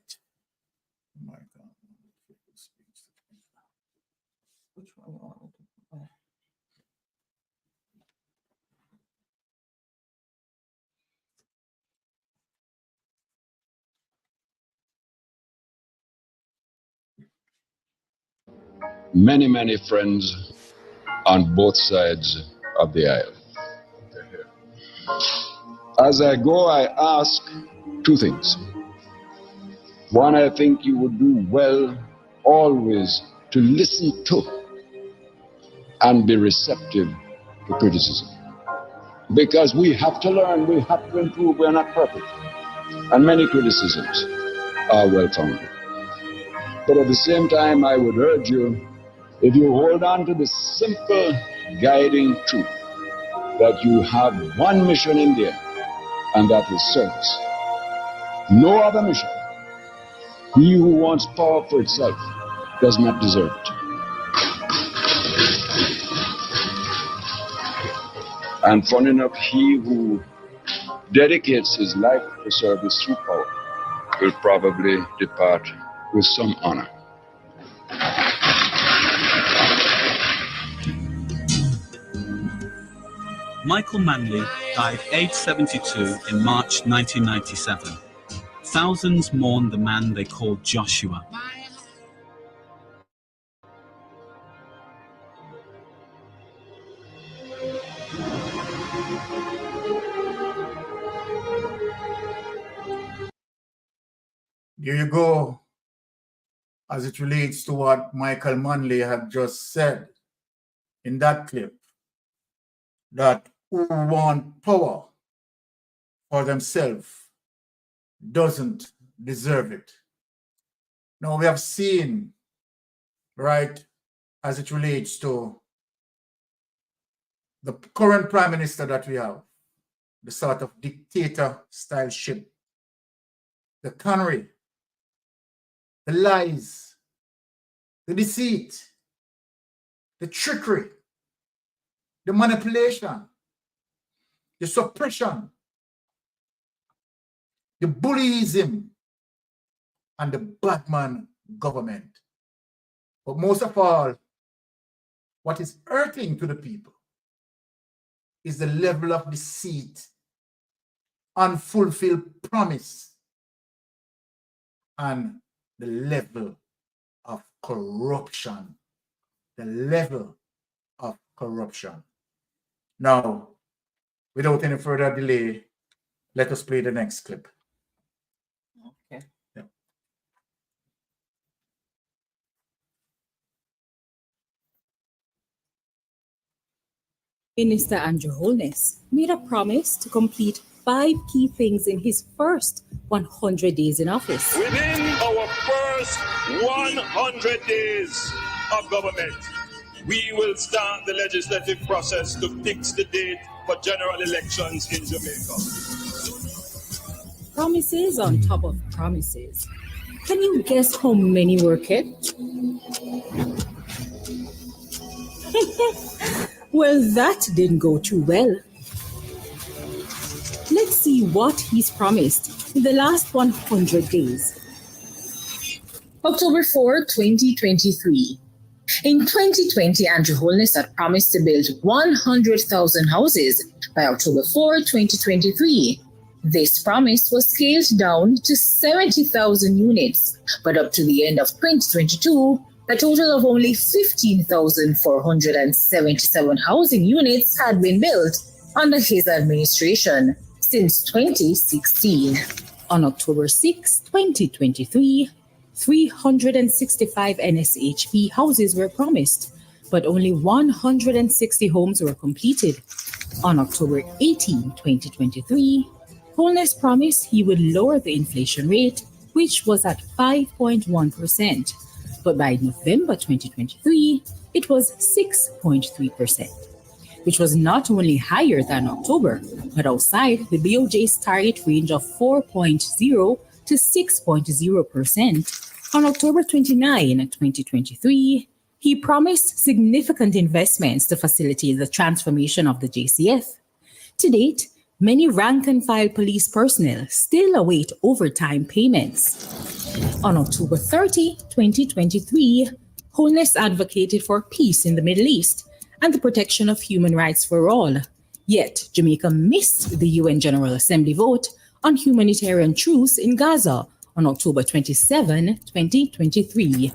Oh my God. Which one you want me to play? Many friends on both sides of the aisle. As I go, I ask two things. One, I think you would do well always to listen to and be receptive to criticism. Because we have to learn, we have to improve, we're not perfect. And many criticisms are well-founded. But at the same time, I would urge you, if you hold on to the simple guiding truth that you have one mission in there, and that is service. No other mission. He who wants power for itself does not deserve it. And funny enough, he who dedicates his life to service through power will probably depart with some honor. Michael Manley died aged 72 in March 1997. Thousands mourn the man they called Joshua. Here you go. As it relates to what Michael Manley had just said in that clip, that who want power for themselves doesn't deserve it. Now we have seen, right, as it relates to the current prime minister that we have, the sort of dictator style ship, the cannery, the lies, the deceit, the trickery, the manipulation, the suppression, the bullyism, and the badman government. But most of all, what is hurting to the people is the level of deceit, unfulfilled promise, and the level of corruption. The level of corruption. Now, without any further delay, let us play the next clip. Okay. Yeah. Minister Andrew Holness made a promise to complete 5 key things in his first 100 days in office. Within our first 100 days of government, we will start the legislative process to fix the date for general elections in Jamaica. Promises on top of promises. Can you guess how many were kept? Well, that didn't go too well. Let's see what he's promised in the last 100 days. October 4, 2023. In 2020, Andrew Holness had promised to build 100,000 houses by October 4, 2023. This promise was scaled down to 70,000 units, but up to the end of 2022, a total of only 15,477 housing units had been built under his administration since 2016. On October 6, 2023, 365 NSHP houses were promised, but only 160 homes were completed. On October 18, 2023, Holness promised he would lower the inflation rate, which was at 5.1%. But by November 2023, it was 6.3%, which was not only higher than October, but outside the BOJ's target range of 4.0 to 6.0%. On October 29, 2023, he promised significant investments to facilitate the transformation of the JCF. To date, many rank-and-file police personnel still await overtime payments. On October 30, 2023, Holness advocated for peace in the Middle East and the protection of human rights for all. Yet, Jamaica missed the UN General Assembly vote on humanitarian truce in Gaza on October 27, 2023.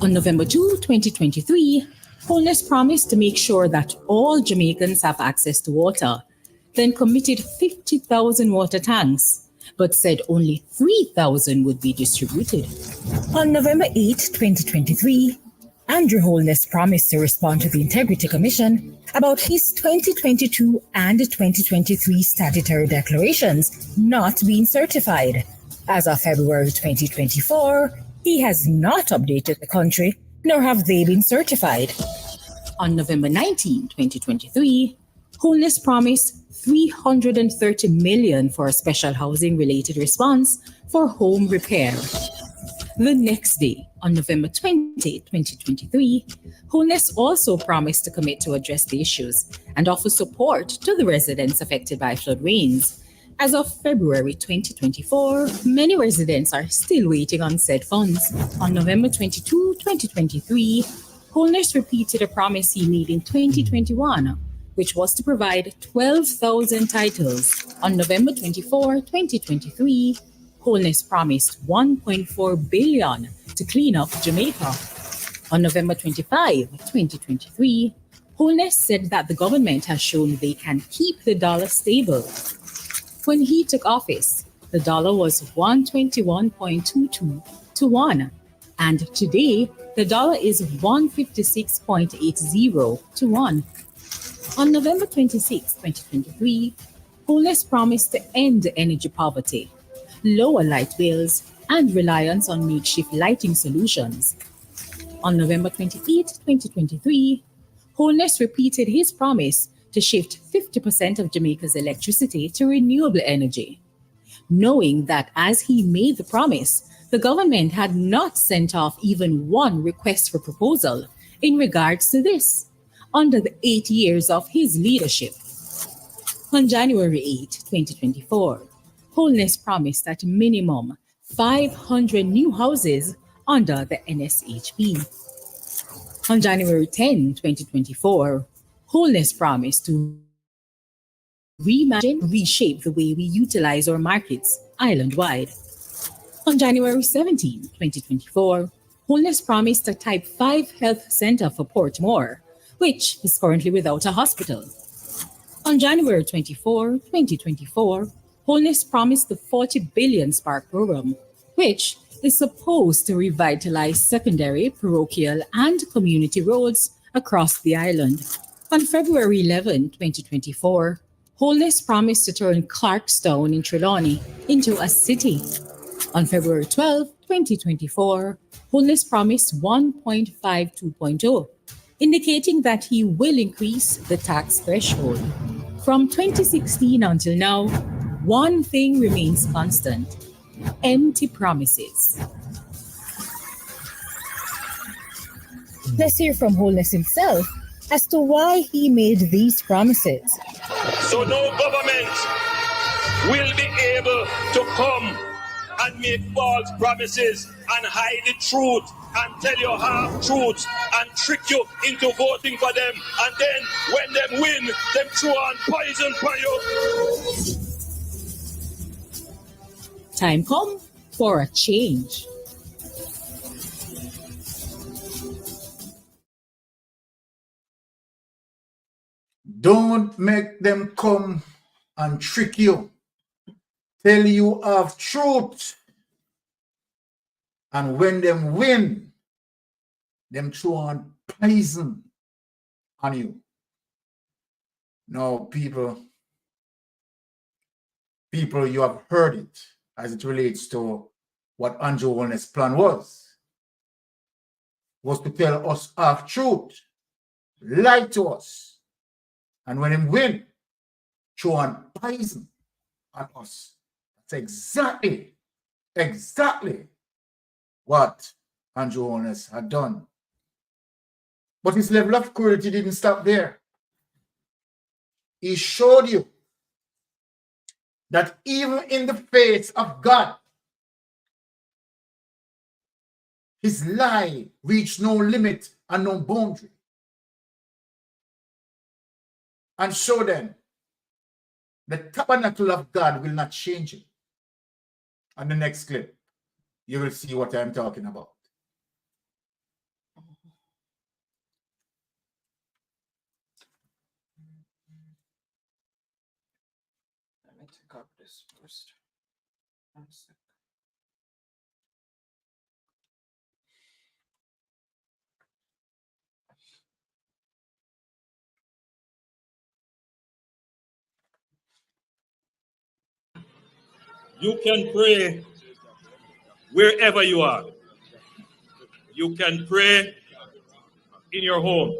On November 2, 2023, Holness promised to make sure that all Jamaicans have access to water, then committed 50,000 water tanks, but said only 3,000 would be distributed. On November 8, 2023, Andrew Holness promised to respond to the Integrity Commission about his 2022 and 2023 statutory declarations not being certified. As of February 2024, he has not updated the country, nor have they been certified. On November 19, 2023, Holness promised $330 million for a special housing-related response for home repair. The next day, on November 20, 2023, Holness also promised to commit to address the issues and offer support to the residents affected by flood rains. As of February 2024, many residents are still waiting on said funds. On November 22, 2023, Holness repeated a promise he made in 2021, which was to provide 12,000 titles. On November 24, 2023, Holness promised $1.4 billion to clean up Jamaica. On November 25, 2023, Holness said that the government has shown they can keep the dollar stable. When he took office, the dollar was 121.22 to 1, and today the dollar is 156.80 to 1. On November 26, 2023, Holness promised to end energy poverty, lower light bills, and reliance on makeshift lighting solutions. On November 28, 2023, Holness repeated his promise to shift 50% of Jamaica's electricity to renewable energy, knowing that as he made the promise, the government had not sent off even one request for proposal in regards to this under the 8 years of his leadership. On January 8, 2024, Holness promised at minimum 500 new houses under the NSHP. On January 10, 2024, Holness promised to reimagine, reshape the way we utilize our markets island-wide. On January 17, 2024, Holness promised a Type 5 health center for Portmore, which is currently without a hospital. On January 24, 2024, Holness promised the 40 billion Spark program, which is supposed to revitalize secondary, parochial, and community roads across the island. On February 11, 2024, Holness promised to turn Clarkstown in Trelawney into a city. On February 12, 2024, Holness promised 1.52.0, indicating that he will increase the tax threshold. From 2016 until now, one thing remains constant: empty promises. Let's hear from Holness himself as to why he made these promises. So no government will be able to come and make false promises and hide the truth and tell you half-truths and trick you into voting for them, and then when them win, them throw on poison for you. Time come for a change. Don't make them come and trick you, tell you of truth, and when them win, them throw on poison on you. Now, people, you have heard it as it relates to what Andrew Holness' plan was to tell us half truth, lie to us, and when him win, throw on poison on us. That's exactly what Andrew Holness had done. But his level of cruelty didn't stop there. He showed you that even in the face of God, his lie reached no limit and no boundary. And show them the tabernacle of God will not change him. On the next clip, you will see what I'm talking about. Let me take up this first. One sec. You can pray wherever you are. You can pray in your home.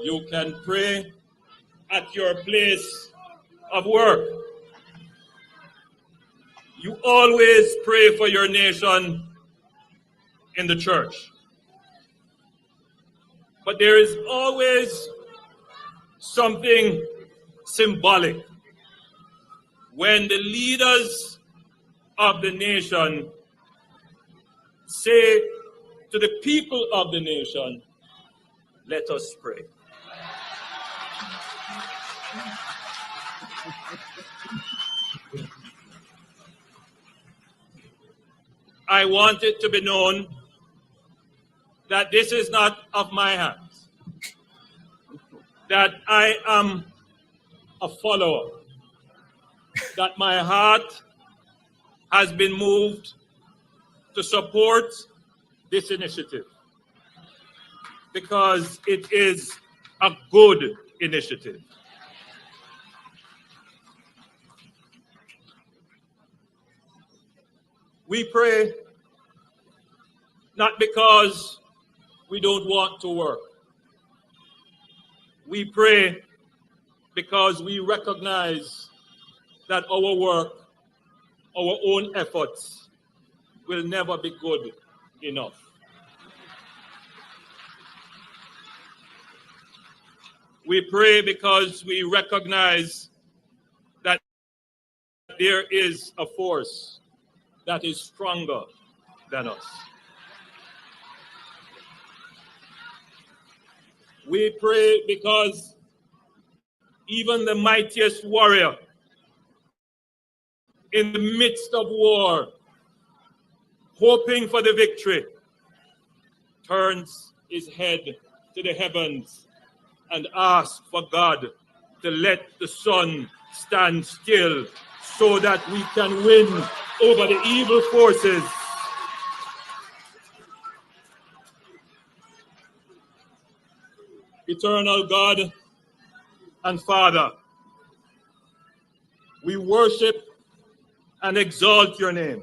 You can pray at your place of work. You always pray for your nation in the church. But there is always something symbolic when the leaders of the nation say to the people of the nation, let us pray. I want it to be known that this is not of my hands, that I am a follower, that my heart has been moved to support this initiative because it is a good initiative. We pray not because we don't want to work. We pray because we recognize that our work, our own efforts will never be good enough. We pray because we recognize that there is a force that is stronger than us. We pray because even the mightiest warrior in the midst of war, hoping for the victory, turns his head to the heavens and asks for God to let the sun stand still so that we can win over the evil forces. Eternal God and Father, we worship and exalt your name.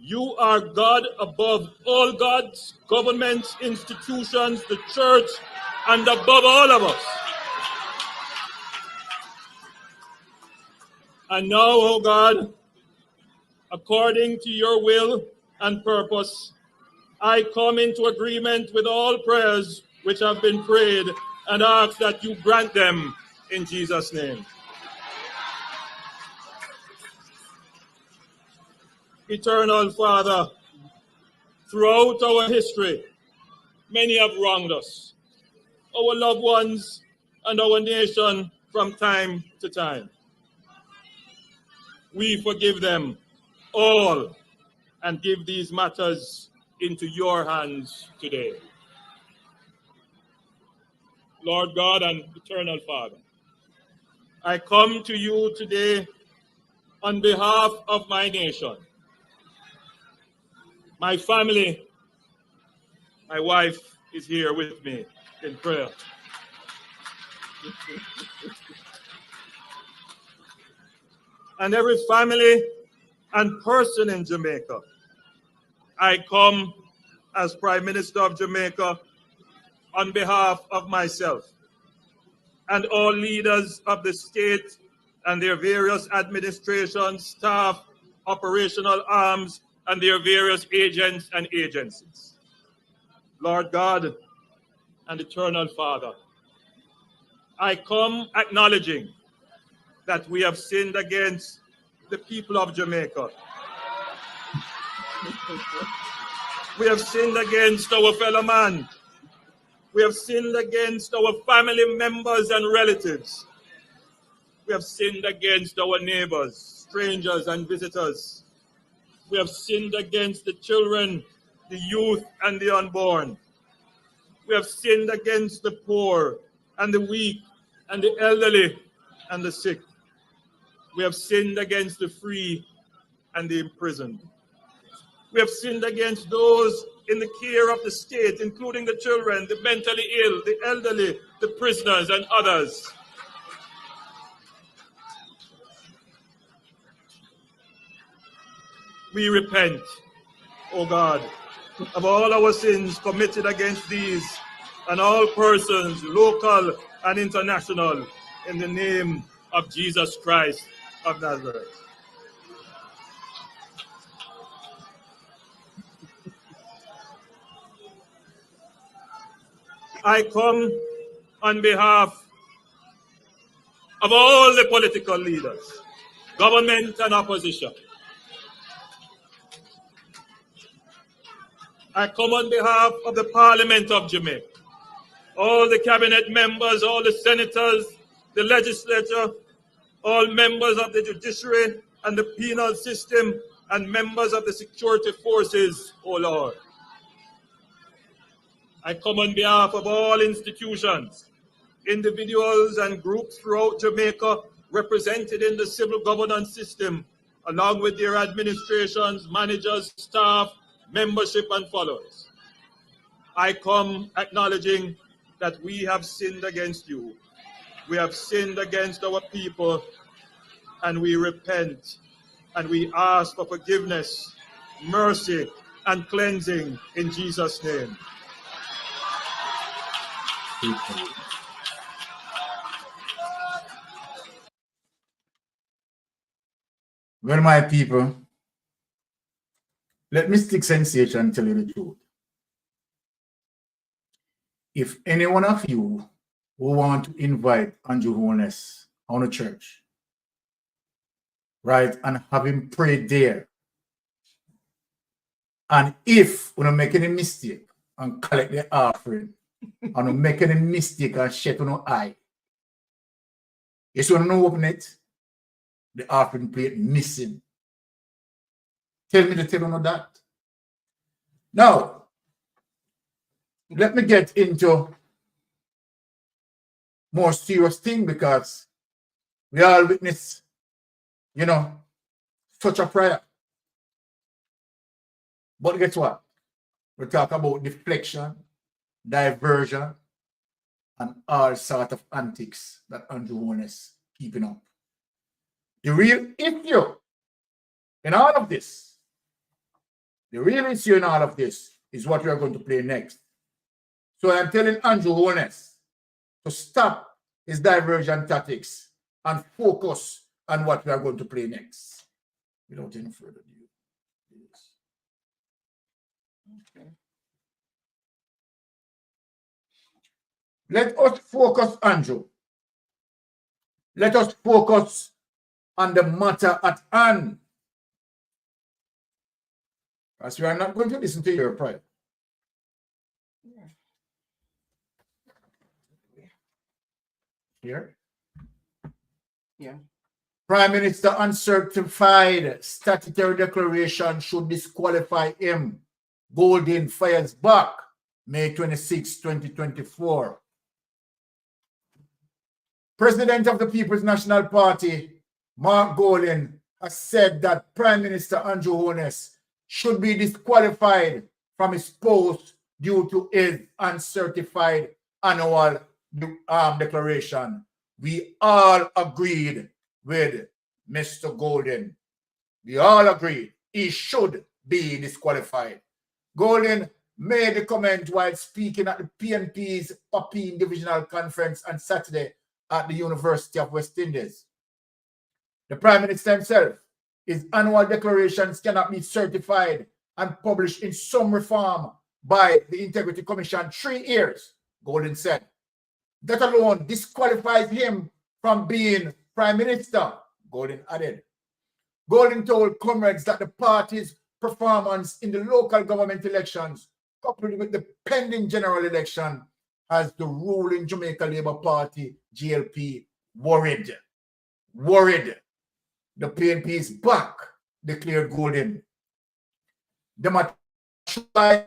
You are God above all gods, governments, institutions, the church, and above all of us. And now, O God, according to your will and purpose, I come into agreement with all prayers which have been prayed and ask that you grant them in Jesus' name. Eternal Father, throughout our history, many have wronged us, our loved ones and our nation from time to time. We forgive them all and give these matters into your hands today. Lord God and eternal Father, I come to you today on behalf of my nation, my family. My wife is here with me in prayer. And every family and person in Jamaica. I come as Prime Minister of Jamaica on behalf of myself and all leaders of the state and their various administrations, staff, operational arms, and their various agents and agencies. Lord God and eternal Father, I come acknowledging that we have sinned against the people of Jamaica. We have sinned against our fellow man. We have sinned against our family members and relatives. We have sinned against our neighbors, strangers, and visitors. We have sinned against the children, the youth, and the unborn. We have sinned against the poor and the weak and the elderly and the sick. We have sinned against the free and the imprisoned. We have sinned against those in the care of the state, including the children, the mentally ill, the elderly, the prisoners, and others. We repent, O God, of all our sins committed against these and all persons, local and international, in the name of Jesus Christ of Nazareth. I come on behalf of all the political leaders, government and opposition. I come on behalf of the Parliament of Jamaica, all the cabinet members, all the senators, the legislature, all members of the judiciary and the penal system, and members of the security forces, O Lord. I come on behalf of all institutions, individuals and groups throughout Jamaica represented in the civil governance system, along with their administrations, managers, staff, membership, and followers. I come acknowledging that we have sinned against you. We have sinned against our people, and we repent, and we ask for forgiveness, mercy, and cleansing in Jesus' name. Well, my people, let me stick sensation and tell you the truth. if any one of you who want to invite Andrew Holness on a church, right, and have him pray there, and if we don't make any mistake and collect the offering, and don't make any mistake and shut on our eye, yes, when you open it, the offering plate missing. Tell me to tell you that. Now, let me get into more serious thing, because we all witness, you know, such a prayer. But guess what? We talk about deflection, diversion, and all sort of antics that Andrew Holness keeping up. The real issue in all of this, is what we are going to play next. So I'm telling Andrew Holness to stop his diversion tactics and focus on what we are going to play next. Without any further ado. Okay. Let us focus, Andrew. Let us focus on the matter at hand. As we are not going to listen to your prayer. Here? Yeah. Prime Minister uncertified statutory declaration should disqualify him. Golden fires back May 26, 2024. President of the People's National Party, Mark Golden, has said that Prime Minister Andrew Holness should be disqualified from his post due to his uncertified annual declaration. We all agreed with Mr. Golden. We all agreed he should be disqualified. Golden made the comment while speaking at the PNP's Papine Divisional Conference on Saturday at the University of West Indies. The Prime Minister himself, his annual declarations cannot be certified and published in summary form by the Integrity Commission 3 years, Golden said. That alone disqualifies him from being Prime Minister, Golden added. Golden told comrades that the party's performance in the local government elections, coupled with the pending general election, has the ruling Jamaica Labour Party, GLP, worried. The PNP is back, declared Golden. They might try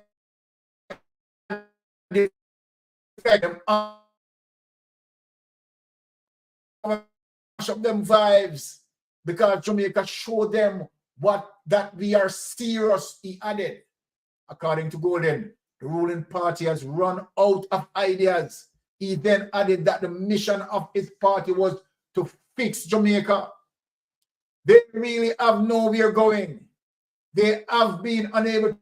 to fed them up them vibes, because Jamaica showed them that we are serious, he added. According to Golden, the ruling party has run out of ideas. He then added that the mission of his party was to fix Jamaica. They really have nowhere going. They have been unable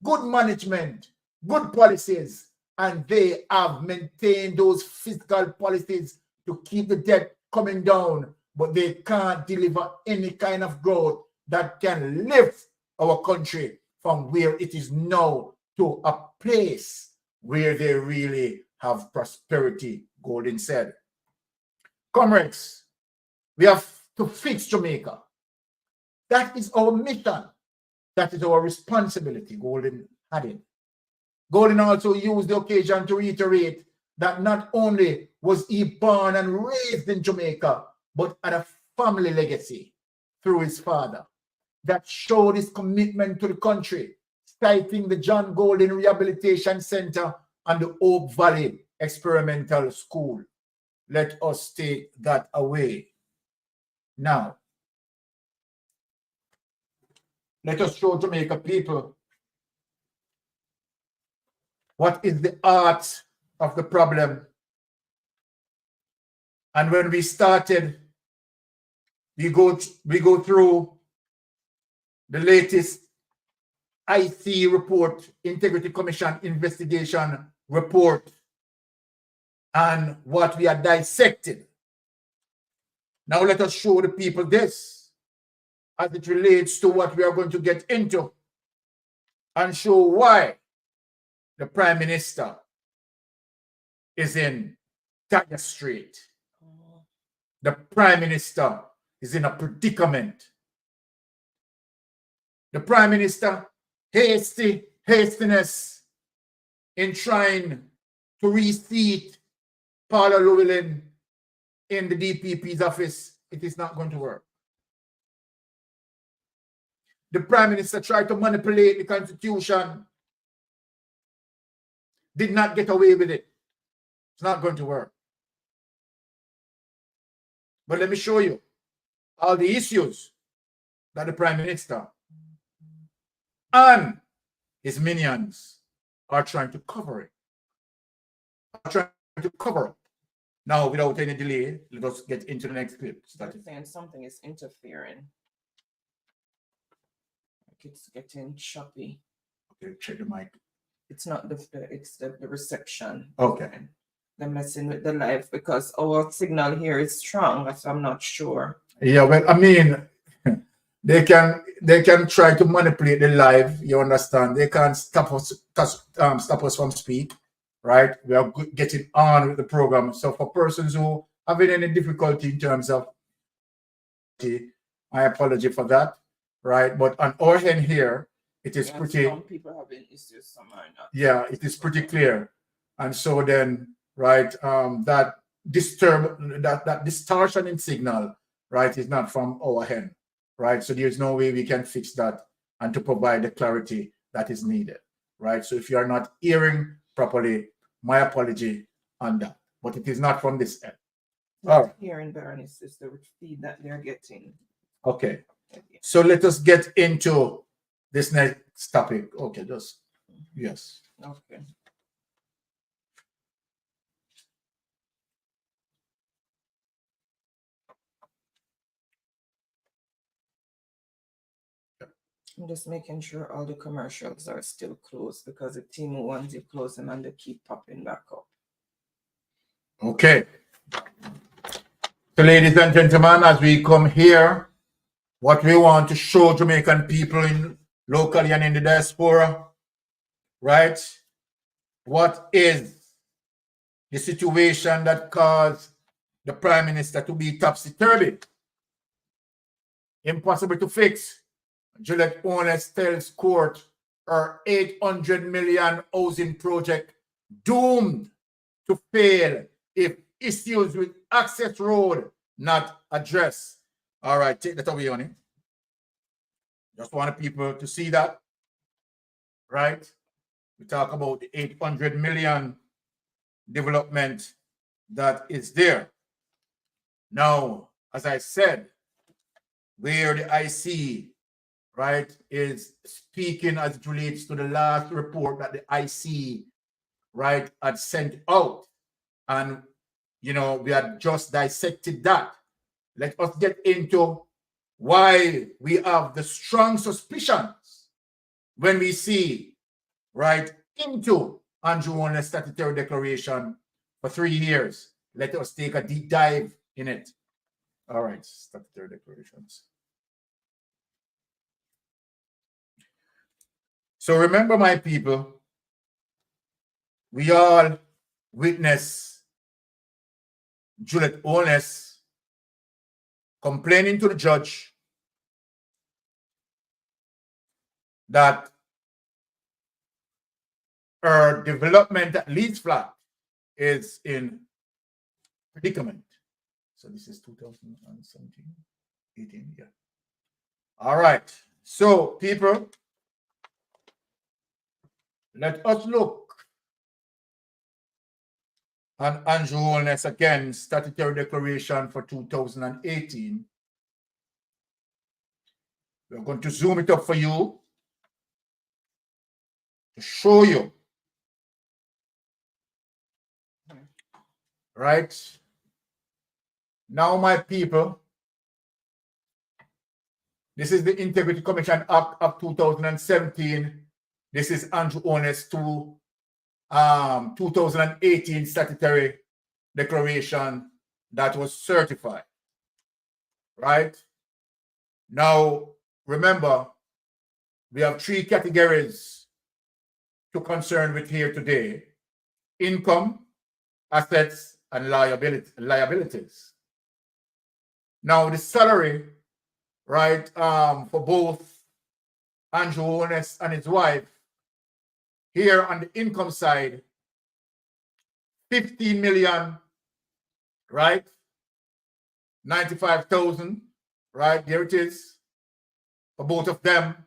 good management, good policies, and they have maintained those fiscal policies to keep the debt coming down, but they can't deliver any kind of growth that can lift our country from where it is now to a place where they really have prosperity, Golden said. Comrades, we have to fix Jamaica. That is our mission. That is our responsibility, Golden added. Golden also used the occasion to reiterate that not only was he born and raised in Jamaica, but had a family legacy through his father that showed his commitment to the country, citing the John Golden Rehabilitation Center and the Oak Valley Experimental School. Let us take that away. Now, let us show Jamaica people what is the art of the problem. And when we started, we go through the latest IC report, Integrity Commission investigation report, and what we are dissected. Now let us show the people this as it relates to what we are going to get into and show why the Prime Minister is in dire strait. The Prime Minister is in a predicament. The Prime Minister hastiness in trying to reseat Paula Llewellyn in the DPP's office. It is not going to work. The Prime Minister tried to manipulate the Constitution. Did not get away with it. It's not going to work. But let me show you all the issues that the Prime Minister and his minions are trying to cover it. Are trying to cover up. Now, without any delay, let us get into the next clip. Saying something is interfering. Like it's getting choppy. Okay, check the mic. It's not it's the reception. Okay. They're messing with the live because our signal here is strong, so I'm not sure. Yeah, well, I mean, they can try to manipulate the live. You understand? They can't stop us from speak. Right? We are getting on with the program. So for persons who having any difficulty in terms of, I apologize for that. Right? But on our end here, it is pretty. Some people having issues, some are not. Yeah, it is pretty clear. And so then, right, that distortion in signal, right, is not from our end. Right? So there's no way we can fix that and to provide the clarity that is needed. Right? So if you are not hearing properly, my apology on that, but it is not from this end. All right. Hearing Berenice is the feed that they're getting. Okay. So let us get into this next topic. Okay, just yes. Okay. I'm just making sure all the commercials are still closed because the team wants you close them and they keep popping back up. Okay. So ladies and gentlemen, as we come here, what we want to show Jamaican people in locally and in the diaspora, right? What is the situation that caused the Prime Minister to be topsy-turvy? Impossible to fix. Richard Azan tells court her 800 million housing project doomed to fail if issues with access road not addressed. All right, take that away, honey. Just want people to see that, right? We talk about the 800 million development that is there. Now, as I said, where the IC, right, is speaking as it relates to the last report that the IC, right, had sent out. And, you know, we had just dissected that. Let us get into why we have the strong suspicions when we see, right, into Andrew Holness statutory declaration for 3 years. Let us take a deep dive in it. All right, statutory declarations. So remember, my people, we all witness Juliet Holness complaining to the judge that her development at Leeds Flat is in predicament. So this is 2017, 18, yeah. All right. So people, let us look at Andrew Holness again, statutory declaration for 2018. We're going to zoom it up for you to show you, right? Now, my people, This is the Integrity Commission Act of 2017. This is Andrew Holness 2018 statutory declaration that was certified. Right? Now, remember, we have three categories to concern with here today: income, assets, and liabilities. Now, the salary, right, for both Andrew Holness and his wife, here on the income side, 15 million, right? 95,000, right? There it is for both of them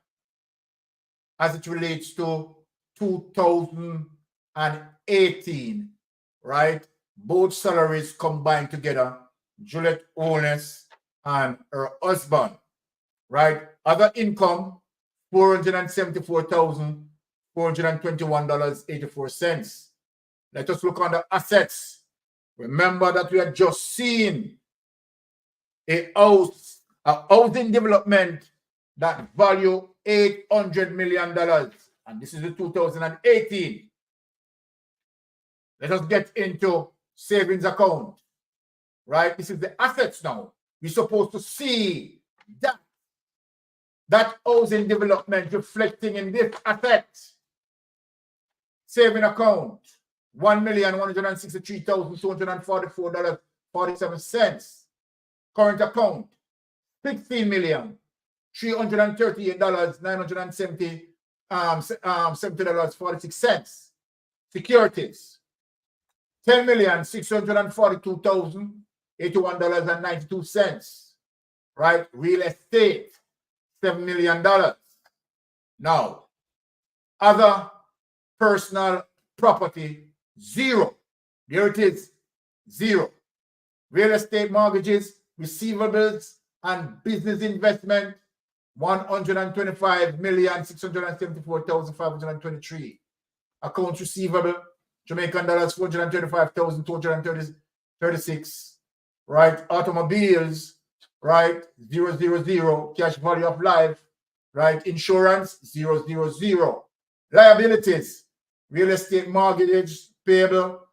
as it relates to 2018, right? Both salaries combined together, Juliet Holness and her husband, right? Other income, $474,421.84. Let us look on the assets. Remember that we had just seen a housing development that value $800 million. And this is the 2018. Let us get into savings account, right? This is the assets now. We're supposed to see that housing development reflecting in this asset. Saving account, $1,163,244.47. Current account, $16,338,970.46. Securities, $10,642,081.92. Right? Real estate, $7 million. Now, other personal property, zero. There it is, zero. Real estate mortgages, receivables, and business investment, $125,674,523. Accounts receivable, Jamaican dollars, $435,236. Right? Automobiles, right? 000. Cash value of life, right? Insurance, 000. Liabilities, real estate mortgage payable,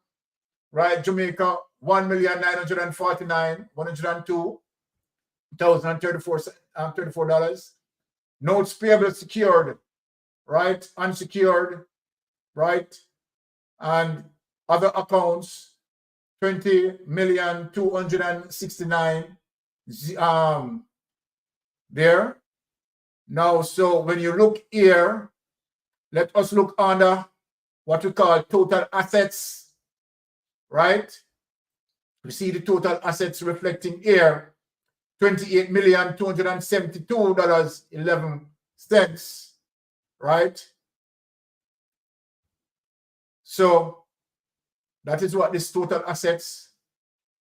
right? Jamaica, $1,949,102,034. Notes payable secured, right? Unsecured, right? And other accounts, $20,269,000 there. Now, so when you look here, let us look under what we call total assets, right? We see the total assets reflecting here, $28,272.11, right? So that is what this total assets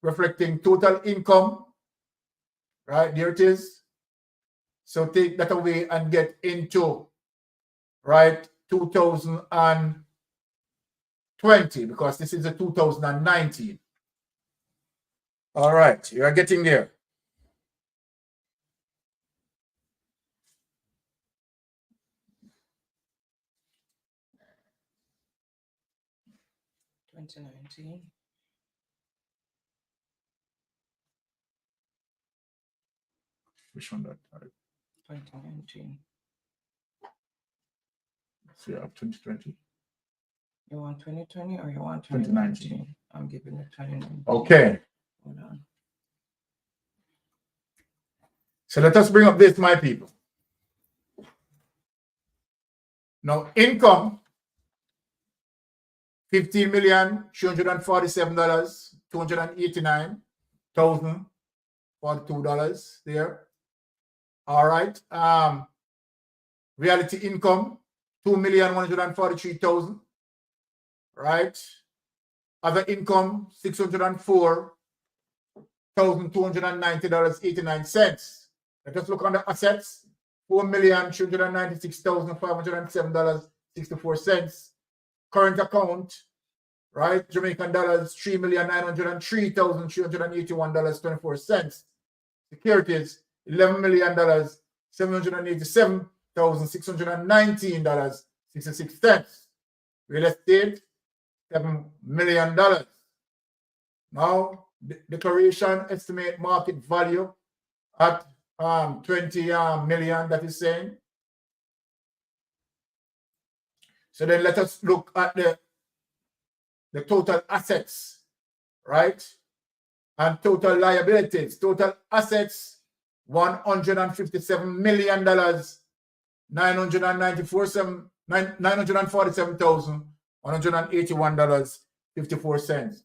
reflecting total income, right? There it is. So take that away and get into, right, 2020, because this is a 2019. All right, you are getting there. Which one that? 2019. So you have 2020. You want 2020 or you want 2019? I'm giving it 2019. Okay. Hold on. So let us bring up this, my people. Now, income, $15,287,289,042 there. All right. Reality income, $2,143,000. Right. Other income, $604,290.89. Let us look on the assets, $4,396,507.64. Current account, right? Jamaican dollars, $3,903,381.24. Securities, $11,000,000, $787,619.66. Real estate, $7 million. Now, the declaration estimate market value at 20 million, that is saying. So then let us look at the total assets, right? And total liabilities. Total assets, $157 million, $947,181.54.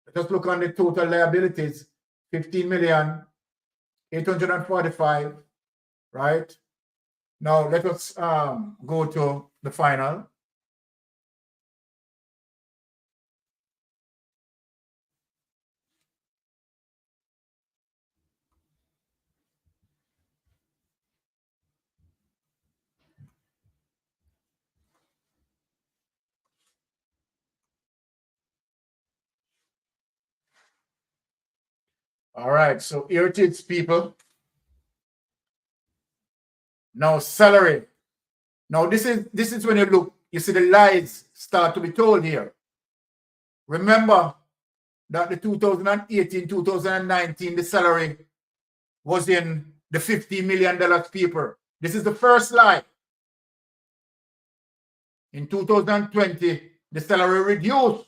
Let us look on the total liabilities, $15,845,000, right? Now let us go to the final. All right, so here it is, people. Now salary. Now this is when you look, you see the lies start to be told here. Remember that the 2018, 2019, the salary was in the $50 million people. This is the first lie. In 2020, the salary reduced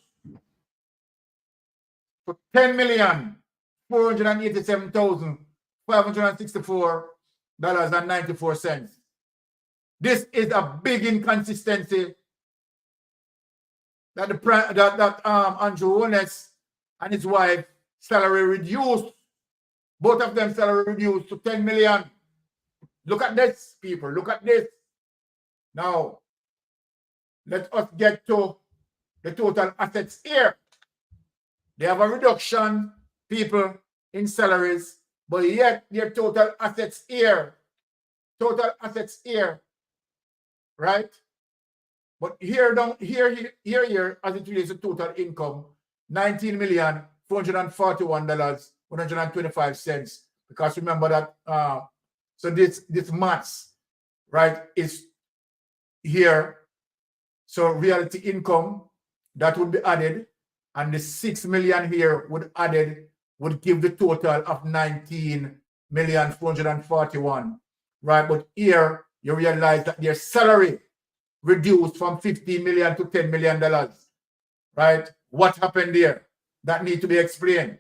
to $10,487,564.94. This is a big inconsistency that Andrew Holness and his wife salary reduced. Both of them salary reduced to 10 million. Look at this, people. Look at this. Now, let us get to the total assets here. They have a reduction, people, in salaries, but yet their total assets here. Total assets here. Right? But here, as it relates to total income, $19,441,125. Because remember that, so this maths, right, is here. So reality income, that would be added, and the 6 million here would give the total of 19,441,000, right? But here you realize that their salary reduced from $50 million to $10 million, right? What happened there? That need to be explained.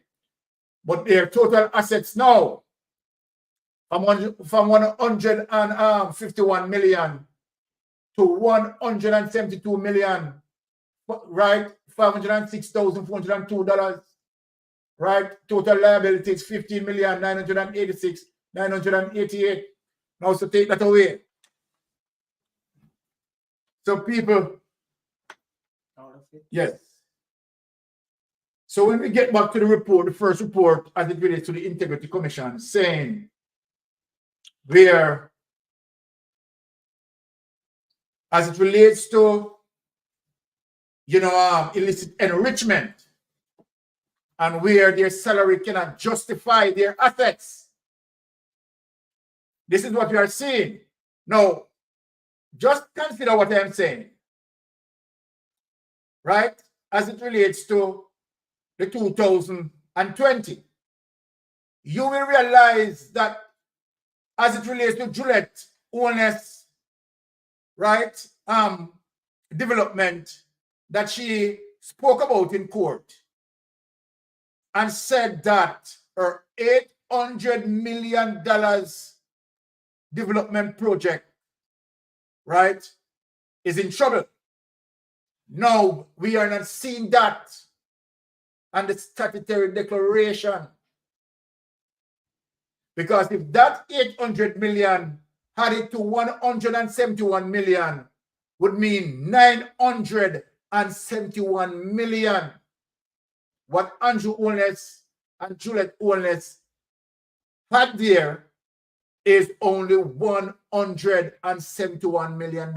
But their total assets now from 151 million to 172 million, right? $506,402, right? Total liabilities $15,986,988. Now, so take that away. So people, yes. So when we get back to the report, the first report as it relates to the Integrity Commission, saying where, as it relates to, illicit enrichment, and where their salary cannot justify their assets. This is what we are seeing. Now, just consider what I'm saying, right? As it relates to the 2020, you will realize that as it relates to Juliet Holness, right, development that she spoke about in court and said that her $800 million development project, right, is in trouble. No, we are not seeing that on the statutory declaration. Because if that 800 million added to 171 million would mean 971 million. What Andrew Holness and Juliet Holness had there is only $171 million.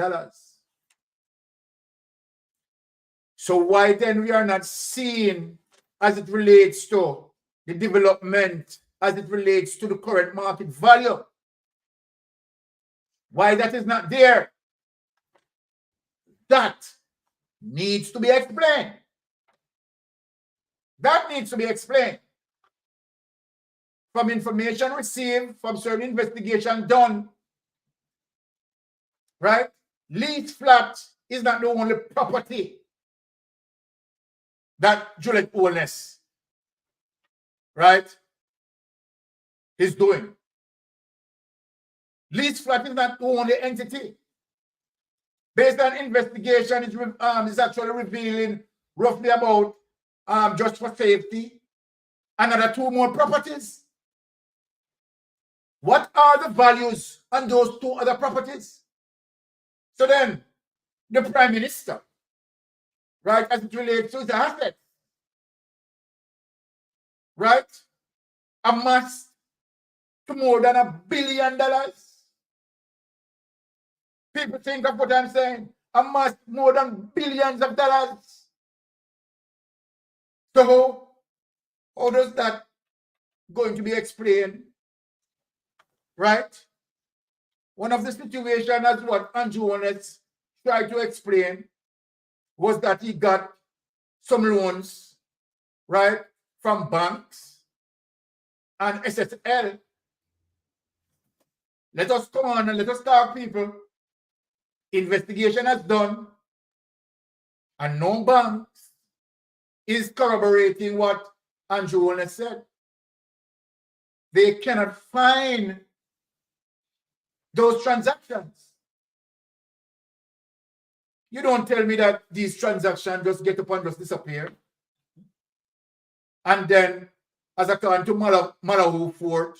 So why then we are not seeing, as it relates to the development, as it relates to the current market value? Why that is not there? That needs to be explained. That needs to be explained. From information received, from certain investigation done, right? Lease flat is not the only property that Juliet Holness, right, is doing. Lease flat is not the only entity. Based on investigation, it's actually revealing roughly about, just for safety, another 2 more properties. What are the values on those 2 other properties? So then, the Prime Minister, right, as it relates to his assets, right, amassed to more than $1 billion. People think of what I'm saying. Amassed more than billions of dollars. So, how does that going to be explained? Right? One of the situations, as what Andrew Holness tried to explain, was that he got some loans, right, from banks and SSL. Let us come on and let us talk, people. Investigation has done, and no banks is corroborating what Andrew Holness said. They cannot find those transactions. You don't tell me that these transactions just get up and just disappear. And then, as according to Malahoo Fort,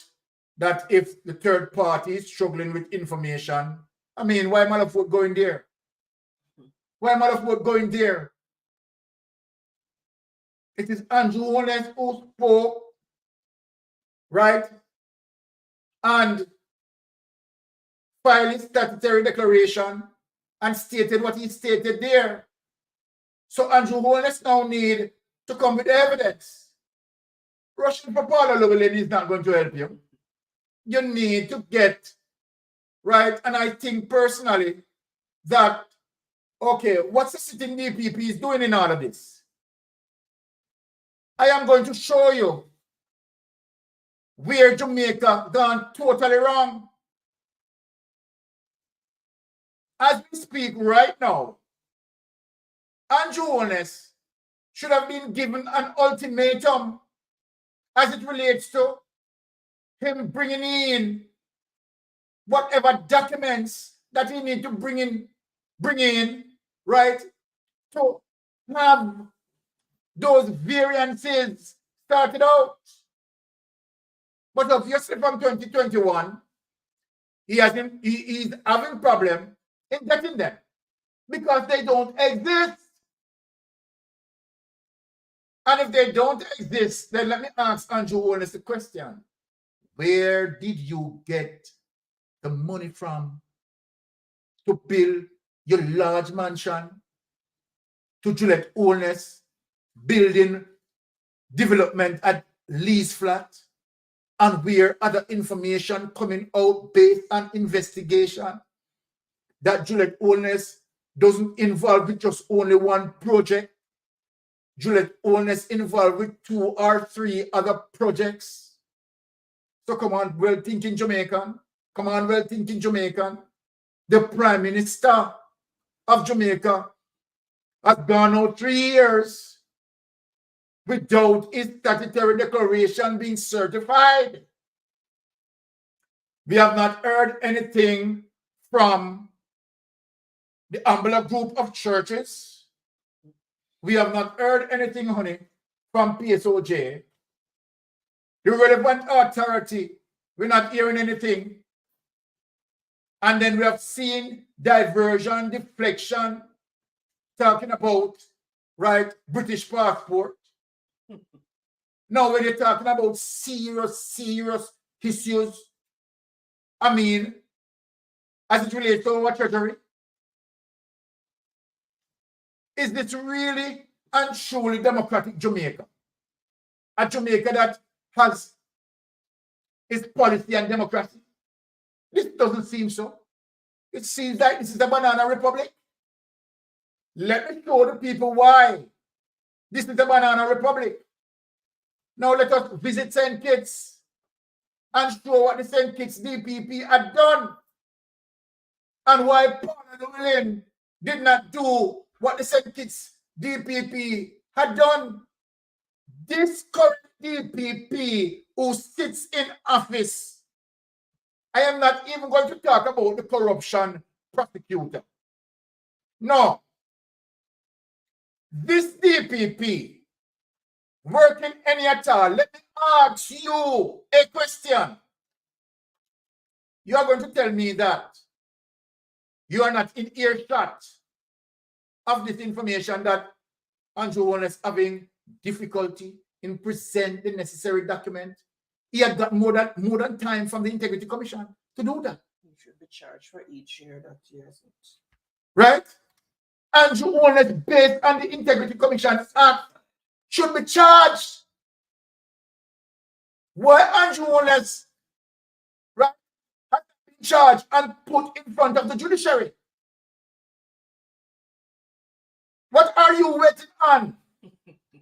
that if the third party is struggling with information, I mean, why Malahoo going there? Why Malahoo going there? It is Andrew Holness who spoke, right? And filed his statutory declaration and stated what he stated there. So Andrew Holness now need to come with evidence. Rushing for Paula Llewellyn is not going to help you. You need to get, right? And I think personally that, okay, what's the sitting DPP is doing in all of this? I am going to show you where Jamaica gone totally wrong. As we speak right now, Andrew Holness should have been given an ultimatum as it relates to him bringing in whatever documents that he need to bring in, right, to have those variances started out. But obviously from 2021, he's having problem in getting them because they don't exist. And if they don't exist, then let me ask Andrew Holness the question. Where did you get the money from to build your large mansion, to Juliet Holness, building development at lease flat, and where other information coming out based on investigation that Juliet Holness doesn't involve with just only one project? Juliet Holness involved with 2 or 3 other projects. So come on, well-thinking Jamaican. Come on, well-thinking Jamaican. The Prime Minister of Jamaica has gone out 3 years without his statutory declaration being certified. We have not heard anything from the umbrella group of churches. We have not heard anything, honey, from PSOJ. The relevant authority, we're not hearing anything. And then we have seen diversion, deflection, talking about, right, British passport. Now when you're talking about serious issues, I mean, as it relates to our treasury, is this really and truly democratic Jamaica? A Jamaica that has its policy and democracy? This doesn't seem so. It seems like this is a banana republic. Let me show the people why this is a banana republic. Now let us visit St. Kitts and show what the St. Kitts DPP had done and why Paul Llewellyn did not do what the St. Kitts DPP had done. This current DPP who sits in office, I am not even going to talk about the corruption prosecutor. No. This DPP working any at all. Let me ask you a question. You are going to tell me that you are not in earshot of this information that Andrew Holness having difficulty in present the necessary document. He had got more than time from the Integrity Commission to do that. He should be charged for each year that he hasn't. Right? Andrew Holness, based on the Integrity Commission Act, should be charged. Why Andrew Holness, right, has been charged and put in front of the judiciary? What are you waiting on?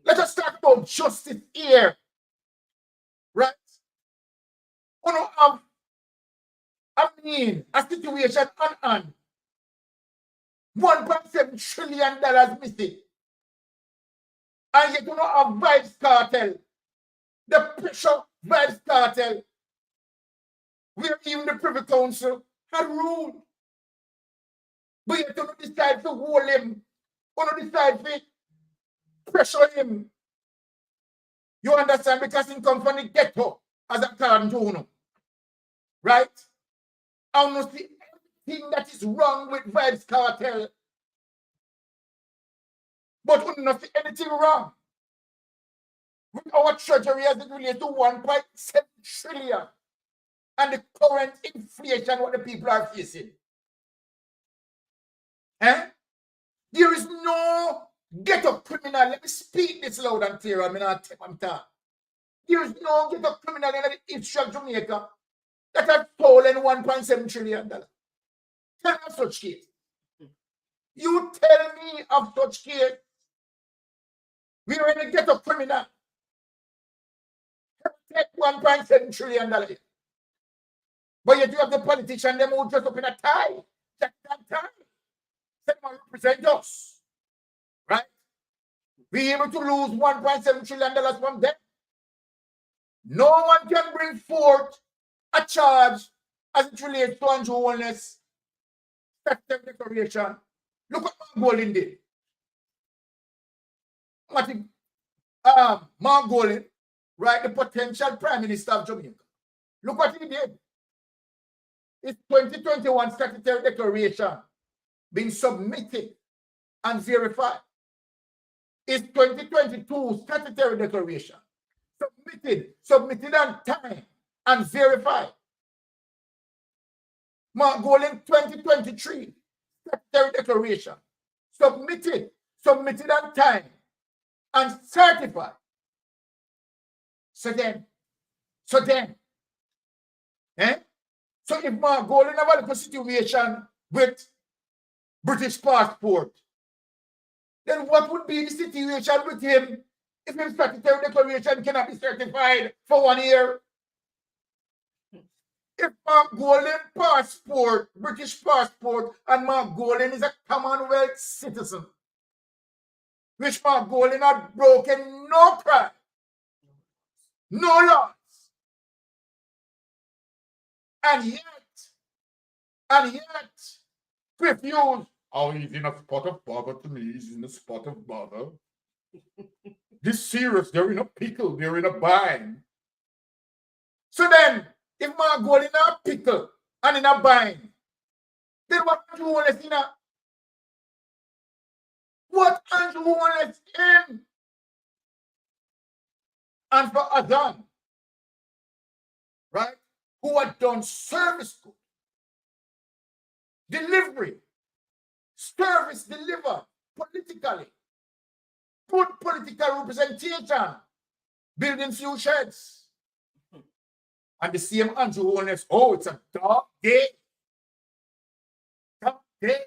Let us talk about justice here. Right? We don't have, a situation on $1.7 trillion missing. And you do not have Vibes Cartel, the pressure Vibes Cartel, where even the Privy Council had ruled. But you don't decide to hold him, or don't decide to pressure him. You understand? Because he comes from the ghetto as a cartoon. Right? I don't see anything that is wrong with Vibes Cartel. But we don't see anything wrong with our treasury as it relates to 1.7 trillion and the current inflation what the people are facing. Eh? There is no ghetto criminal. Let me speak this loud and clear. I'm talking. There is no ghetto criminal in the history of Jamaica that has stolen $1.7 trillion. Tell me of such case. You tell me of such case. We are in a ghetto criminal. Take $1.7 trillion. But yet you have the politician them who dress up in a tie. That tie. Someone represent us. Right? We able to lose $1.7 trillion from them. No one can bring forth a charge as it relates to Andrew Holness. Statutory declaration. Look what Mark Golding did. Mark Golding, right, the potential Prime Minister of Jamaica. Look what he did. His 2021 statutory declaration being submitted and verified. His 2022 statutory declaration submitted on time and verified. Mark Golding 2023 statutory declaration submitted on time and certified. So then, so if Mark Golding have a situation with British passport, then what would be the situation with him if his statutory declaration cannot be certified for 1 year? If Mark Golding passport, British passport, and Mark Golding is a Commonwealth citizen, which Mark Golding had broken no crime, no laws, and yet refuse. Oh, he's in a spot of bother to me. He's in a spot of bother. This serious, they're in a pickle, they're in a bind. So then, if Mark Golding in a pickle and in a bind, then what Andrew Holness in a? What Andrew Holness in? And for Azan, right, who had done service good, delivery, service delivered politically, good political representation, building few sheds. And the same Andrew Holness, oh, it's a dark day. Okay?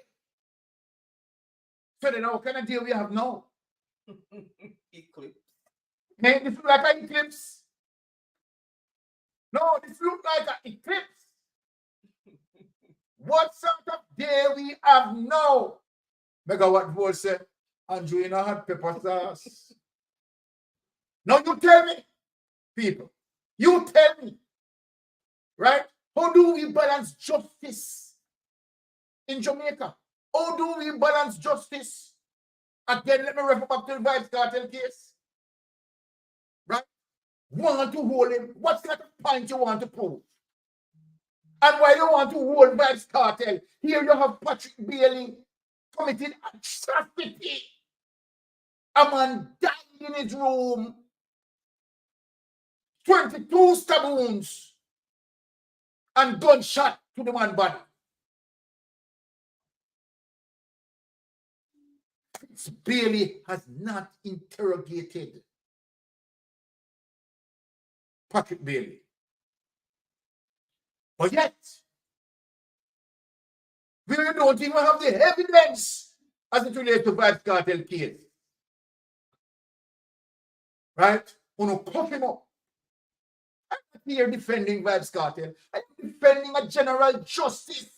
So then what kind of deal we have now? Eclipse. Hey, this look like an eclipse. No, this look like an eclipse. What sort of day we have now? Megawatt Volt say, Andrew, you know hot pepper sauce. Now you tell me, people. You tell me. Right? How do we balance justice in Jamaica? How do we balance justice? Again, let me refer back to the Vibes Cartel case. Right? Want to hold him. What's the point you want to prove? And why you want to hold Vibes Cartel? Here you have Patrick Bailey committed atrocity. A man died in his room. 22 stab wounds and gunshot to the man's body. Bailey has not interrogated Patrick Bailey. But yet, we don't even have the evidence as it relates to Vibes Cartel case. Right? We don't cuff him up. I'm not here defending Vibes Cartel. I'm defending a general justice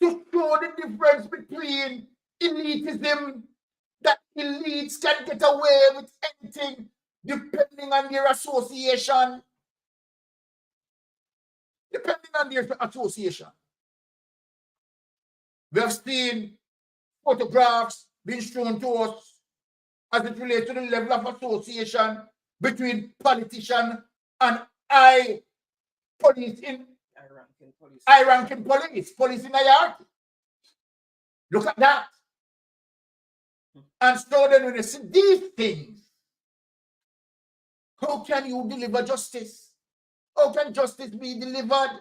to show the difference between elitism, that elites can get away with anything depending on their association. Depending on their association. We have seen photographs being shown to us as it relates to the level of association between politician and police in high-ranking police in hierarchy. Look at that. And so then when you see these things, how can you deliver justice? How can justice be delivered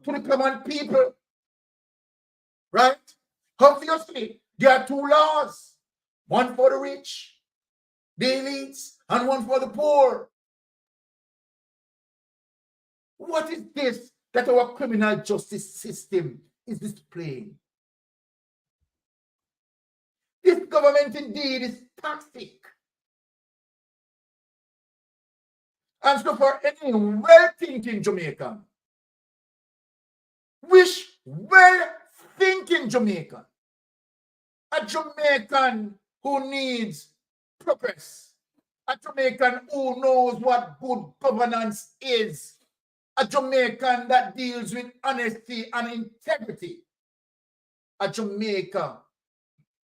to the common people? Right? Obviously, there are two laws. One for the rich, the elites, and one for the poor. What is this that our criminal justice system is displaying? This government indeed is toxic. And so for any well-thinking Jamaican, well-thinking Jamaican, a Jamaican who needs progress, a Jamaican who knows what good governance is, a Jamaican that deals with honesty and integrity, a Jamaican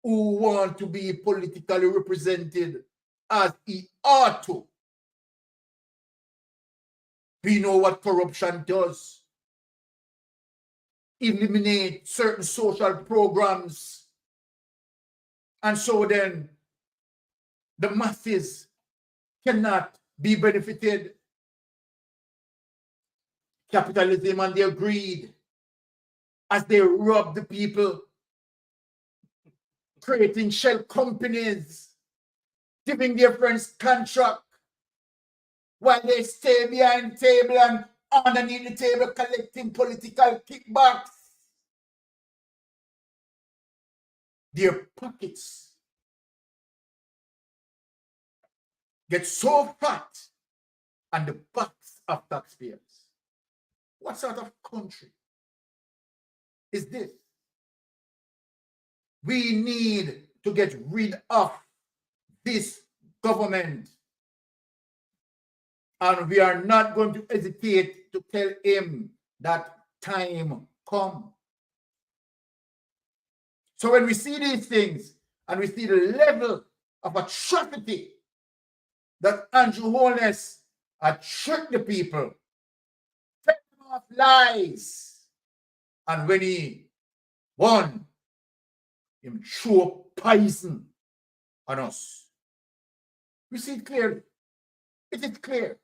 who want to be politically represented as he ought to. We know what corruption does. Eliminate certain social programs. And so then the masses cannot be benefited. Capitalism and their greed as they rob the people, creating shell companies, giving their friends contract while they stay behind the table and underneath the table collecting political kickbacks. Their pockets get so fat on the backs of taxpayers. What sort of country is this? We need to get rid of this government. And we are not going to hesitate to tell him that time come. So when we see these things and we see the level of atrocity that Andrew Holness had tricked the people, fed them off lies, and when he won, him threw poison on us. We see it clearly. It is clear.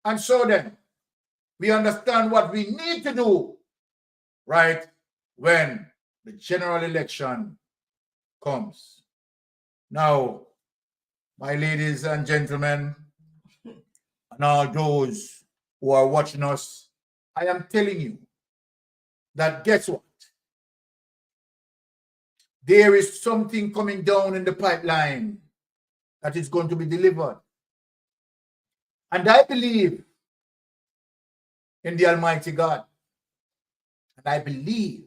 And so then, we understand what we need to do, right, when the general election comes. Now, my ladies and gentlemen, and all those who are watching us, I am telling you that guess what? there is something coming down in the pipeline that is going to be delivered. And I believe in the Almighty God. And I believe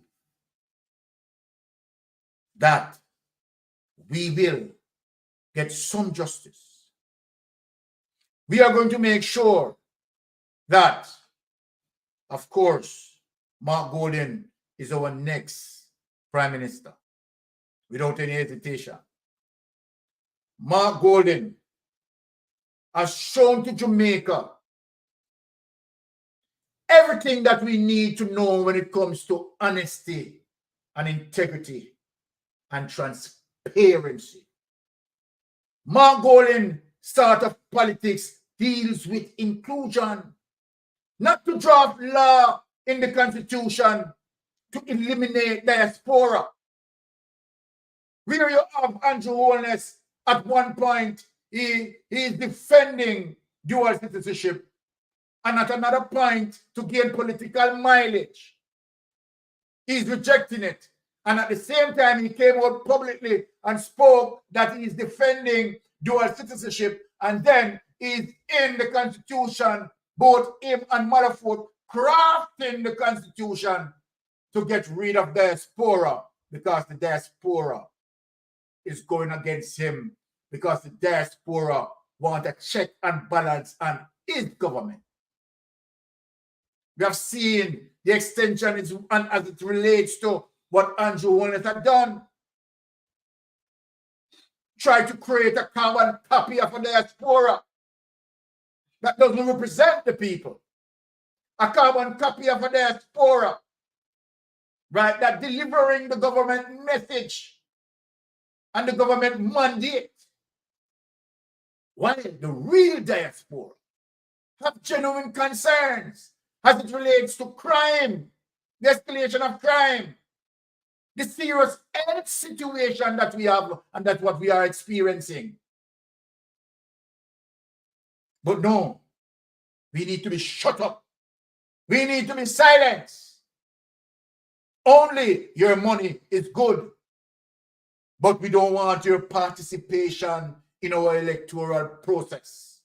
that we will get some justice. We are going to make sure that, of course, Mark Golden is our next Prime Minister, without any hesitation. Mark Golden has shown to Jamaica everything that we need to know when it comes to honesty and integrity and transparency. Mark Golden start of politics deals with inclusion, not to draft law in the Constitution to eliminate diaspora. Where you have Andrew Holness at one point, he is defending dual citizenship, and at another point, to gain political mileage, he's rejecting it. And at the same time, he came out publicly and spoke that he is defending dual citizenship, and then he's in the Constitution, both him and Malafort crafting the Constitution to get rid of diaspora, because the diaspora is going against him, because the diaspora want a check and balance on his government. We have seen the extension and as it relates to what Andrew Holness had done. Try to create a carbon copy of a diaspora that doesn't represent the people. A carbon copy of a diaspora, right, that delivering the government message and the government mandate. While the real diaspora have genuine concerns as it relates to crime, the escalation of crime, the serious health situation that we have, and that's what we are experiencing. But no, we need to be shut up. We need to be silenced. Only your money is good, but we don't want your participation in our electoral process.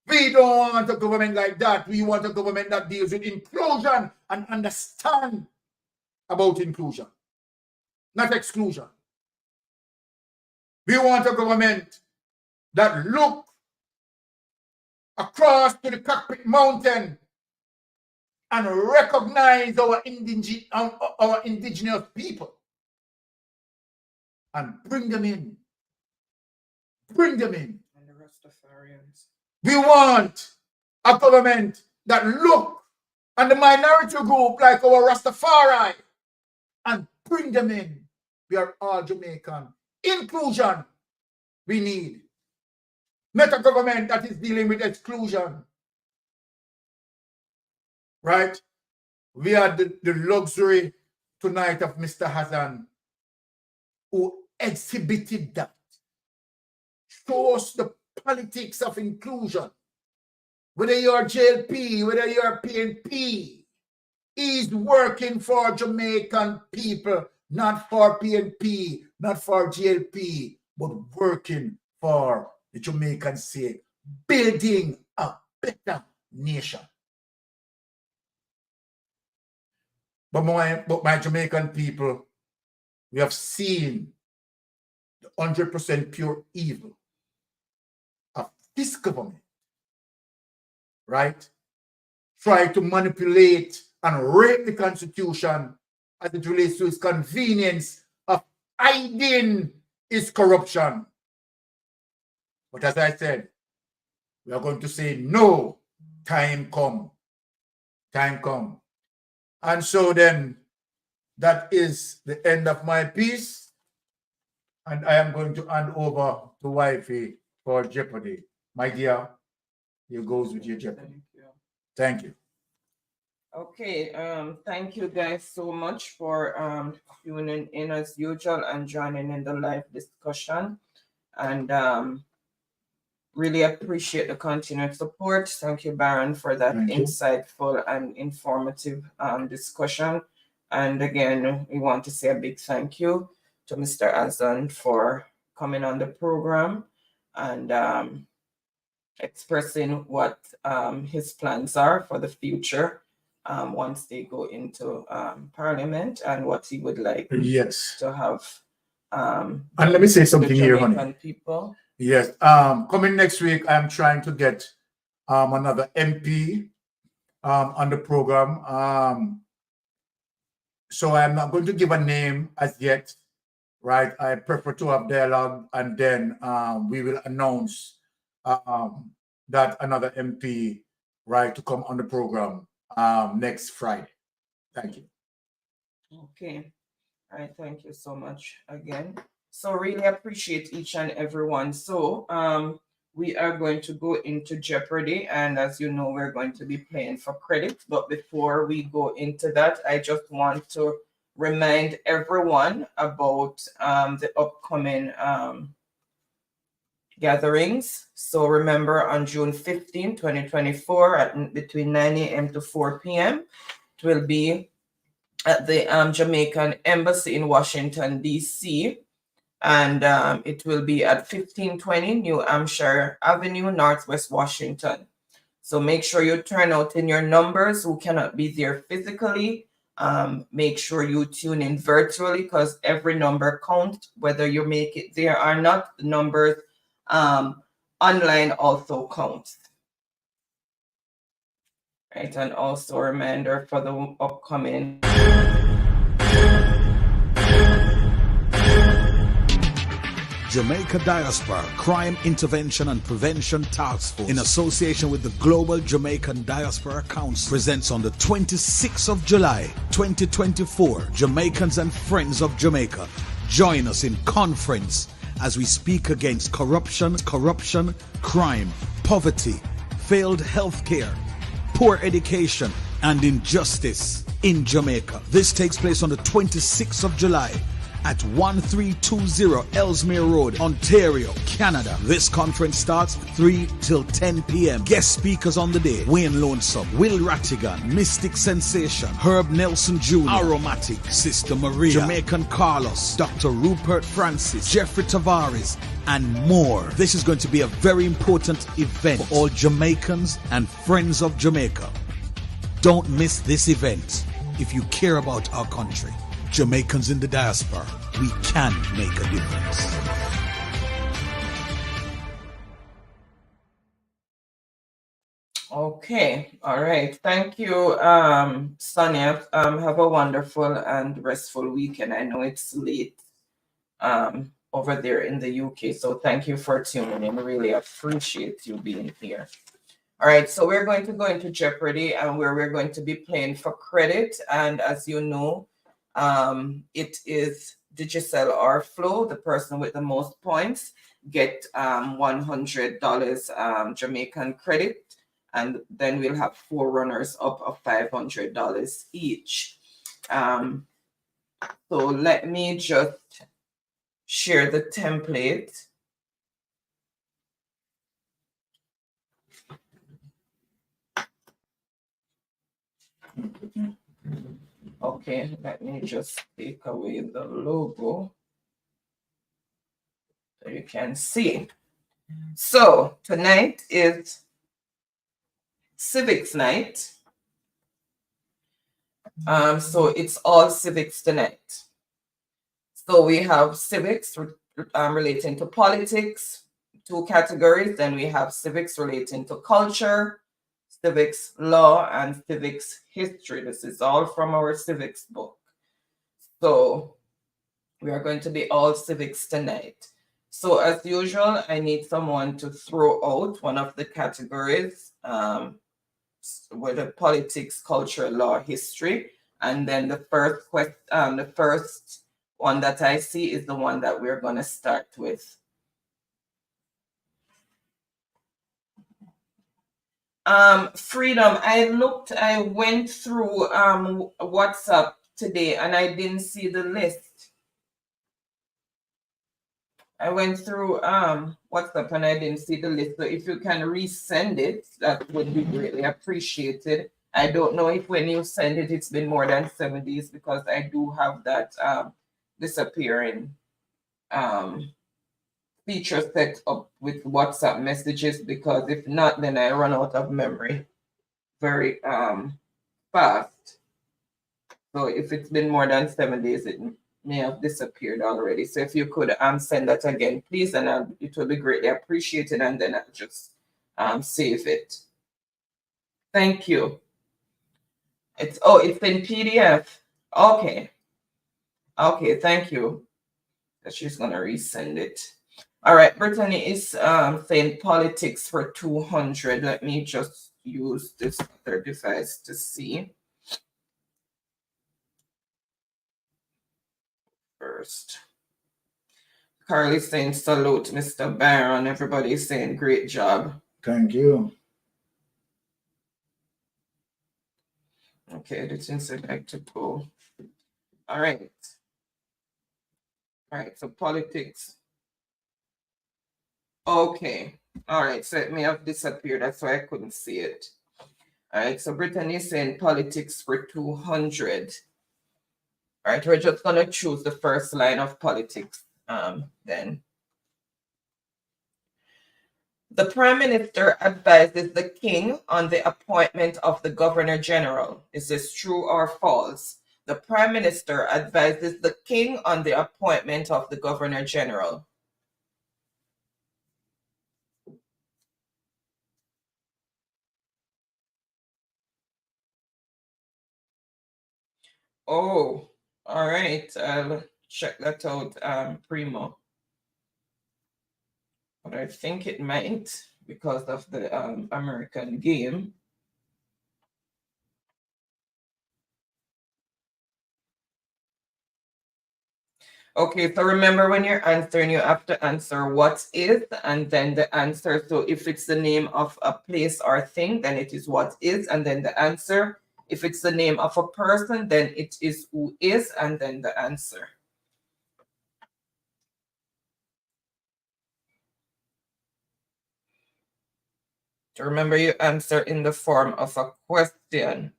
We don't want a government like that. We want a government that deals with inclusion and understand about inclusion, not exclusion. We want a government that look across to the cockpit mountain and recognize our indigenous people and bring them in. Bring them in. And the Rastafarians. We want a government that look at the minority group like our Rastafari and bring them in. We are all Jamaican. Inclusion we need. Not a government that is dealing with exclusion. Right? We had the luxury tonight of Mr. Azan, who exhibited that. Shows the politics of inclusion. Whether you're JLP, whether you're PNP, he's working for Jamaican people, not for PNP, not for JLP, but working for the Jamaican sake, building a better nation. But my Jamaican people, we have seen the 100% pure evil of this government, right? Try to manipulate and rape the Constitution as it relates to its convenience of hiding its corruption. But as I said, we are going to say no, time come. Time come. And so then, that is the end of my piece. And I am going to hand over to Wifey for Jeopardy. My dear, here goes with your Jeopardy. Thank you. Okay, thank you guys so much for tuning in as usual and joining in the live discussion. And really appreciate the continued support. Thank you, Baron, for that insightful and informative discussion. And again, we want to say a big thank you to Mr. Azan for coming on the program and expressing what his plans are for the future once they go into Parliament, and what he would like to have. And let me say something here, honey. People. Yes. Coming next week, I'm trying to get another MP on the program. So I'm not going to give a name as yet, right? I prefer to have dialogue, and then we will announce that another MP, right, to come on the program next Friday. Thank you. Okay. All right. Thank you so much again. So really appreciate each and every one. So we are going to go into Jeopardy, and as you know, we're going to be playing for credit. But before we go into that, I just want to remind everyone about the upcoming gatherings. So remember, on June 15, 2024, at between 9 a.m. to 4 p.m., it will be at the Jamaican Embassy in Washington, D.C., and it will be at 1520 New Hampshire Avenue, Northwest Washington. So make sure you turn out in your numbers who cannot be there physically. Make sure you tune in virtually, because every number counts, whether you make it there or not. The numbers online also counts. Right, and also a reminder for the upcoming Jamaica Diaspora Crime Intervention and Prevention Task Force, in association with the Global Jamaican Diaspora Council, presents on the 26th of July 2024 Jamaicans and Friends of Jamaica. Join us in conference as we speak against corruption, crime, poverty, failed healthcare, poor education, and injustice in Jamaica. This takes place on the 26th of July at 1320 Ellesmere Road, Ontario, Canada. This conference starts 3 till 10 p.m. Guest speakers on the day: Wayne Lonesome, Will Rattigan, Mystic Sensation, Herb Nelson Jr., Aromatic, Sister Maria, Jamaican Carlos, Dr. Rupert Francis, Jeffrey Tavares, and more. This is going to be a very important event for all Jamaicans and friends of Jamaica. Don't miss this event if you care about our country. Jamaicans in the diaspora, we can make a difference. Okay, all right. Thank you, Sonia. Have a wonderful and restful weekend. I know it's late over there in the UK, so thank you for tuning in. Really appreciate you being here. All right, so we're going to go into Jeopardy, and where we're going to be playing for credit. And as you know, it is Digicel or Flow. The person with the most points get $100 Jamaican credit, and then we'll have 4 runners up of $500 each. So let me just share the template. Okay, let me just take away the logo so you can see. So tonight is Civics night. So it's all civics tonight. So we have civics relating to politics, 2 categories. Then we have civics relating to culture, civics law, and civics history. This is all from our civics book. So we are going to be all civics tonight. So as usual, I need someone to throw out one of the categories, whether politics, culture, law, history. And then the first one that I see is the one that we're going to start with. Freedom, I went through WhatsApp today and I didn't see the list. I went through WhatsApp and I didn't see the list. So if you can resend it, that would be greatly appreciated. I don't know if when you send it, it's been more than 7 days, because I do have that disappearing feature set up with WhatsApp messages, because if not, then I run out of memory very fast. So if it's been more than 7 days, it may have disappeared already. So if you could send that again, please, and it will be greatly appreciated, and then I'll just save it. Thank you. It's in PDF. Okay. Okay, thank you. She's gonna resend it. All right, Brittany is saying politics for 200. Let me just use this other device to see. First. Carly saying salute, Mr. Byron. Everybody is saying great job. Thank you. Okay, this is like to go. All right. All right, so politics. Okay. All right, so it may have disappeared. That's why I couldn't see it. All right, so Brittany is saying politics for 200. All right, we're just going to choose the first line of politics then. The Prime Minister advises the King on the appointment of the Governor General. Is this true or false? The Prime Minister advises the King on the appointment of the Governor General. Oh, all right. I'll check that out, primo. But I think it might, because of the American game. Okay, so remember, when you're answering, you have to answer what is, and then the answer. So if it's the name of a place or thing, then it is what is, and then the answer. If it's the name of a person, then it is who is, and then the answer. To remember, you answer in the form of a question.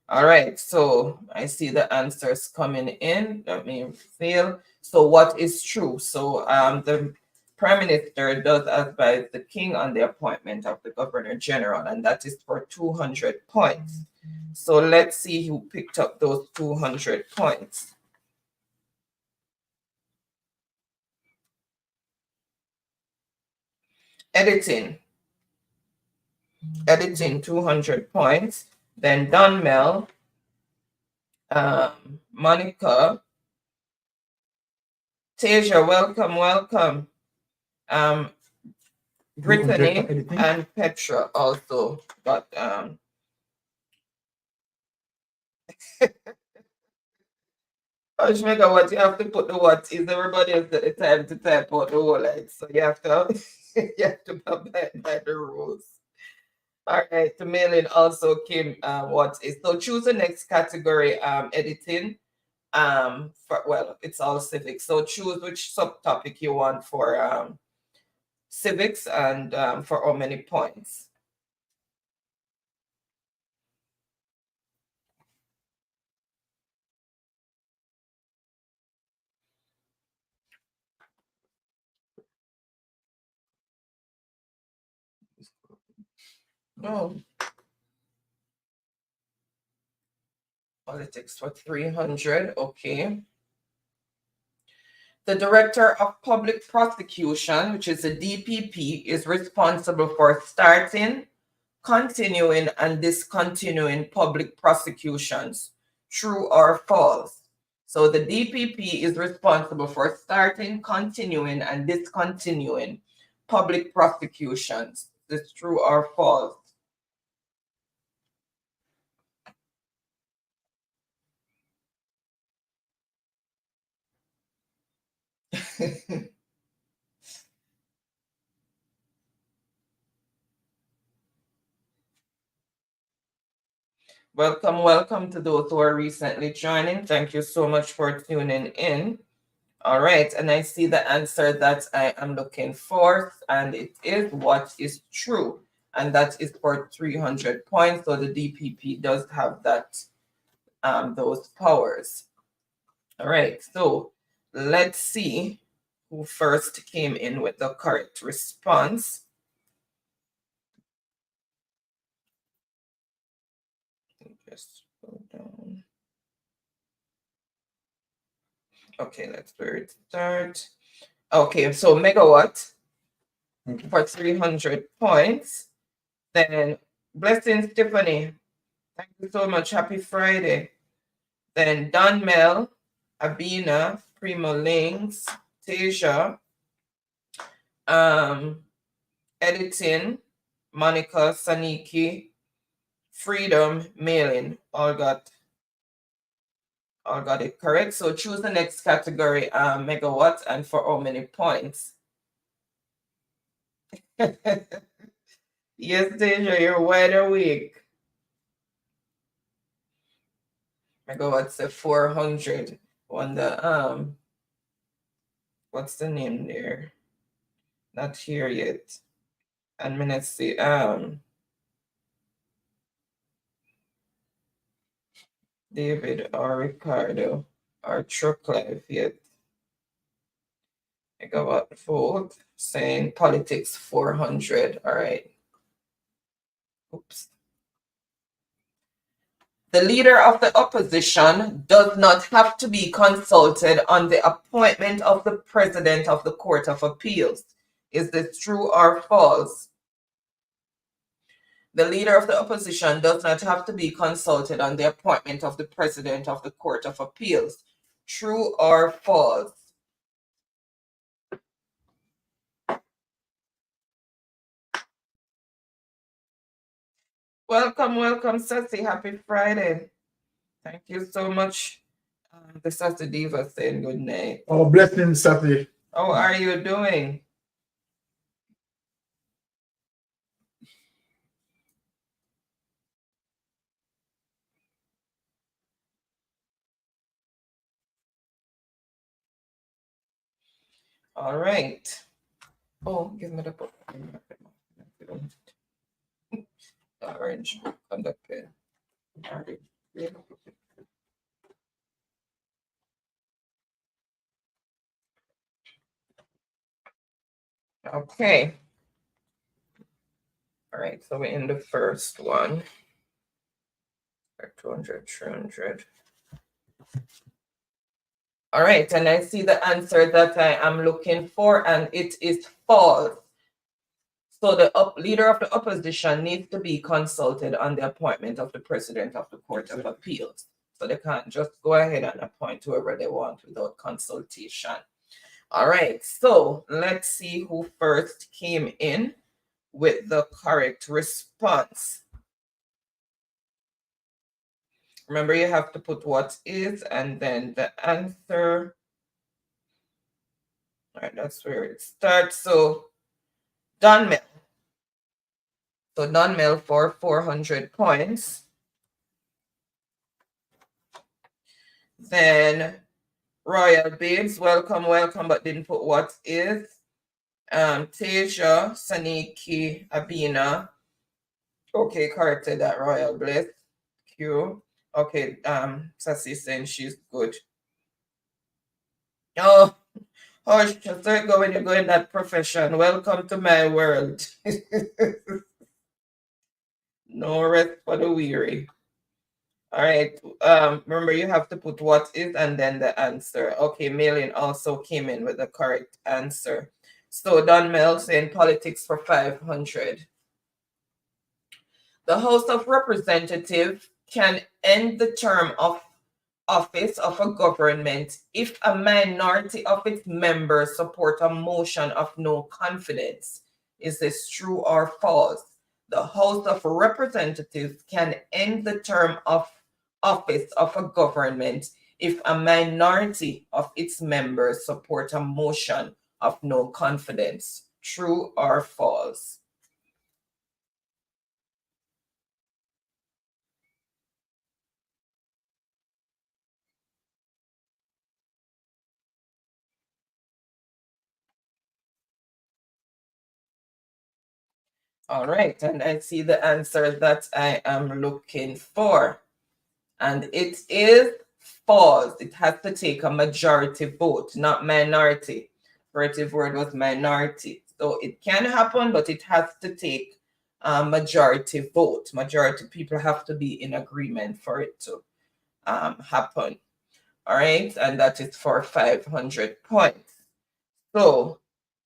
All right, so I see the answers coming in. Let me feel. So what is true? So the Prime Minister does advise the King on the appointment of the Governor General, and that is for 200 points. So let's see who picked up those 200 points. Editing, 200 points. Then Donmel, Monica, Tasia, welcome. Brittany and Petra also got Ashmega, what you have to put the what is, everybody has the time to type out the whole line, so you have to abide by the rules. All right, the mailing also came what is. So choose the next category, editing. It's all civics. So choose which subtopic you want for civics, and for how many points. Oh. Politics for 300, okay. The Director of Public Prosecution, which is the DPP, is responsible for starting, continuing, and discontinuing public prosecutions. True or false? So the DPP is responsible for starting, continuing, and discontinuing public prosecutions. Is this true or false? Welcome to those who are recently joining. Thank you so much for tuning in. All right, and I see the answer that I am looking for, and it is what is true. and that is for 300 points. So the DPP does have that, those powers. All right, so let's see who first came in with the correct response. Just go down. Okay, let's start. Okay, so megawatt for 300 points. Then Blessings Tiffany, thank you so much. Happy Friday. Then Don Mel, Abina, Primo Links, Tasia, Editing, Monica, Saniki, Freedom, Mailing, all got it correct. So choose the next category, megawatt, and for how many points. Yes, Tasia, you're wide awake. Megawatts at 400 on the what's the name there? Not here yet. And let's see, David or Ricardo or Truck Life yet. Megawatt volt saying politics 400. All right. Oops. The leader of the opposition does not have to be consulted on the appointment of the president of the Court of Appeals. Is this true or false? The leader of the opposition does not have to be consulted on the appointment of the president of the Court of Appeals. True or false? Welcome, Sassy. Happy Friday. Thank you so much. The Sassy Diva saying good night. Oh, blessings, Sassy. How are you doing? All right. Oh, give me the book. The orange book on the pen. All right. Okay. All right, so we're in the first one. 200, 300. All right, and I see the answer that I am looking for, and it is false. So the leader of the opposition needs to be consulted on the appointment of the president of the Court of Appeals. So they can't just go ahead and appoint whoever they want without consultation. All right, so let's see who first came in with the correct response. Remember, you have to put what is and then the answer. All right, that's where it starts. So Don Mel. So Don Mel for 400 points. Then Royal Babes, welcome, but didn't put what is. Tasia, Saniki, Abina. Okay, corrected that. Royal Bliss. Q. Okay, Sassy saying she's good. Oh, hush, just don't go when you go in that profession. Welcome to my world. No rest for the weary. All right. Remember, you have to put what is and then the answer. Okay, Mailing also came in with the correct answer. So Don Mel saying politics for 500. The House of Representatives can end the term of office of a government if a minority of its members support a motion of no confidence. Is this true or false? The House of Representatives can end the term of office of a government if a minority of its members support a motion of no confidence. True or false? All right, and I see the answer that I am looking for. And it is false. It has to take a majority vote, not minority. Operative word was minority. So it can happen, but it has to take a majority vote. Majority people have to be in agreement for it to happen. All right, and that is for 500 points. So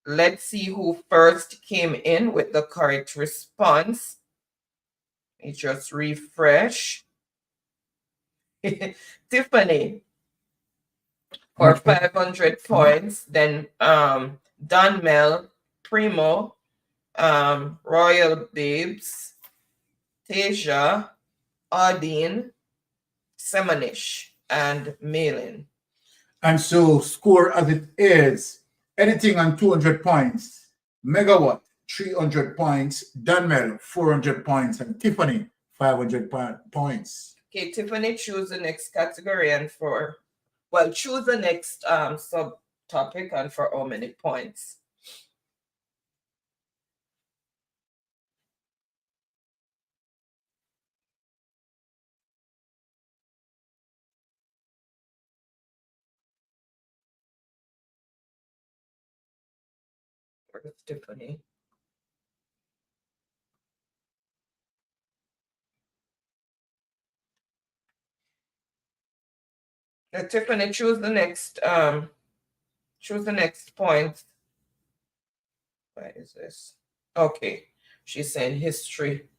let's see who first came in with the correct response. Let me just refresh. Tiffany for 500 points. Then Donmel, Primo, Royal Babes, Tasia, Ardeen, Semanish, and Malin. And so score as it is, anything on 200 points, Megawatt 300 points, Dunmel 400 points, and Tiffany 500 points. Okay, Tiffany, choose the next category and choose the next subtopic and for how many points. Where's Tiffany? Tiffany, choose the next point. What is this? Okay, she's saying history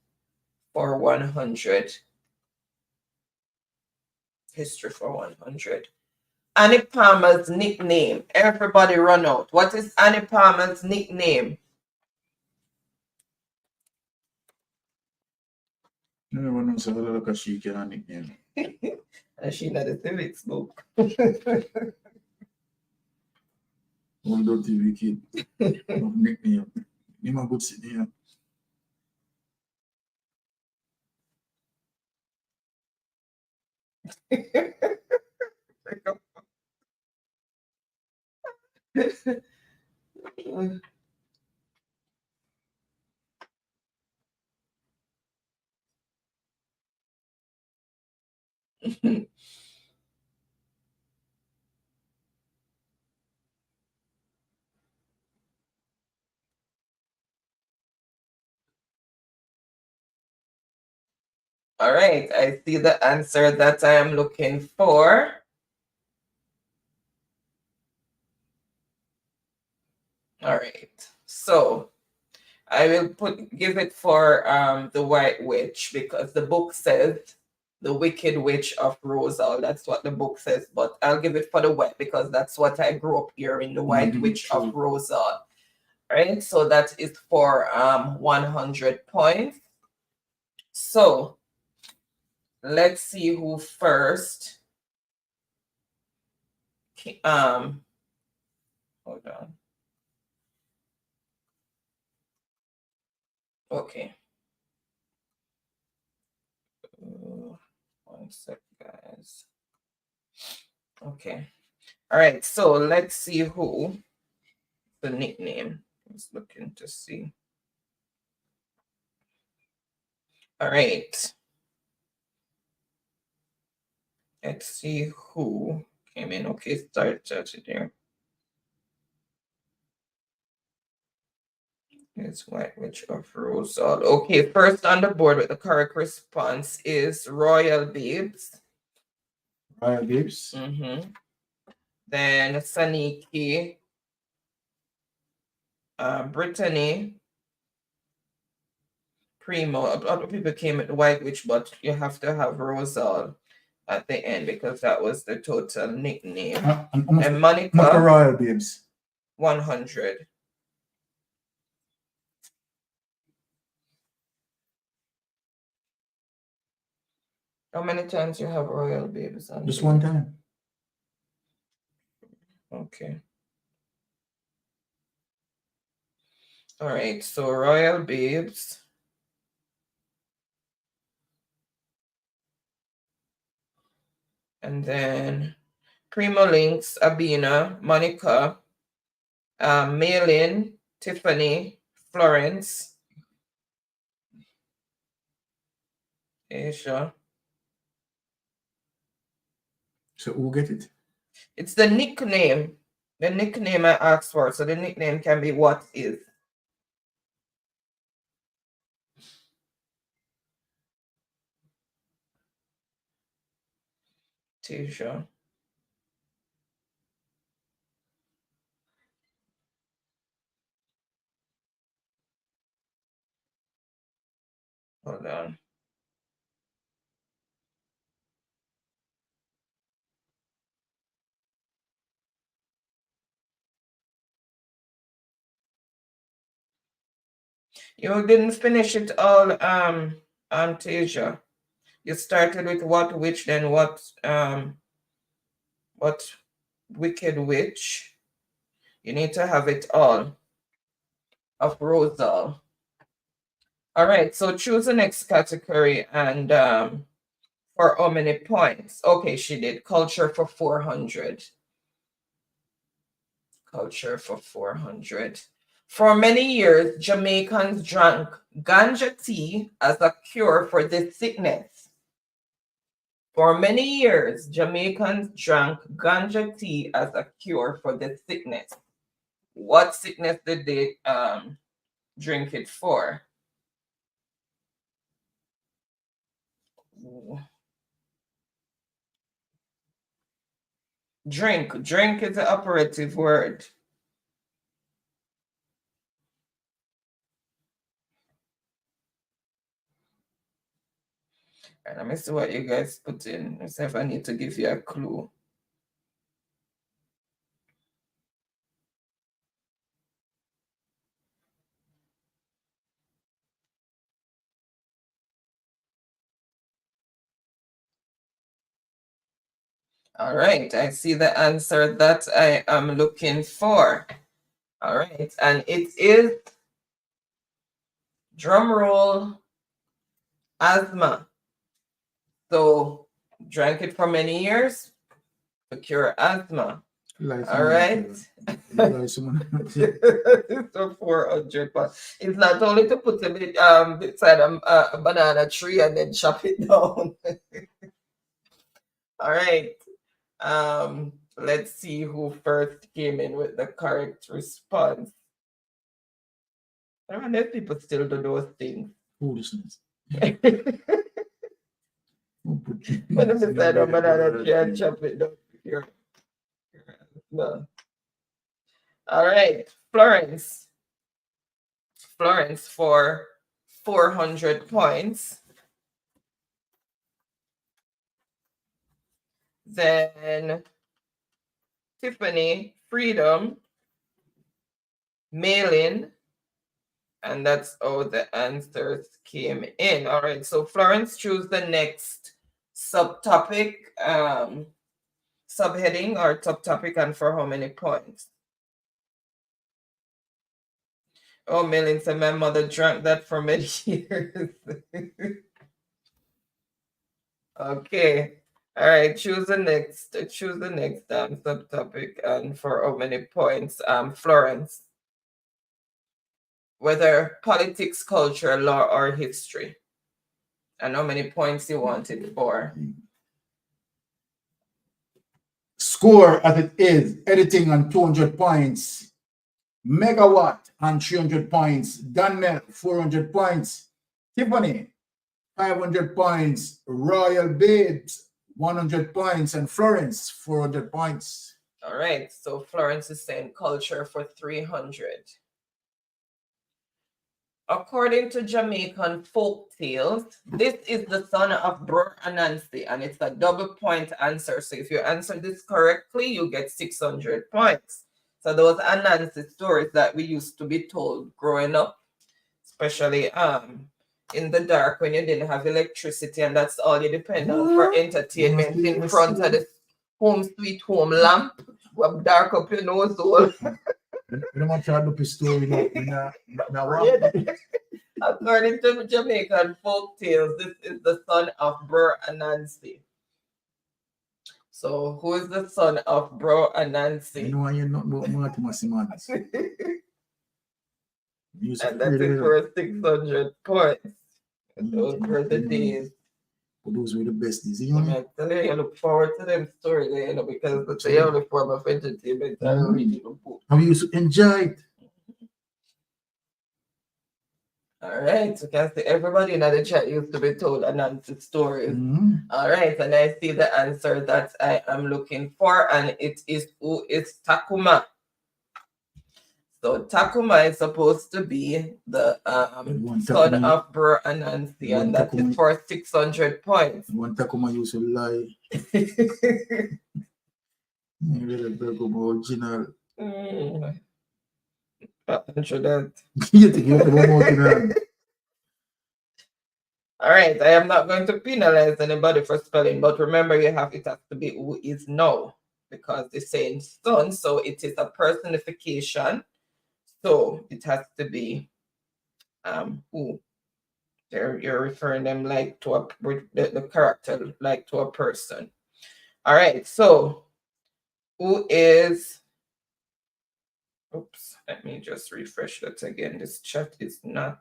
for 100. History for 100. Annie Palmer's nickname. Everybody run out. What is Annie Palmer's nickname? Everyone knows how to look at she can nickname. And she not a Civics book. One TV kid. Nickname. Name a good city here. All right, I see the answer that I am looking for. All right, so I will give it for the White Witch because the book says the Wicked Witch of Rosal. That's what the book says, but I'll give it for the White because that's what I grew up hearing, the White Witch of Rosal. All right, so that is for 100 points. So let's see who first. Hold on. Okay. 1 sec, guys. Okay. All right. So let's see who the nickname. I was looking to see. All right. Let's see who came in. Okay, start there. It's White Witch of Rosal. Okay, first on the board with the correct response is Royal Babes. Royal Babes. Then Saniki, Brittany, Primo. A lot of people came at the White Witch, but you have to have Rosal at the end because that was the total nickname. And Monica. Royal Babes. 100. How many times you have Royal Babes on? Just one time. Okay. All right, so Royal Babes. And then Primo Links, Abina, Monica, Maylin, Tiffany, Florence, you sure? So who get it? It's the nickname. The nickname I asked for. So the nickname can be what is. Tisha. Hold on. You didn't finish it all, Tisha. You started with what witch, then what wicked witch. You need to have it all of Rosal. All right, so choose the next category and for how many points? Okay, she did culture for 400. Culture for 400. For many years, Jamaicans drank ganja tea as a cure for this sickness. For many years, Jamaicans drank ganja tea as a cure for this sickness. What sickness did they drink it for? Drink is the operative word. And let me see what you guys put in. Let's see if I need to give you a clue. All right, I see the answer that I am looking for. All right, and it is, drum roll, asthma. So drank it for many years to cure asthma. All right. So 400 pounds. It's not only to put a bit beside a banana tree and then chop it down. All right. Let's see who first came in with the correct response. I don't know if people still do those things. Foolishness. When I'm beside a banana tree and chop it down. No. All right, Florence. Florence for 400 points. Then Tiffany, freedom, mail-in, and that's how the answers came in. All right, so Florence, choose the next subtopic, subheading or subtopic, and for how many points? Oh, mail-in said my mother drank that for many years. Okay. All right, choose the next subtopic and for how many points? Florence. Whether politics, culture, law, or history. And how many points you want it for? Score as it is, editing on 200 points. Megawatt on 300 points. Daniel, 400 points. Tiffany, 500 points. Royal Babes, 100 points. And Florence, 400 points. All right, so Florence is saying culture for 300. According to Jamaican folk tales, this is the son of Bror Anansi, and it's a double point answer. So if you answer this correctly, you get 600 points. So those Anansi stories that we used to be told growing up, especially in the dark when you didn't have electricity, and that's all you depend on for entertainment in front of the home sweet home lamp, what dark up your nose hole. According to Jamaican folk tales, this is the son of Bror Anansi. So who is the son of Bror Anansi? You know, you're not and that's it for 600 points. And those were the days. But those were the best days. You I know? mean, I tell you, you look forward to them story there, you know, because it's the only form of entertainment I really do. And we used to enjoy it. All right, so can see everybody in the chat used to be told Anansi stories. All right, and I see the answer that I am looking for, and it is who is Takuma. So Takuma is supposed to be the son of Bro Anansi, and that is for 600 points. One Takuma used to lie. Original. All right, I am not going to penalize anybody for spelling, but remember it has to be who is now, because they're saying son, so it is a personification. So it has to be who. You're referring them like to the character like to a person. All right, so who is, oops, let me just refresh that again. This chat is not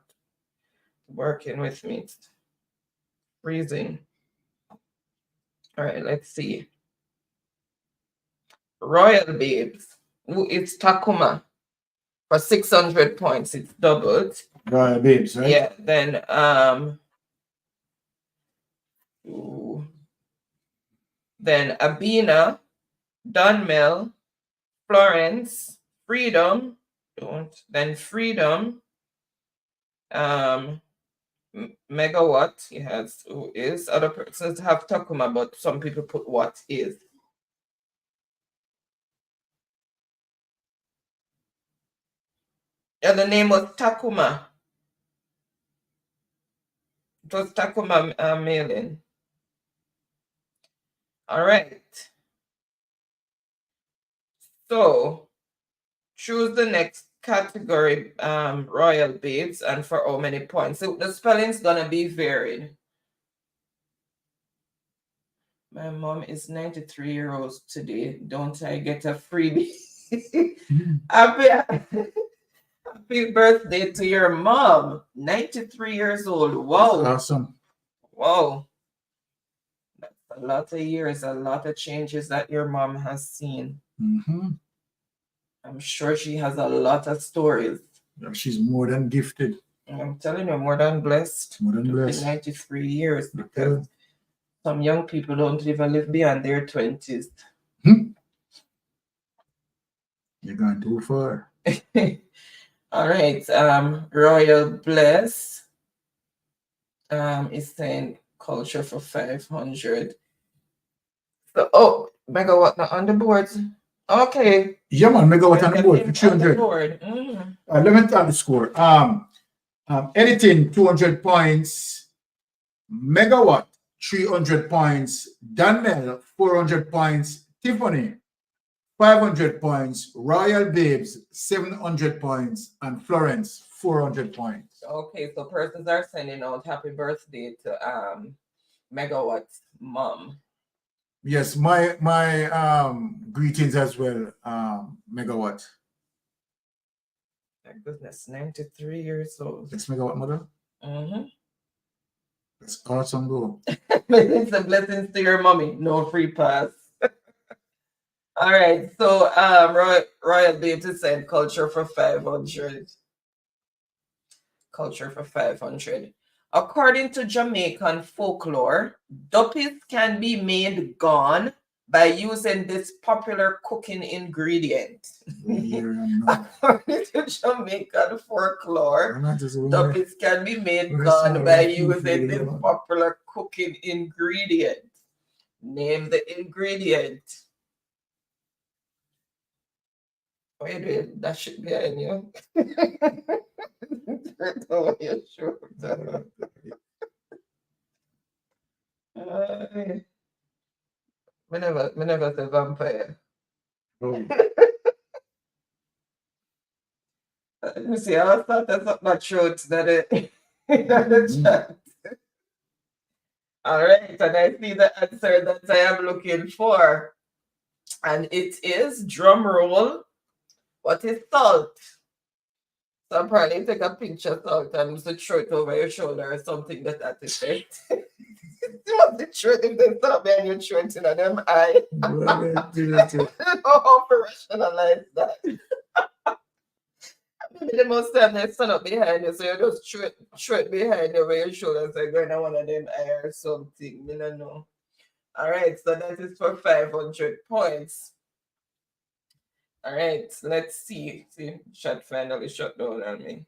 working with me. It's freezing. All right, let's see. Royal Babes, who is Takuma for 600 points. It's doubled. Royal Babes, right? Yeah, then Abina, Dunmel, Florence, Freedom, then Freedom, Megawatt, he has who is, other persons have Takuma, but some people put what is. Yeah, the name was Takuma. It was Takuma mailing. All right. So choose the next category, Royal Babes, and for how many points. So the spelling's gonna be varied. My mom is 93 years old today. Don't I get a freebie? Happy birthday to your mom. 93 years old. Wow. That's awesome. Wow. That's a lot of years, a lot of changes that your mom has seen. I'm sure she has a lot of stories. Yeah, she's more than gifted. I'm telling you, more than blessed. More than blessed. 93 years, because some young people don't even live beyond their 20s. You're going too far. All right. Royal Bless is saying culture for 500. So, Megawatt not on the board. Okay. Yeah, man, Megawatt on the board for 300. Let me tell the score. Editing 200 points. Megawatt 300 points. Daniel 400 points. Tiffany 500 points. Royal Babes 700 points, and Florence 400 points. Okay, so persons are sending out happy birthday to Megawatt's mom. Yes, my greetings as well, Megawatt. My goodness, 93 years old. Yes, Megawatt mother. That's awesome, though. Blessings and blessings to your mommy. No free pass. All right, so Royal Babes said culture for 500. Culture for 500. According to Jamaican folklore, duppies can be made gone by using this popular cooking ingredient. According to Jamaican folklore, duppies can be made gone by using this popular cooking ingredient. Name the ingredient. Wait, that should be behind you. Oh, your shoulder. Me never say vampire. Let me see, I thought that's not my throat that it in the chat. All right, and I see the answer that I am looking for. And it is, drum roll, what is salt? So I'll probably take a pinch of salt and just throw it over your shoulder or something that is it. The truth if they stop me and you throw it in them eye. I don't know how to rationalize that. Maybe the most time they stand up behind you, so you just throw it behind you where your shoulders are going on one of them eye or something. I don't know. All right, so that is for 500 points. All right, let's see. See, chat finally shut down on me.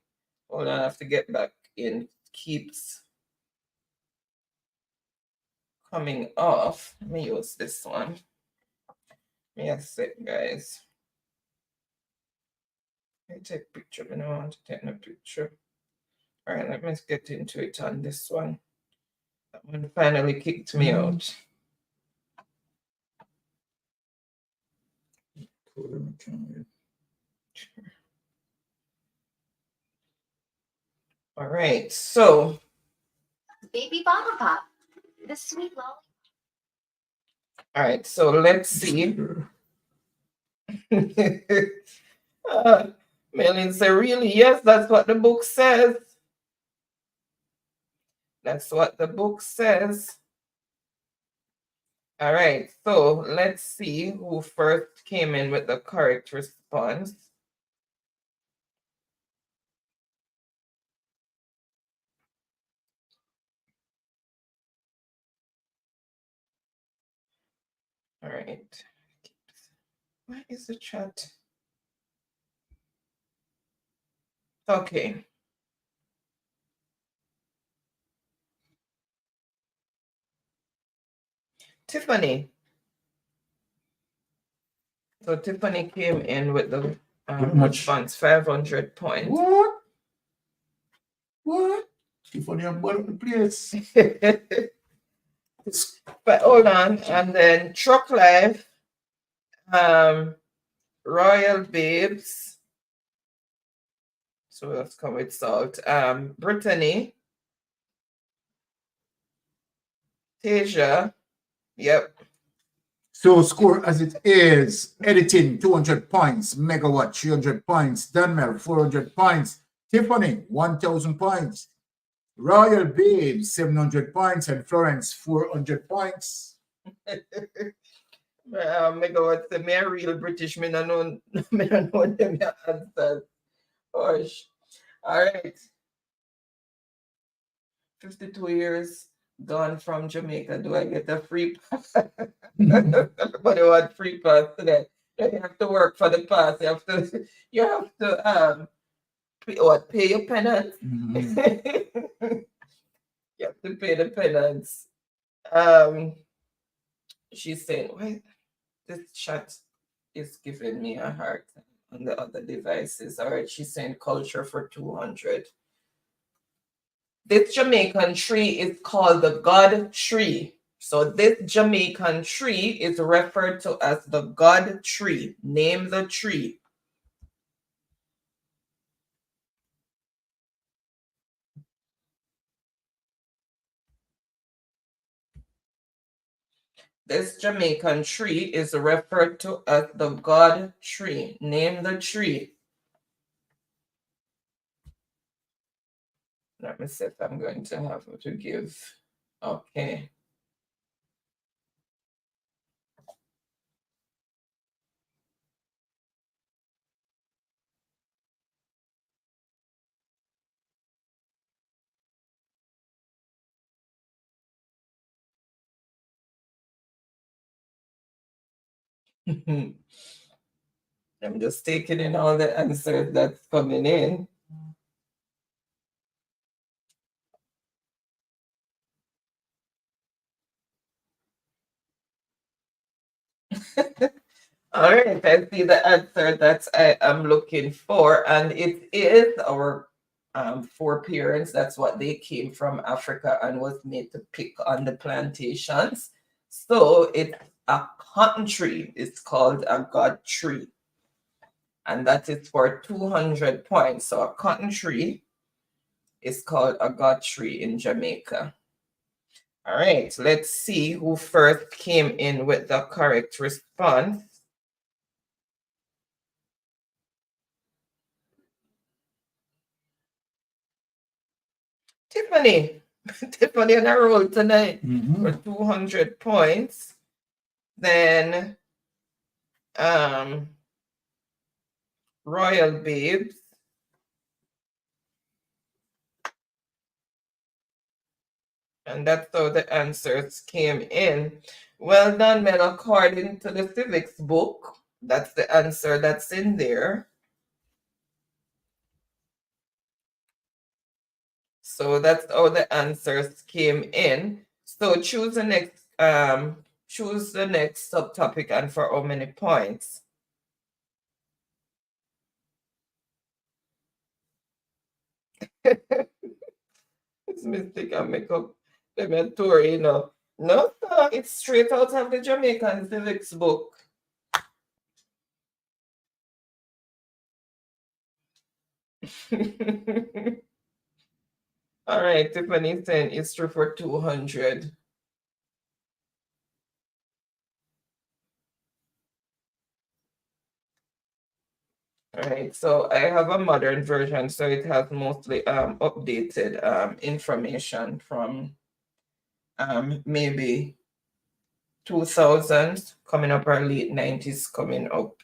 Hold on, I have to get back in. Keeps coming off. Let me use this one. Yes, guys. Let me take a picture, but I don't want to take a picture. All right, let me get into it on this one. That one finally kicked me out. All right, so Baby Baba Pop, the sweet lollipop. all right, so let's see. Melin said, really? Yes, that's what the book says. That's what the book says. All right, so let's see who first came in with the correct response. All right. Where is the chat? Okay. Tiffany. So Tiffany came in with the response, 500 points. What? What? Tiffany, I'm going to the place. But hold on, and then Truck Life, Royal Babes. So let's come with salt. Brittany, Tasia, yep. So score as it is, editing 200 points, Megawatt 300 points, Dunmel 400 points, Tiffany 1,000 points, Royal Babes 700 points, and Florence 400 points. Megawatt say, me a real British, me no know them answers. Gosh. All right. 52 years gone from Jamaica. Do I get a free pass? Everybody want free pass today. You have to work for the pass. You have to pay your penance. You have to pay the penance. She's saying, wait, this chat is giving me a heart on the other devices. All right, she's saying culture for 200. This Jamaican tree is called the God tree. So this Jamaican tree is referred to as the God tree. Name the tree. This Jamaican tree is referred to as the God tree. Name the tree. Let me see if I'm going to have to give. Okay. I'm just taking in all the answers that's coming in. All right, I see the answer that I am looking for, and it is our foreparents. That's what they came from Africa and was made to pick on the plantations. So it's a cotton tree. It's called a God tree, and that is for 200 points. So a cotton tree is called a God tree in Jamaica. All right, let's see who first came in with the correct response. Tiffany, Tiffany on a roll tonight for 200 points. Then Royal Babes. And that's how the answers came in. Well done, Mel. According to the Civics book, that's the answer that's in there. So that's how the answers came in. So choose the next subtopic and for how many points. It's mistake I make up the tour, you know. No, it's straight out of the Jamaican Civics book. All right, Tiffany saying history for 200. All right, so I have a modern version, so it has mostly updated information from maybe 2000s coming up or late 90s coming up.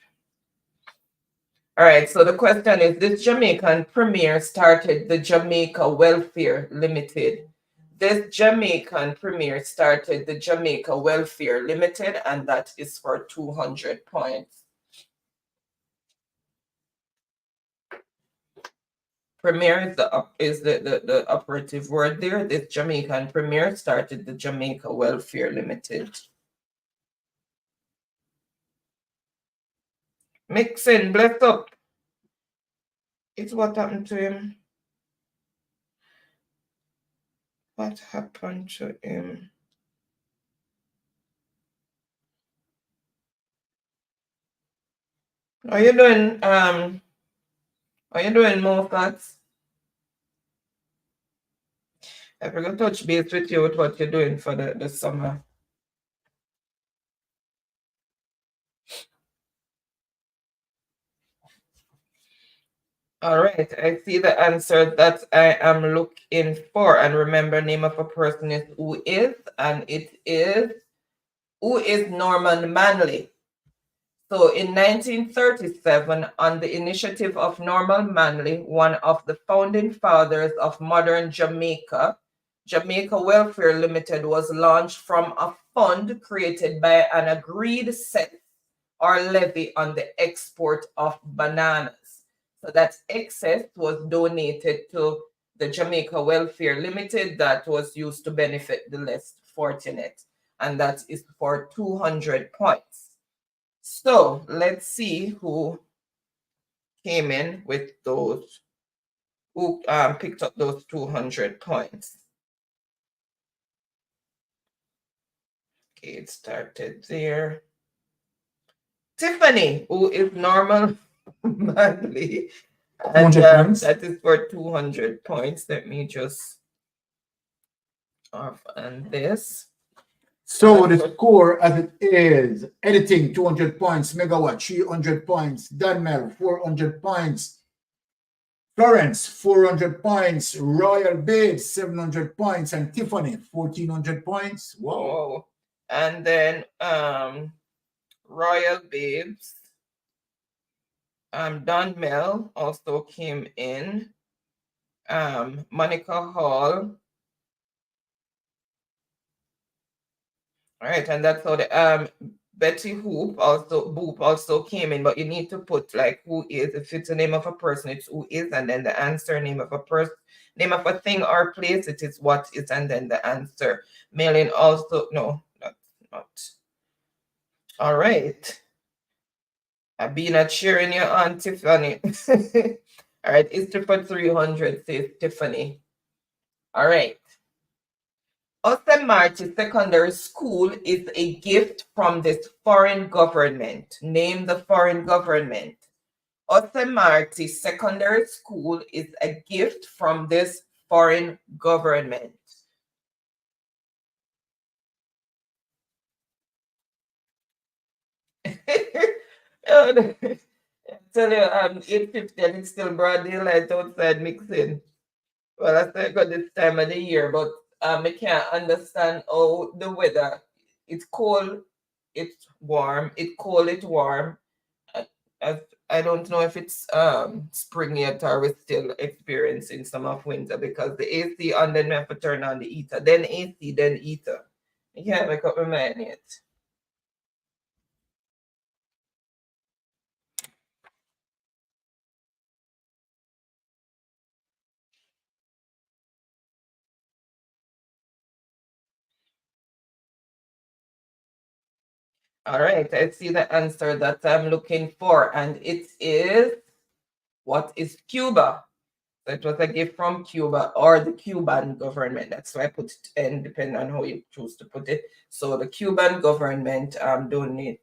All right, so the question is, this Jamaican premier started the Jamaica Welfare Limited. This Jamaican premier started the Jamaica Welfare Limited, and that is for 200 points. Premier is the operative word there. This Jamaican premier started the Jamaica Welfare Limited. Mixing, bless up. It's what happened to him. What happened to him? Are you doing more facts? I forgot to touch base with you with what you're doing for the summer. All right, I see the answer that I am looking for. And remember, name of a person is who is, and it is who is Norman Manley. So in 1937, on the initiative of Norman Manley, one of the founding fathers of modern Jamaica, Jamaica Welfare Limited was launched from a fund created by an agreed cess or levy on the export of bananas. So that excess was donated to the Jamaica Welfare Limited that was used to benefit the less fortunate. And that is for 200 points. So let's see who came in with those, who picked up those 200 points. Okay, it started there. Tiffany, who is Norman Manley, and that is for 200 points. Let me just off on this. So the score as it is, editing 200 points, Megawatt 300 points, Danmel 400 points, Florence 400 points, Royal Babes 700 points, and Tiffany 1400 points. Whoa. And then Royal Babes, Danmel also came in, Monica Hall. All right, and that's how the Betty Boop also came in, but you need to put like who is. If it's the name of a person, it's who is, and then the answer, name of a person, name of a thing or place, it is what is, and then the answer. Mailing also, no, not. All right. I've been cheering you on, Tiffany. All right, it's for 300, says Tiffany. All right. Osemarty Secondary School is a gift from this foreign government. Name the foreign government. Osemarty Secondary School is a gift from this foreign government. I tell you, 8:50 and it's still broad daylight outside mixing. Well, I still got this time of the year, but I can't understand how the weather, it's cold, it's warm, it's cold, it's warm. I don't know if it's spring yet or we're still experiencing some of winter because the AC on, then we have to turn on the heater, then AC, then heater. I can't make up my mind yet. All right, I see the answer that I'm looking for, and it is, what is Cuba? So it was a gift from Cuba or the Cuban government. That's why I put it in, depending on how you choose to put it. So the Cuban government donated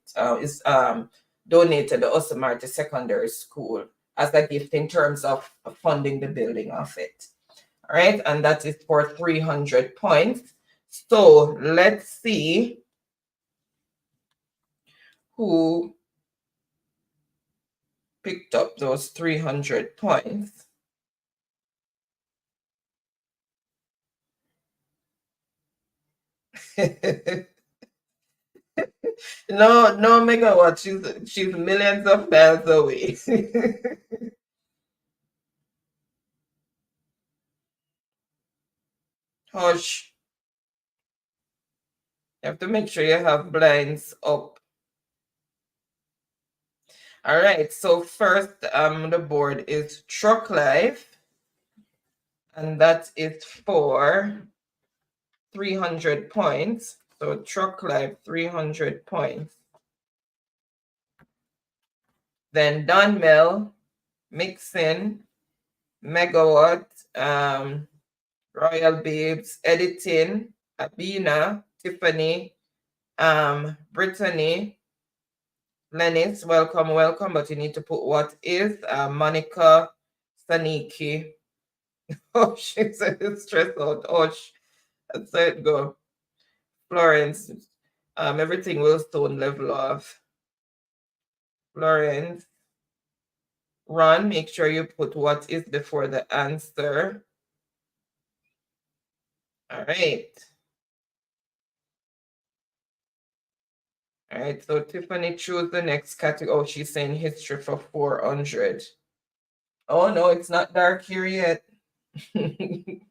the Osamarty Secondary School as a gift in terms of funding the building of it. All right, and that is for 300 points. So let's see who picked up those 300 points. No megawatt. She's millions of miles away. Hush. You have to make sure you have blinds up. All right, so first the board is Truck Life, and that is for 300 points. So Truck Life, 300 points. Then Dunmill, Mixin, Megawatt, Royal Babes, Editing, Abina, Tiffany, Brittany, Lennis, welcome, but you need to put what is, Monica, Saniki. Oh, she said it's stressed out. Oh, that's how it go. Florence, everything will soon level off. Florence, Ron, make sure you put what is before the answer. All right. All right, so Tiffany, choose the next category. Oh, she's saying history for 400. Oh, no, it's not dark here yet. It's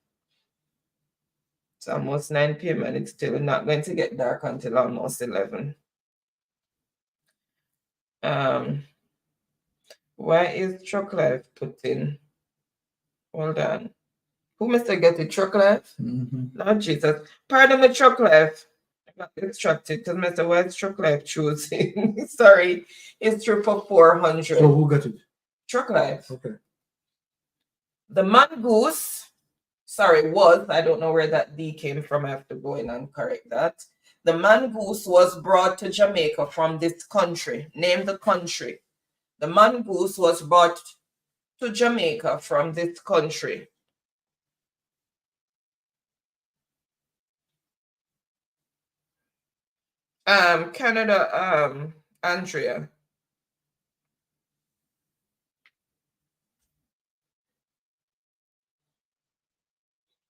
almost 9 p.m. and it's still not going to get dark until almost 11. Why is Truck Life put in? Hold on. Who must I get the Truck Life? Lord Jesus. Pardon me, Truck Life. I got distracted because Mr. Why is Truck Life choosing? Sorry. It's true for 400. So who got it? Truck Life. Okay. The Mongoose, sorry, was, I don't know where that D came from. I have to go in and correct that. The Mongoose was brought to Jamaica from this country. Name the country. The Mongoose was brought to Jamaica from this country. Canada, Andrea.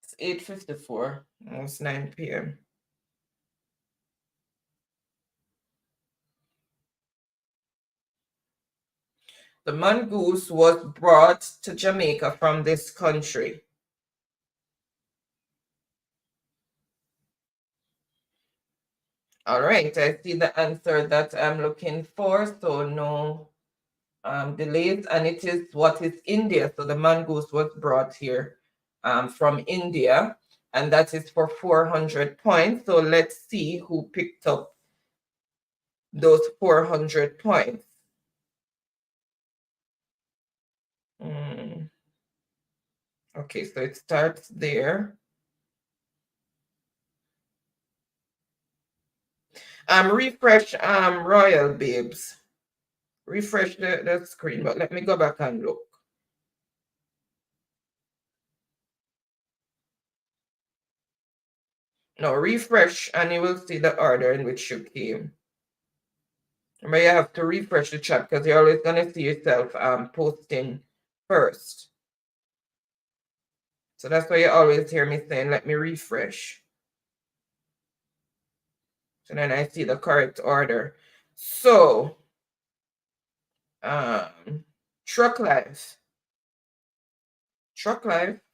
It's 8:54. It's 9 p.m. The Mongoose was brought to Jamaica from this country. All right, I see the answer that I'm looking for, so no delays, and it is what is India. So the Mongoose was brought here from India, and that is for 400 points. So let's see who picked up those 400 points. Okay, so it starts there. Refresh Royal Babes. Refresh the screen, but let me go back and look. No, refresh and you will see the order in which you came. Remember, you have to refresh the chat because you're always going to see yourself posting first. So that's why you always hear me saying, let me refresh. So then I see the correct order. So, Truck Life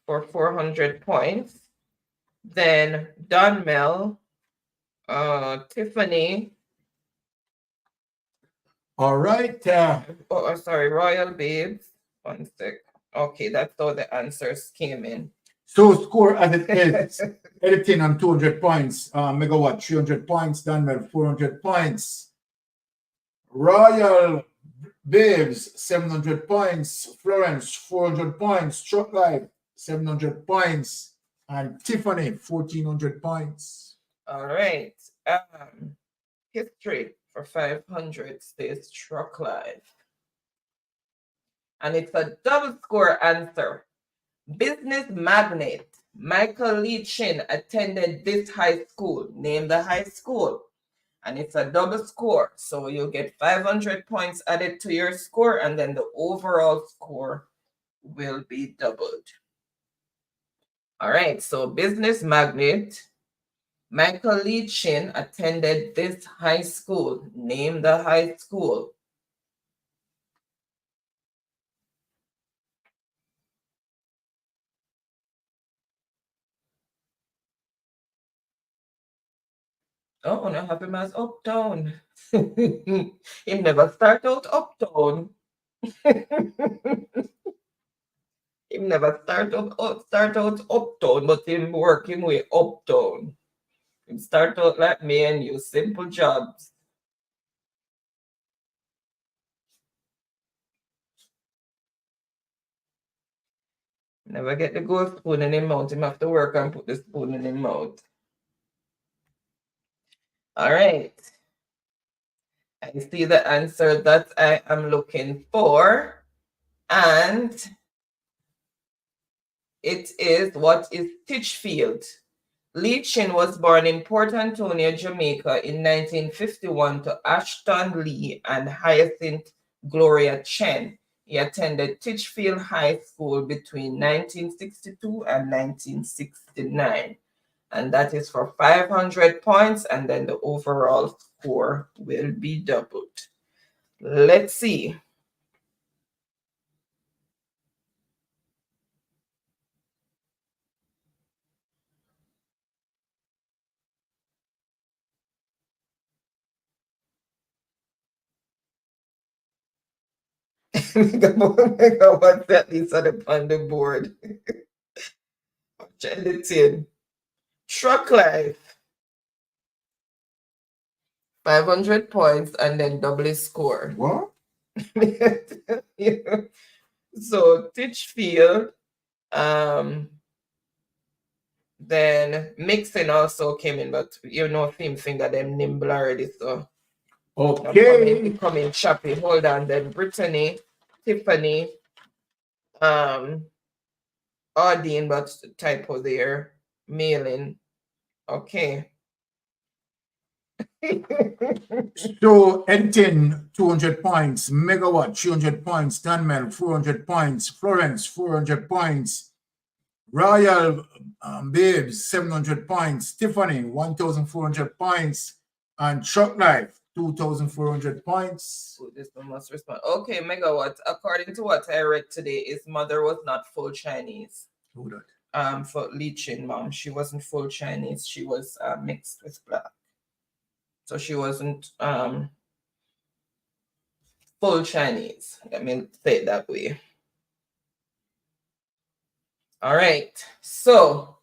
for 400 points. Then Dunmel, Tiffany. All right. Sorry, Royal Babes. 1 sec. Okay, that's how the answers came in. So score as it is, editing on 200 points, Megawatt 300 points, Dunmel 400 points, Royal Babes 700 points, Florence 400 points, Truck Life 700 points, and Tiffany 1400 points. All right. History for 500 stays Truck Life. And it's a double score answer. Business magnate Michael Lee Chin attended this high school. Name the high school. And it's a double score. So you'll get 500 points added to your score, and then the overall score will be doubled. All right, so business magnate Michael Lee Chin attended this high school. Name the high school. Oh, no, happy mass uptown. He never start out uptown. He never start out uptown, but him work him way uptown. Him start out like me and you, simple jobs. Never get the gold spoon in his mouth. Him have to work and put the spoon in his mouth. All right. I see the answer that I am looking for. And it is, what is Titchfield? Lee Chin was born in Port Antonio, Jamaica in 1951 to Ashton Lee and Hyacinth Gloria Chen. He attended Titchfield High School between 1962 and 1969. And that is for 500 points, and then the overall score will be doubled. Let's see. What's at least on the board? Editing. Truck Life. 500 points and then double score. What? So Titchfield, then Mixing also came in, but you know, Theme Finger them nimble already, so okay. Coming choppy. Hold on, then Brittany, Tiffany, Audine, but typo there, mailing. Okay. So editing 200 points, Megawatt 300 points, Dunmel 400 points, Florence 400 points, Royal Babes 700 points, Tiffany 1,400 points, and Truck Life 2,400 points. This one must respond. Okay, Megawatt. According to what I read today, his mother was not full Chinese. Who that? For Lee Chin mom, she wasn't full Chinese. She was mixed with black. So she wasn't full Chinese. Let me say it that way. All right. So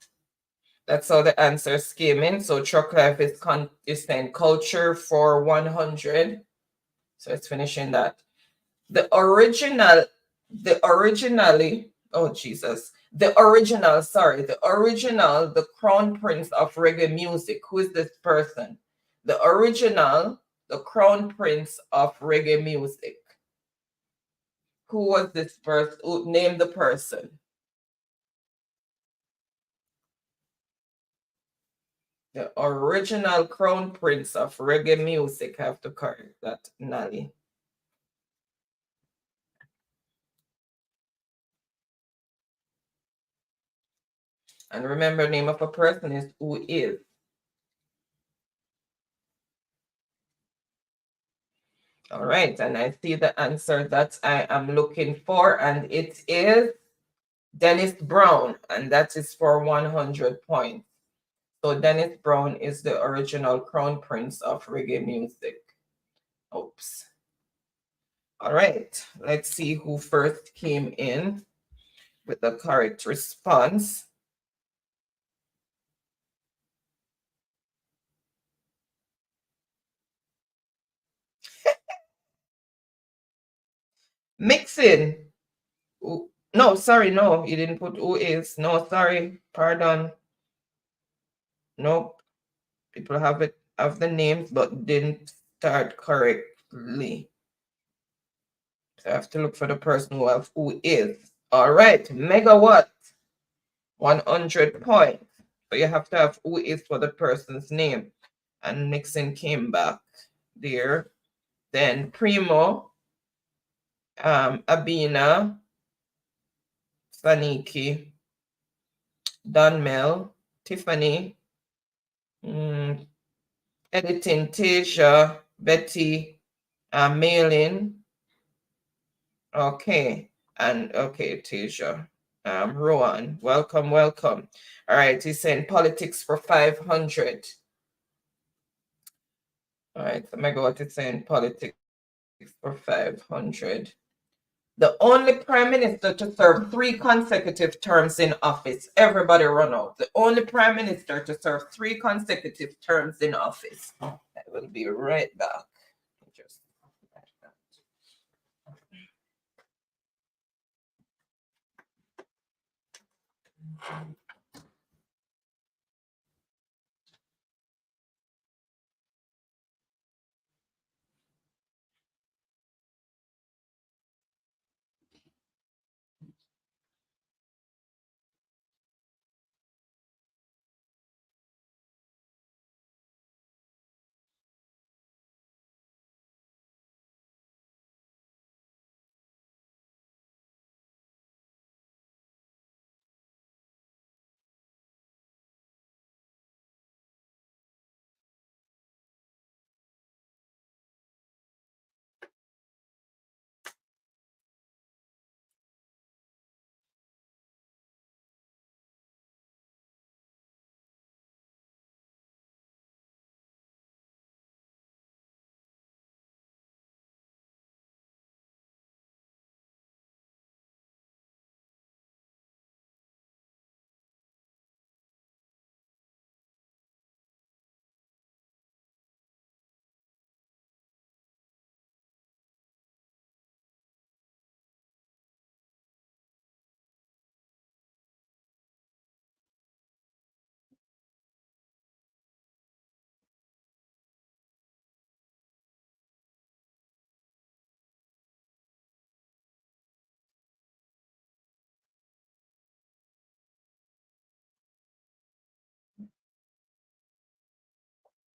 that's how the answers came in. So Truck Life is saying culture for 100. So it's finishing that. The original, the crown prince of reggae music. Who is this person? The crown prince of reggae music. Who was this person? Name the person. The original crown prince of reggae music. I have to correct that, Nally. And remember, name of a person is who is. All right, and I see the answer that I am looking for, and it is Dennis Brown, and that is for 100 points. So Dennis Brown is the original crown prince of reggae music. Oops. All right, let's see who first came in with the correct response. Mixing. No, sorry, no, you didn't put who is. No, sorry, pardon. Nope. People have the names, but didn't start correctly. So I have to look for the person who is. All right, megawatt. 100 points. So you have to have who is for the person's name. And Nixon came back there. Then Primo, Abina, Saniki, Donmel, Tiffany, editing Tasia, Betty, Mailin. Okay, and okay, Tasia. Rowan, welcome. All right, he's saying politics for 500. All right, so megawatt is saying politics for 500. The only prime minister to serve 3 consecutive terms in office. Everybody run out. The only prime minister to serve 3 consecutive terms in office. I will be right back.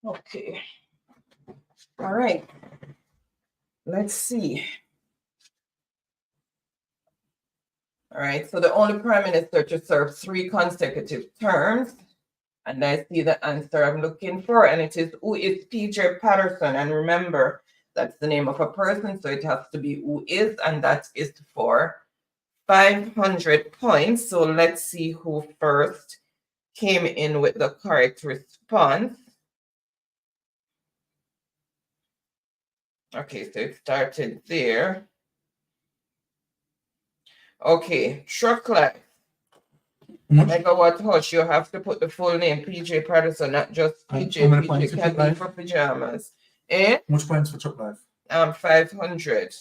Okay. All right. Let's see. All right. So the only prime minister to serve 3 consecutive terms. And I see the answer I'm looking for. And it is who is PJ Patterson. And remember, that's the name of a person. So it has to be who is. And that is for 500 points. So let's see who first came in with the correct response. Okay, so it started there. Okay, Truck Life. Megawatt Hush, you have to put the full name, PJ Patterson, not just PJ. PJ can be for pajamas. Eh? Much points for Truck Life? 500.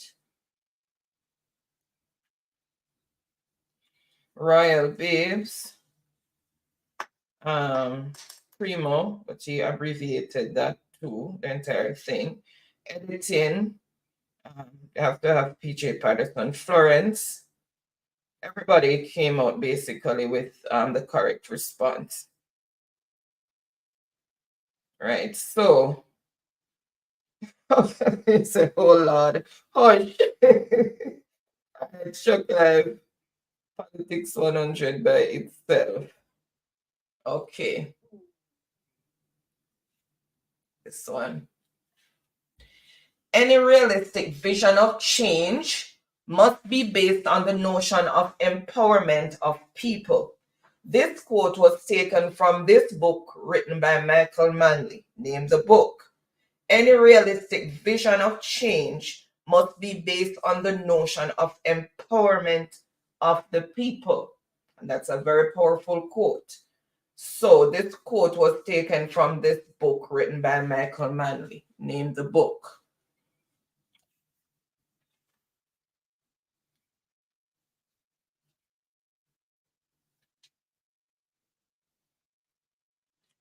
Royal Babes. Primo, but he abbreviated that too, the entire thing. Editing, you have to have PJ Patterson. Florence. Everybody came out basically with the correct response. Right, so it's a whole lot. Hush. Chuck Live, politics 100 by itself. Okay. This one. Any realistic vision of change must be based on the notion of empowerment of people. This quote was taken from this book written by Michael Manley, named the book. Any realistic vision of change must be based on the notion of empowerment of the people. And that's a very powerful quote. So this quote was taken from this book written by Michael Manley, named the book.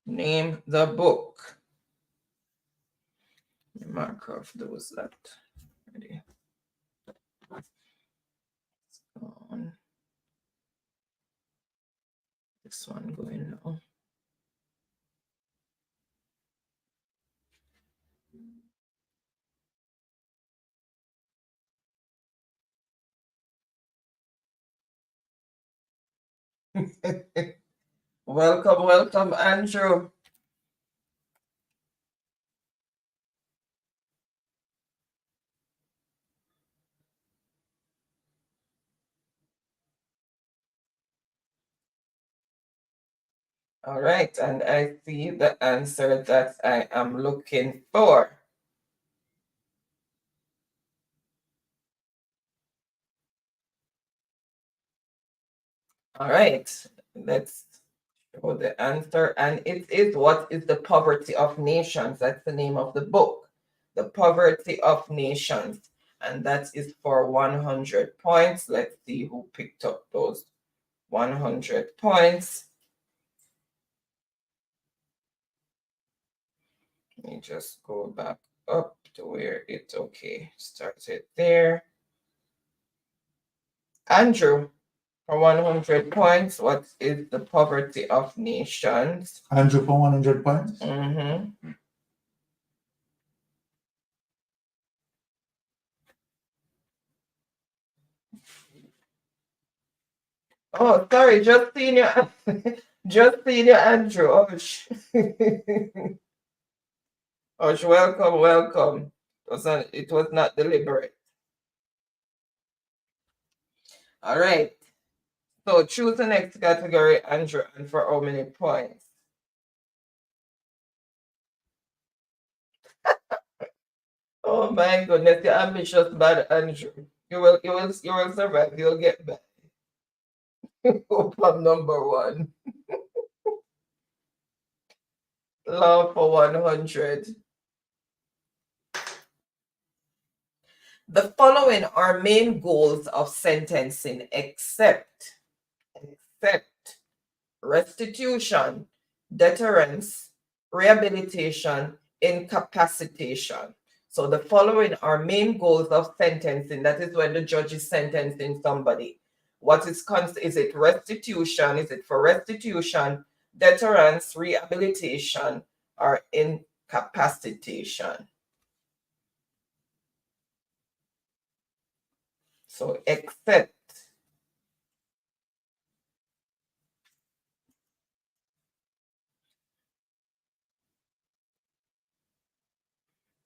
Name the book. Mark off those that ready. Go on. This one going now. Welcome, Andrew. All right, and I see the answer that I am looking for. All right, let's show the answer. And it is What is the Poverty of Nations? That's the name of the book. The Poverty of Nations. And that is for 100 points. Let's see who picked up those 100 points. Let me just go back up to where it, okay, started there. Andrew, for 100 points, what is the poverty of nations? Andrew for 100 points? Mm-hmm. Oh, sorry, just seen you, Andrew. Osh. Osh, welcome. It was not deliberate. All right. So choose the next category, Andrew, and for how many points? Oh my goodness, you're ambitious, bad Andrew. You will survive. You'll get back. Problem number 1. Law for 100. The following are main goals of sentencing except restitution, deterrence, rehabilitation, incapacitation. So the following are main goals of sentencing. That is when the judge is sentencing somebody. What is it restitution? Is it for restitution, deterrence, rehabilitation, or incapacitation? So except.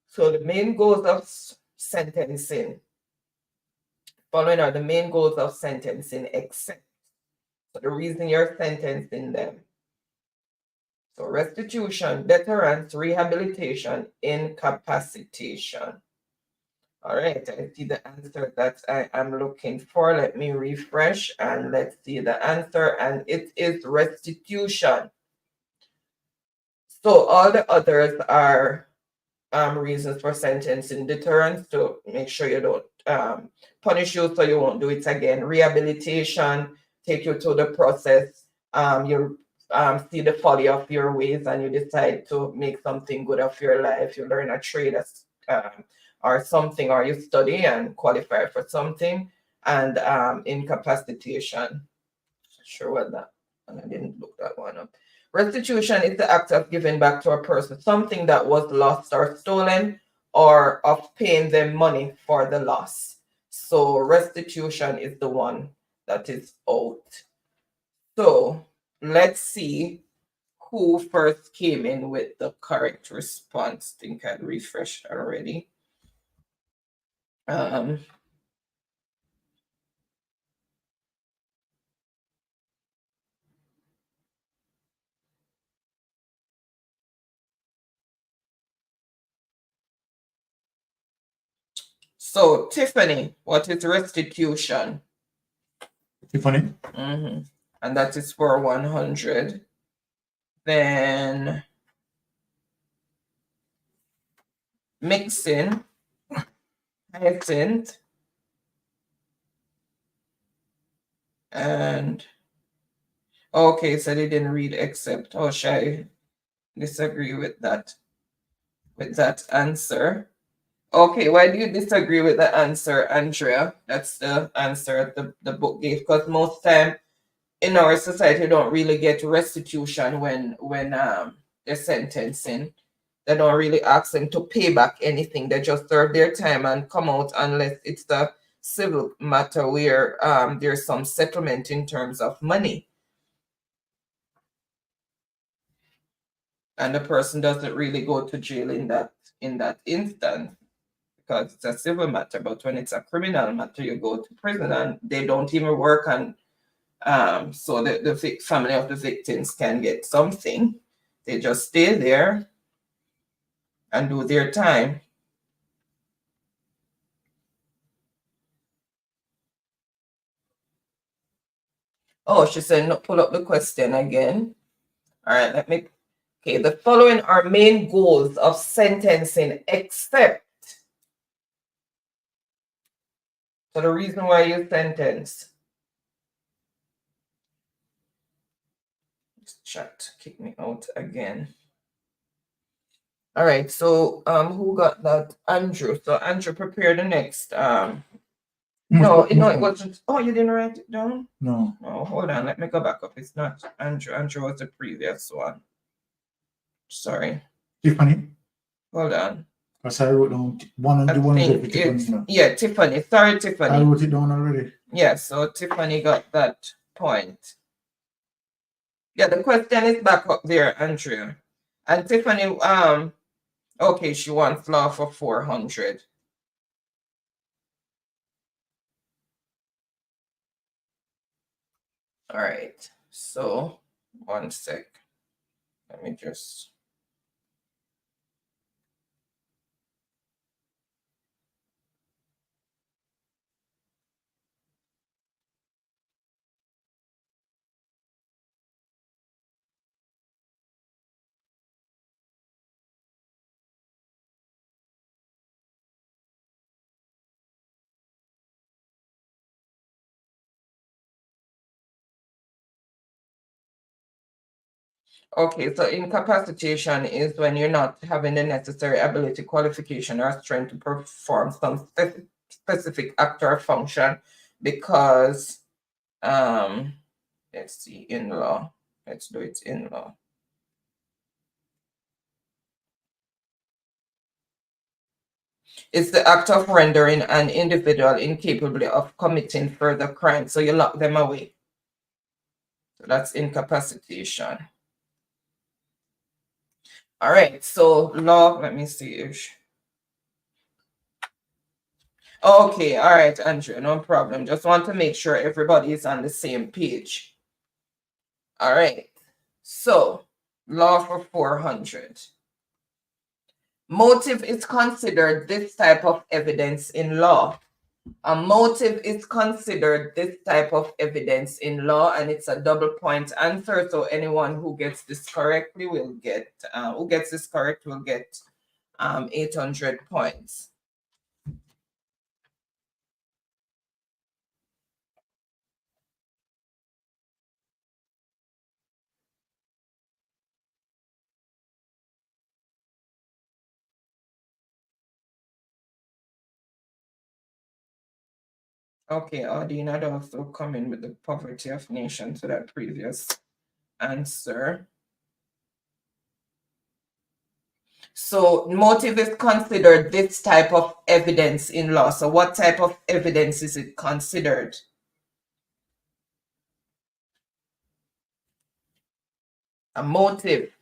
So the main goals of sentencing. Following are the main goals of sentencing except. So the reason you're sentencing them. So restitution, deterrence, rehabilitation, incapacitation. All right, I see the answer that I am looking for. Let me refresh and let's see the answer. And it is restitution. So all the others are reasons for sentencing. Deterrence, to make sure you don't punish you so you won't do it again. Rehabilitation, take you through the process. You see the folly of your ways and you decide to make something good of your life. You learn a trade or something, or you study and qualify for something. And incapacitation. Not sure what that, and I didn't look that one up. Restitution is the act of giving back to a person something that was lost or stolen, or of paying them money for the loss. So restitution is the one that is out. So let's see who first came in with the correct response. I think I'd refreshed already. So, Tiffany, what is restitution? Tiffany? And that is for 100. Then mixing, Hyacinth, and okay, so they didn't read except. Oh, should I disagree with that answer? Okay, why do you disagree with the answer, Andrea? That's the answer the book gave, because most time in our society don't really get restitution when they're sentencing. They don't really ask them to pay back anything. They just serve their time and come out, unless it's the civil matter where there's some settlement in terms of money. And the person doesn't really go to jail in that instance, because it's a civil matter. But when it's a criminal matter, you go to prison, and they don't even work on so the family of the victims can get something. They just stay there and do their time. Oh, she said, no, pull up the question again. All right, okay, the following are main goals of sentencing, except. So the reason why you sentence. This chat kick me out again. All right, so who got that? Andrew. So Andrew, prepare the next. No, it wasn't. Oh, you didn't write it down? No. Oh, hold on. Let me go back up. It's not Andrew. Andrew was the previous one. Sorry. Tiffany? Hold on. Because I wrote down one of the ones that Tiffany. Yeah, Tiffany. Sorry, Tiffany. I wrote it down already. Yeah, so Tiffany got that point. Yeah, the question is back up there, Andrea. And Tiffany, okay, she wants law for 400. All right, so 1 sec. Let me just. Okay, so incapacitation is when you're not having the necessary ability, qualification, or strength to perform some specific act or function because, let's see, in law. Let's do it in law. It's the act of rendering an individual incapable of committing further crime. So you lock them away. So that's incapacitation. All right, so law, let me see if. Okay, all right, Andrew, no problem. Just want to make sure everybody is on the same page. All right, so law for 400. Motive is considered this type of evidence in law. A motive is considered this type of evidence in law, and it's a double point answer. So anyone who gets this correctly will get, 800 points. Okay, Audine had also come in with the poverty of nation to that previous answer. So motive is considered this type of evidence in law. So what type of evidence is it considered? A motive.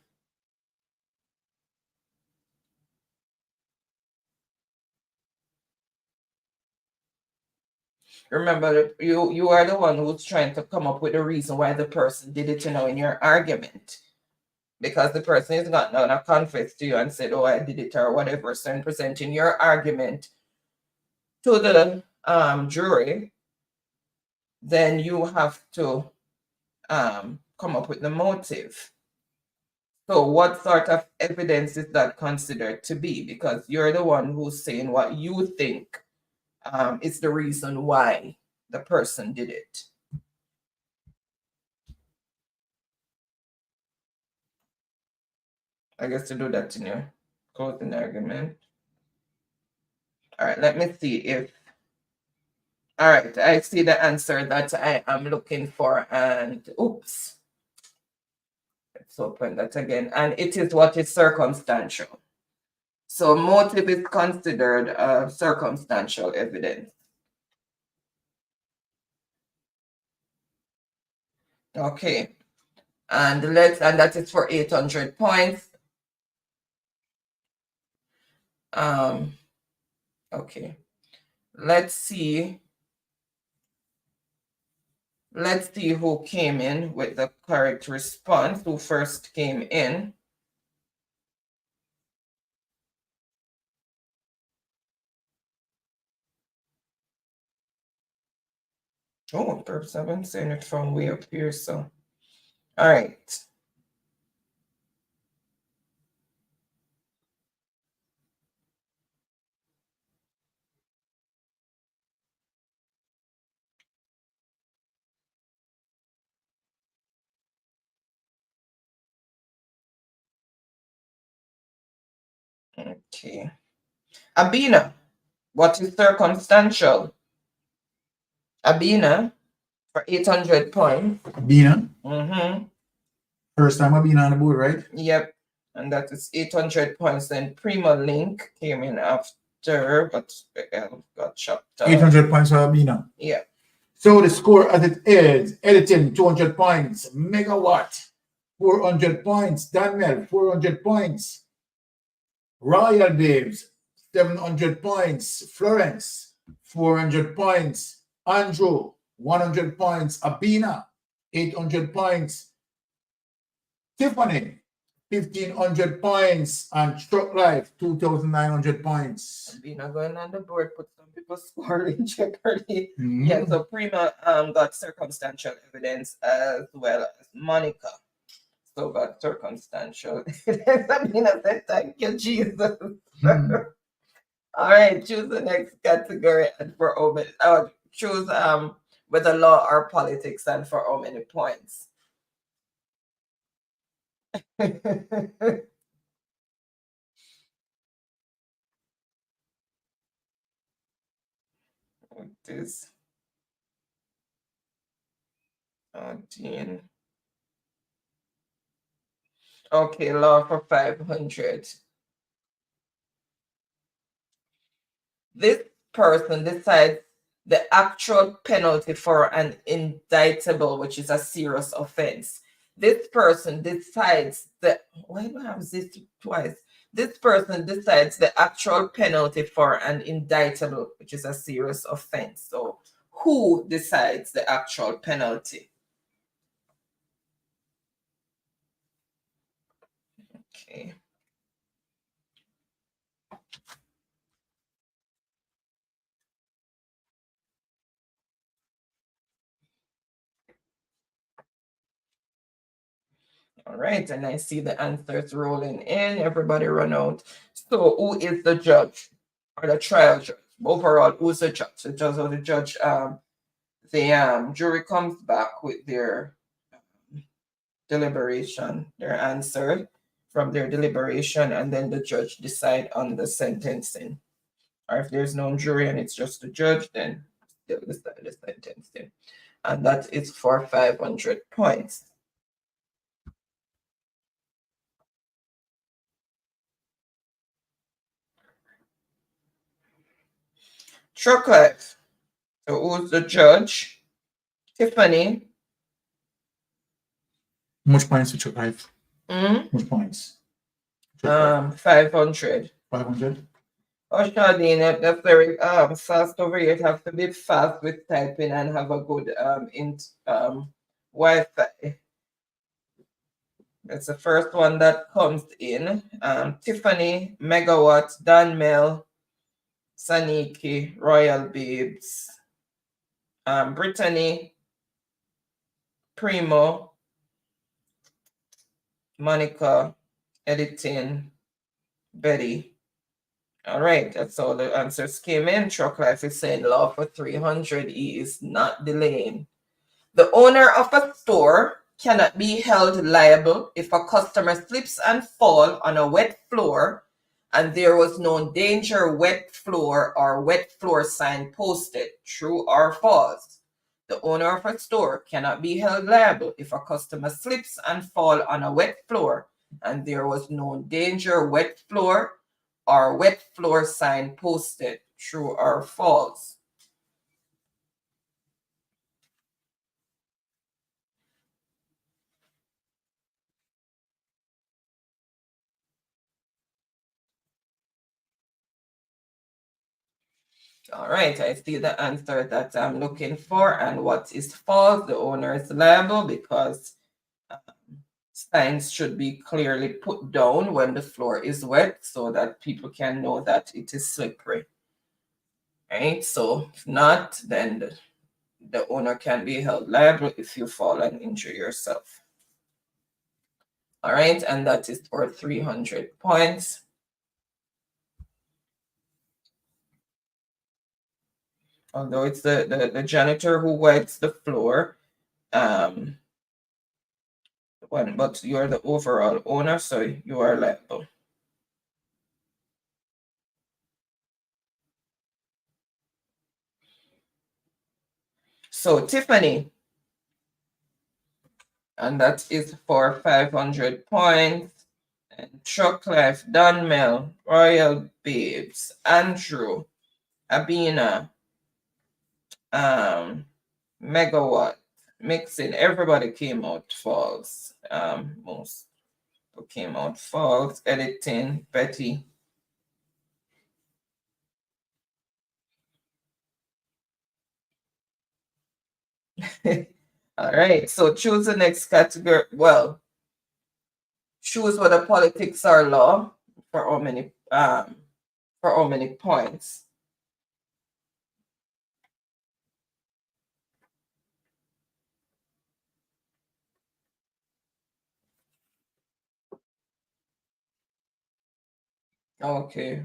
Remember, that you are the one who's trying to come up with a reason why the person did it, in your argument. Because the person is not going to confess to you and said, oh, I did it or whatever. So in presenting your argument to the jury, then you have to come up with the motive. So what sort of evidence is that considered to be? Because you're the one who's saying what you think is the reason why the person did it. I guess to do that in your closing argument. All right, let me see if. All right, I see the answer that I am looking for, and oops. Let's open that again. And it is what is circumstantial. So motive is considered circumstantial evidence. Okay. And that is for 800 points. Okay. Let's see who came in with the correct response, who first came in. Oh, perhaps I've been saying it from way up here, so. All right. Okay. Abina, what is circumstantial? Abina, for 800 points. Abina? Mm-hmm. First time Abina on the board, right? Yep. And that is 800 points. Then Prima Link came in after, but got chopped off. 800 points for Abina. Yeah. So the score as it is, editing 200 points, Megawatt 400 points, Daniel 400 points, Royal Babes 700 points, Florence 400 points, Andrew 100 points, Abina 800 points, Tiffany 1,500 points, and Truck Life 2,900 points. Abina going on the board, put some people score in jeopardy. Yeah, so Prima got circumstantial evidence as well as Monica. So got circumstantial evidence. Abina said, thank you, Jesus. All right, choose the next category and for how many, choose whether law or politics and for how many points. This 13. Okay, law for 500. This person decides the actual penalty for an indictable, which is a serious offense. This person decides why do I have this twice? This person decides the actual penalty for an indictable, which is a serious offense. So who decides the actual penalty? Okay. All right, and I see the answers rolling in. Everybody run out. So who is the judge or the trial judge? Overall, who's the judge? The judge or the judge, the jury comes back with their deliberation, their answer from their deliberation, and then the judge decide on the sentencing. Or if there's no jury and it's just the judge, then they'll decide the sentencing. And that is for 500 points. Truck Life. So who's the judge? Tiffany. How much points to Truck Life? Which points? 500. 500. Oh, Shardine, that's very fast over here. You have to be fast with typing and have a good Wi-Fi. That's the first one that comes in. Tiffany, Megawatt, Danmel, Saniki, Royal Babes, Brittany, Primo, Monica, Editing, Betty. All right, that's all the answers came in. Truck Life is saying law for 300. He is not delaying. The owner of a store cannot be held liable if a customer slips and fall on a wet floor and there was no danger wet floor or wet floor sign posted. True or false? The owner of a store cannot be held liable if a customer slips and fall on a wet floor and there was no danger wet floor or wet floor sign posted. True or false? All right, I see the answer that I'm looking for. And what is false? The owner is liable because signs should be clearly put down when the floor is wet so that people can know that it is slippery. Right? So if not, then the owner can be held liable if you fall and injure yourself. All right, and that is for 300 points. Although it's the janitor who wipes the floor, but you're the overall owner, so you are liable. So Tiffany, and that is for 500 points. And Truck Life, Dunmel, Royal Babes, Andrew, Abina, Megawatt, Mixing, everybody came out false. Most came out false. Editing, Betty. All right, so choose the next category. Well, choose whether politics or law for how many points. Okay.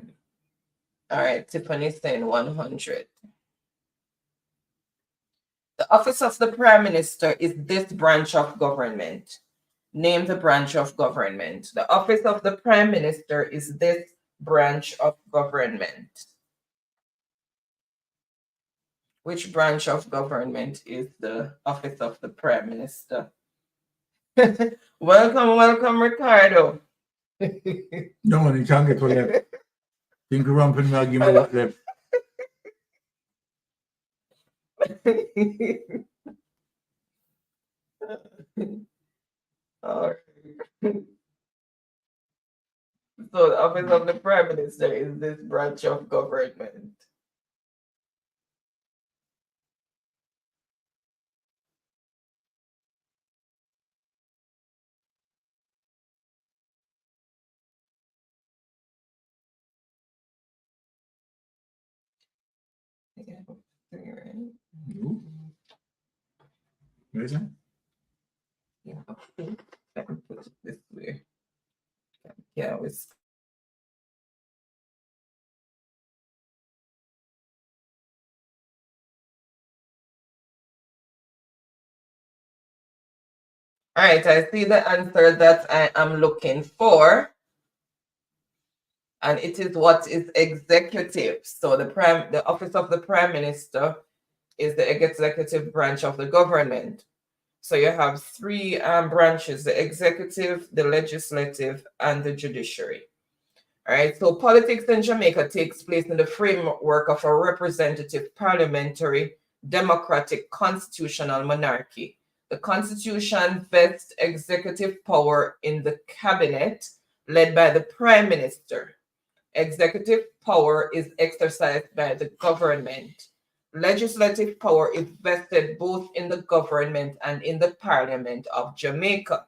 All right, Tiffany's saying 100. The office of the Prime Minister is this branch of government. Name the branch of government. The office of the Prime Minister is this branch of government. Which branch of government is the office of the Prime Minister? Welcome, Ricardo. No one can get to left. Think around for me, I'll give me what left. All right. So the office of the Prime Minister is this branch of government. Where is it? Yeah, I can put it this way. Yeah, it's all right. I see the answer that I am looking for, and it is what is executive. So the office of the Prime Minister is the executive branch of the government. So you have three branches: the executive, the legislative, and the judiciary. All right, so politics in Jamaica takes place in the framework of a representative parliamentary democratic constitutional monarchy. The Constitution vests executive power in the cabinet, led by the Prime Minister. Executive power is exercised by the government. Legislative power is vested both in the government and in the Parliament of Jamaica.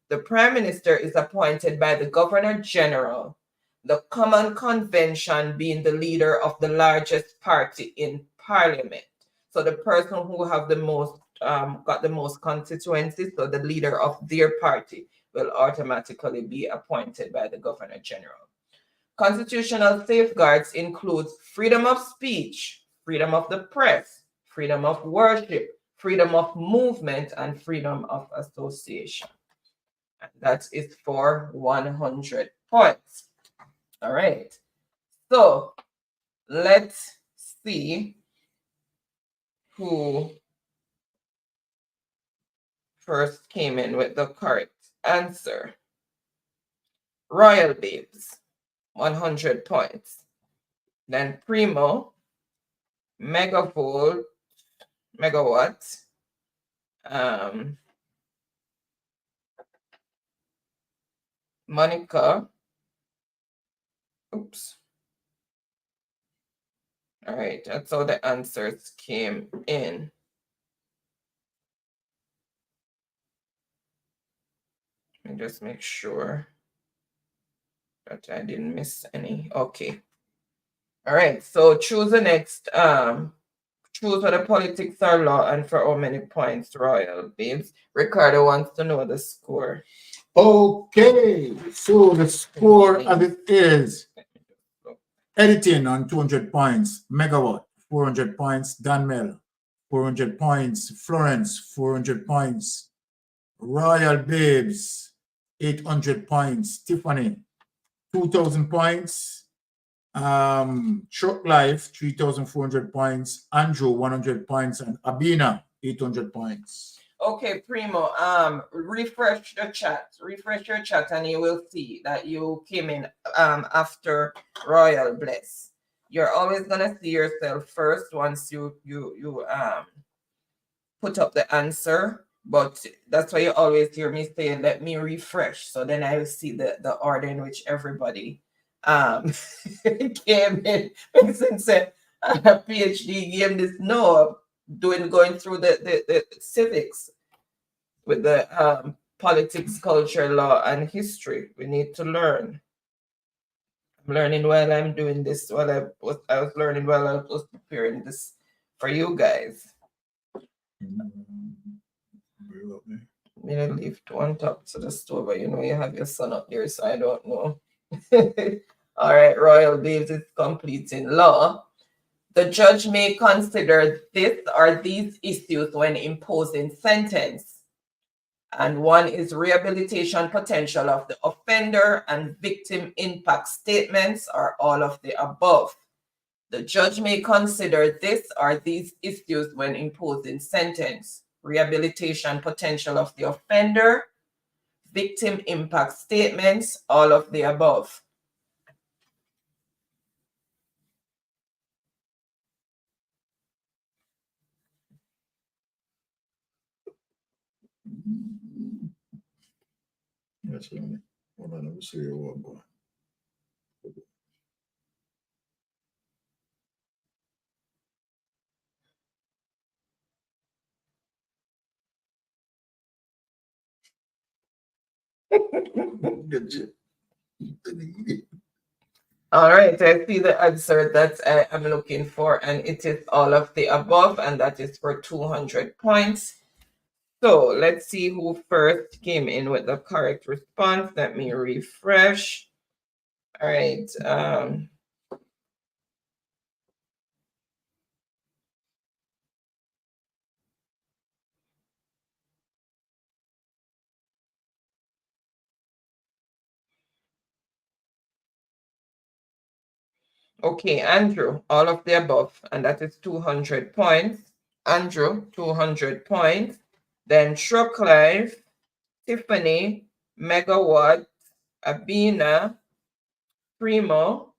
The Prime Minister is appointed by the Governor General, the Common Convention being the leader of the largest party in Parliament. So the person who have the most got the most constituencies, so the leader of their party, will automatically be appointed by the Governor General. Constitutional safeguards include freedom of speech, freedom of the press, freedom of worship, freedom of movement, and freedom of association. And that is for 100 points. All right. So let's see who first came in with the correct answer. Royal Babes, 100 points. Then Primo, Megawatt, Monica, oops. All right, that's how the answers came in. Let me just make sure that I didn't miss any. Okay. All right, so choose the next, choose whether politics or law and for how many points, Royal Babes. Ricardo wants to know the score. Okay, so the score as it is: Editing on 200 points, Megawatt 400 points, Danmel 400 points, Florence 400 points, Royal Babes 800 points, Tiffany 2,000 points, Short Life 3,400 points, Andrew 100 points, and Abina 800 points. Okay, Primo, refresh the chat. Refresh your chat and you will see that you came in after Royal Bless. You're always gonna see yourself first once you put up the answer, but that's why you always hear me say, let me refresh. So then I will see the order in which everybody came in. Vincent said, PhD game this no. Going through the civics with the politics, culture, law, and history. We need to learn. I'm learning while I'm doing this. While I was learning while I was preparing this for you guys. I'm gonna leave one top to the stove, but you know you have your son up there, so I don't know. All right, Royal Babes is completing law. The judge may consider this or these issues when imposing sentence. And one is rehabilitation potential of the offender and victim impact statements or all of the above. The judge may consider this or these issues when imposing sentence. Rehabilitation potential of the offender, victim impact statements, all of the above. Yes, hold on, let me see what going. All right, I see the answer that I'm looking for, and it is all of the above, and that is for 200 points. So let's see who first came in with the correct response. Let me refresh. All right. Okay, Andrew, all of the above, and that is 200 points. Andrew, 200 points. Then Shrucklife, Tiffany, Megawatt, Abina, Primo,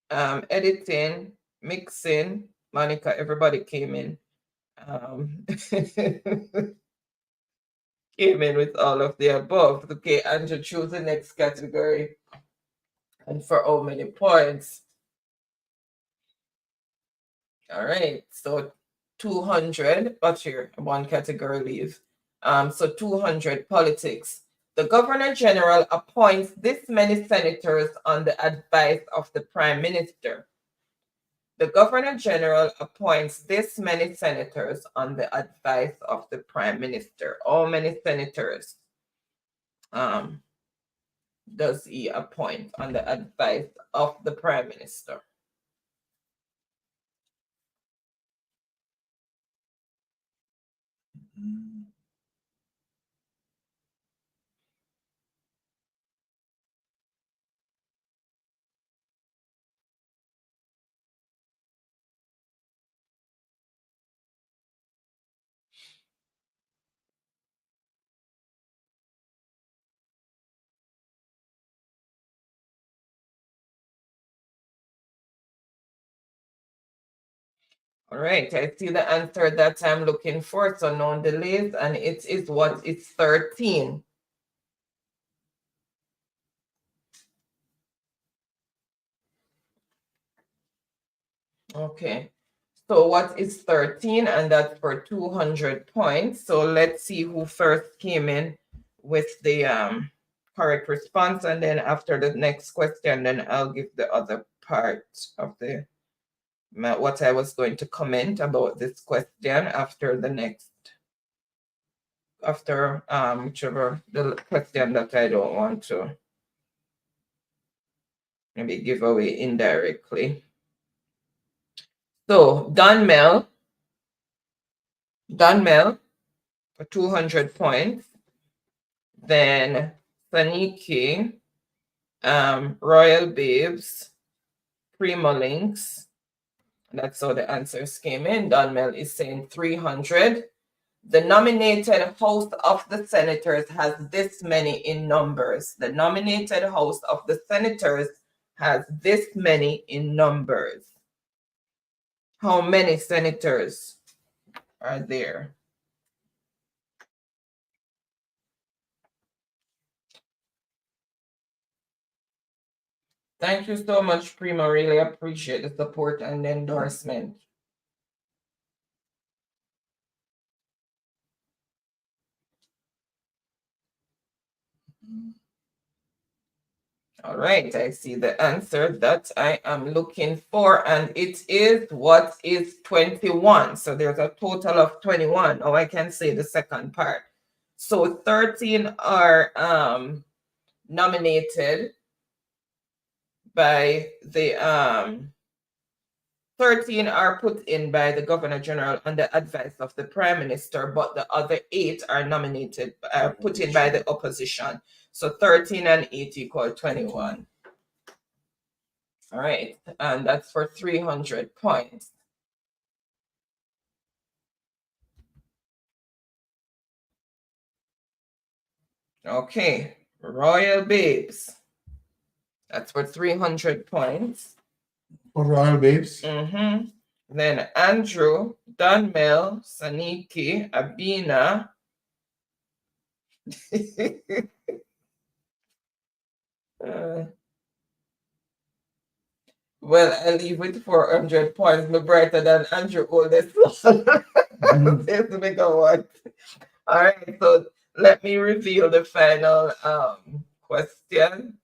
editing, mixing, Monica, everybody came in. came in with all of the above. Okay, Andrew, choose the next category. And for how many points? All right, so 200, but here, one category leave. So 200, politics. The Governor General appoints this many senators on the advice of the Prime Minister. The Governor General appoints this many senators on the advice of the Prime Minister. How many senators does he appoint on the advice of the Prime Minister? All right, I see the answer that I'm looking for, so no delays, and it is what? It's 13. Okay, so what is 13? And that's for 200 points. So let's see who first came in with the correct response, and then after the next question, then I'll give the other part of the what I was going to comment about this question after the next, after whichever the question that I don't want to maybe give away indirectly. So Dunmel for 200 points. Then Saniki, Royal Babes, Primo Links. That's how the answers came in. Dunmel is saying 300. The nominated host of the senators has this many in numbers. The nominated host of the senators has this many in numbers. How many senators are there? Thank you so much, Prima. Really appreciate the support and the endorsement. All right, I see the answer that I am looking for, and it is what is 21. So there's a total of 21. Oh, I can say the second part. So 13 are nominated by the 13 are put in by the Governor General on the advice of the Prime Minister, but the other 8 are nominated, put in by the opposition. So 13 and 8 equal 21. All right, and that's for 300 points. Okay, Royal Babes. That's for 300 points. For Royal Babes. Then Andrew, Dunmel, Saniki, Abina. Well, I leave with 400 points. Me brighter than Andrew Holness. There's the bigger one. All right, so let me reveal the final question.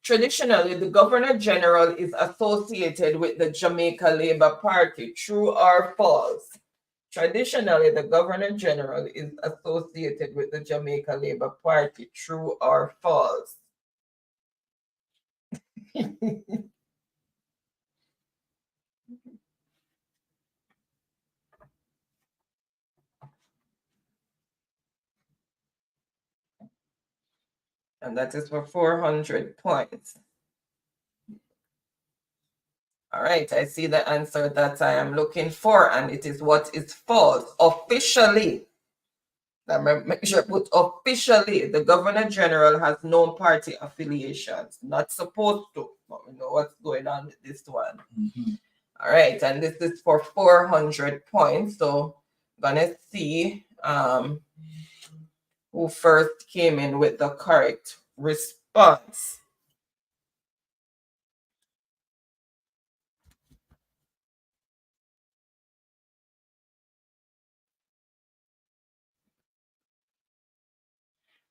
Traditionally, the Governor General is associated with the Jamaica Labour Party. True or false? Traditionally, the Governor General is associated with the Jamaica Labour Party. True or false? And that is for 400 points. All right, I see the answer that I am looking for, and it is what is false. Officially, make sure put officially, the Governor General has no party affiliations. Not supposed to, but we know what's going on with this one. All right, and this is for 400 points. So I'm gonna see who first came in with the correct response.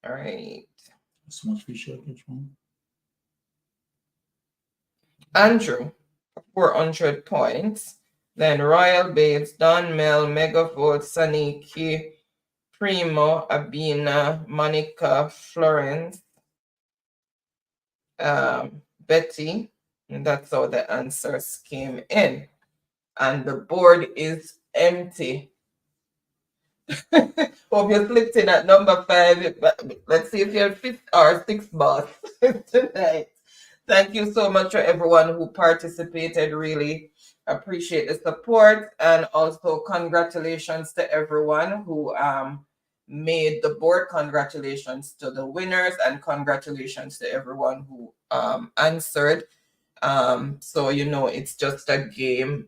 All right. So much fish each one. Andrew, 400 points. Then Royal Babes, Don Mel, Megavolt, Saniki, Primo, Abina, Monica, Florence, Betty. And that's how the answers came in. And the board is empty. Hope you're slipping at number 5. Let's see if you're 5th or 6th boss tonight. Thank you so much for everyone who participated. Really appreciate the support, and also congratulations to everyone who made the board. Congratulations to the winners, and congratulations to everyone who answered. So you know, it's just a game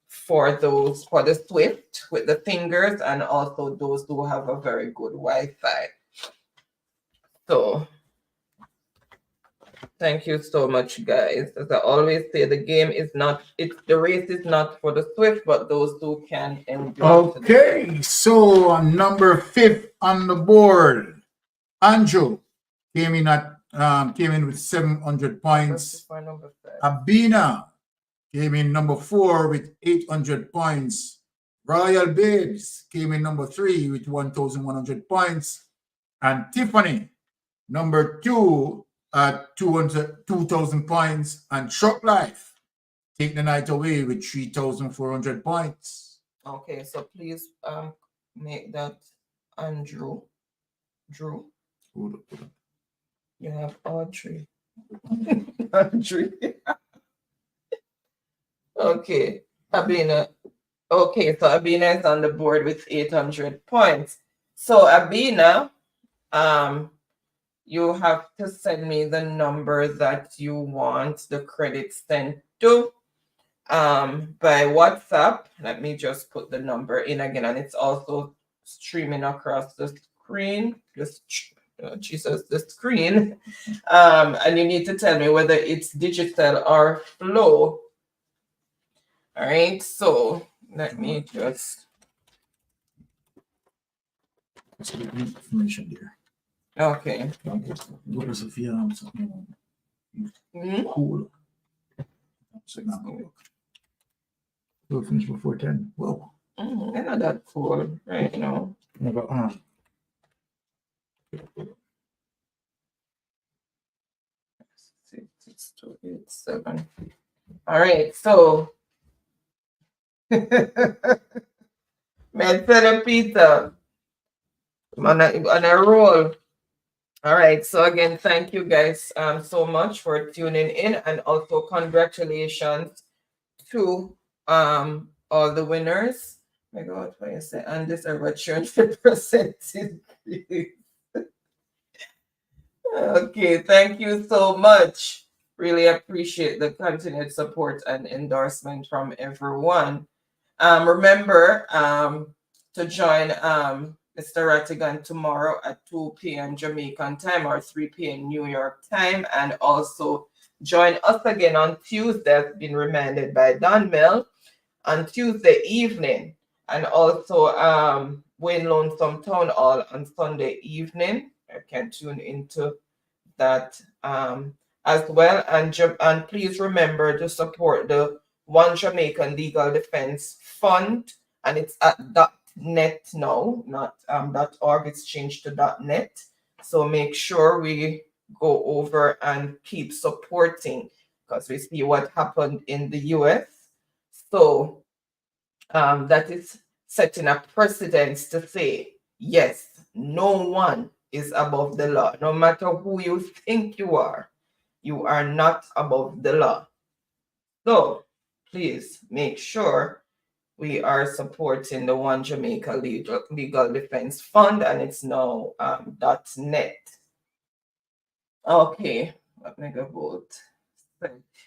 for those for the swift with the fingers, and also those who have a very good Wi-Fi. So thank you so much, guys. As I always say, the game is not, the race is not for the swift, but those who can endure. Okay, so number 5 on the board, Andrew came in with 700 points. Abina came in number 4 with 800 points. Royal Babes came in number 3 with 1,100 points. And Tiffany, number 2 at 2,000 points. And Truck Life take the night away with 3,400 points. Okay, so please make that Andrew. Drew. Hold on. You have Audrey. Audrey. Okay, Abina. Okay, so Abina is on the board with 800 points. So Abina, you have to send me the number that you want the credit sent to by WhatsApp. Let me just put the number in again, and it's also streaming across the screen. Just the screen. And you need to tell me whether it's digital or flow. All right, so let me just information there. Okay. What is the cool. We'll finish before 10. Whoa. They're not that cool right now. Never 6, 2, 8, 7. All right, so man, Peter, on a roll. All right, so again, thank you guys so much for tuning in, and also congratulations to all the winners. My God, what you say? And this over 200% increase. Okay, thank you so much. Really appreciate the continued support and endorsement from everyone. Remember to join Mr. Rattigan tomorrow at 2 p.m. Jamaican time or 3 p.m. New York time, and also join us again on Tuesday, as been reminded by Don Mill, on Tuesday evening, and also Wayne Lonesome Town Hall on Sunday evening. I can tune into that as well, and please remember to support the One Jamaican Legal Defense Fund, and it's at .net now, not .org. It's changed to .net. So make sure we go over and keep supporting, because we see what happened in the US. So that is setting a precedence to say, yes, no one is above the law. No matter who you think you are not above the law. So please make sure we are supporting the One Jamaica Legal Defense Fund, and it's now .net. Okay, let me go vote.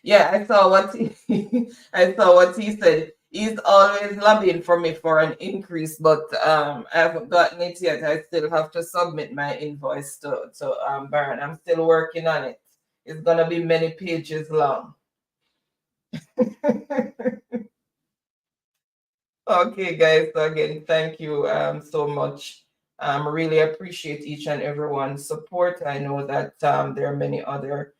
Yeah, I saw what he said. He's always lobbying for me for an increase, but I haven't gotten it yet. I still have to submit my invoice to Baron. I'm still working on it. It's gonna be many pages long. Okay, guys. So again, thank you so much. Really appreciate each and everyone's support. I know that there are many other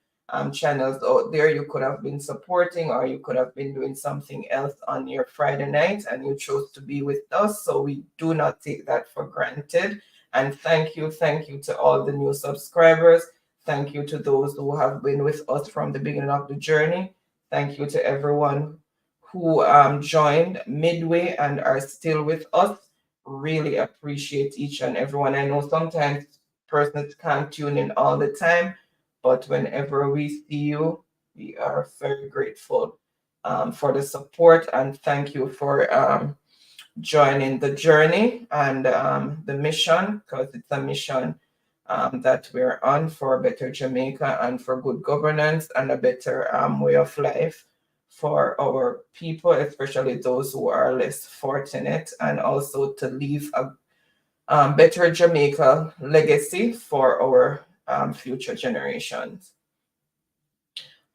channels out there you could have been supporting, or you could have been doing something else on your Friday night, and you chose to be with us. So we do not take that for granted. And thank you to all the new subscribers. Thank you to those who have been with us from the beginning of the journey. Thank you to everyone who joined midway and are still with us. Really appreciate each and everyone. I know sometimes persons can't tune in all the time, but whenever we see you, we are very grateful for the support, and thank you for joining the journey and the mission, because it's a mission that we're on for a better Jamaica and for good governance and a better way of life for our people, especially those who are less fortunate, and also to leave a better Jamaica legacy for our future generations.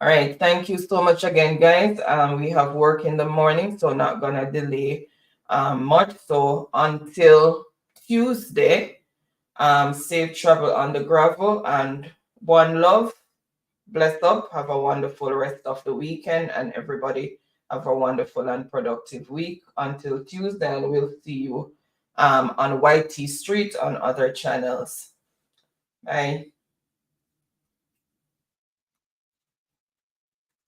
All right, thank you so much again, guys. We have work in the morning, so not gonna delay much. So until Tuesday, safe travel on the gravel, and one love. Bless up. Have a wonderful rest of the weekend, and everybody have a wonderful and productive week until Tuesday, and we'll see you on YT Street on other channels. Bye.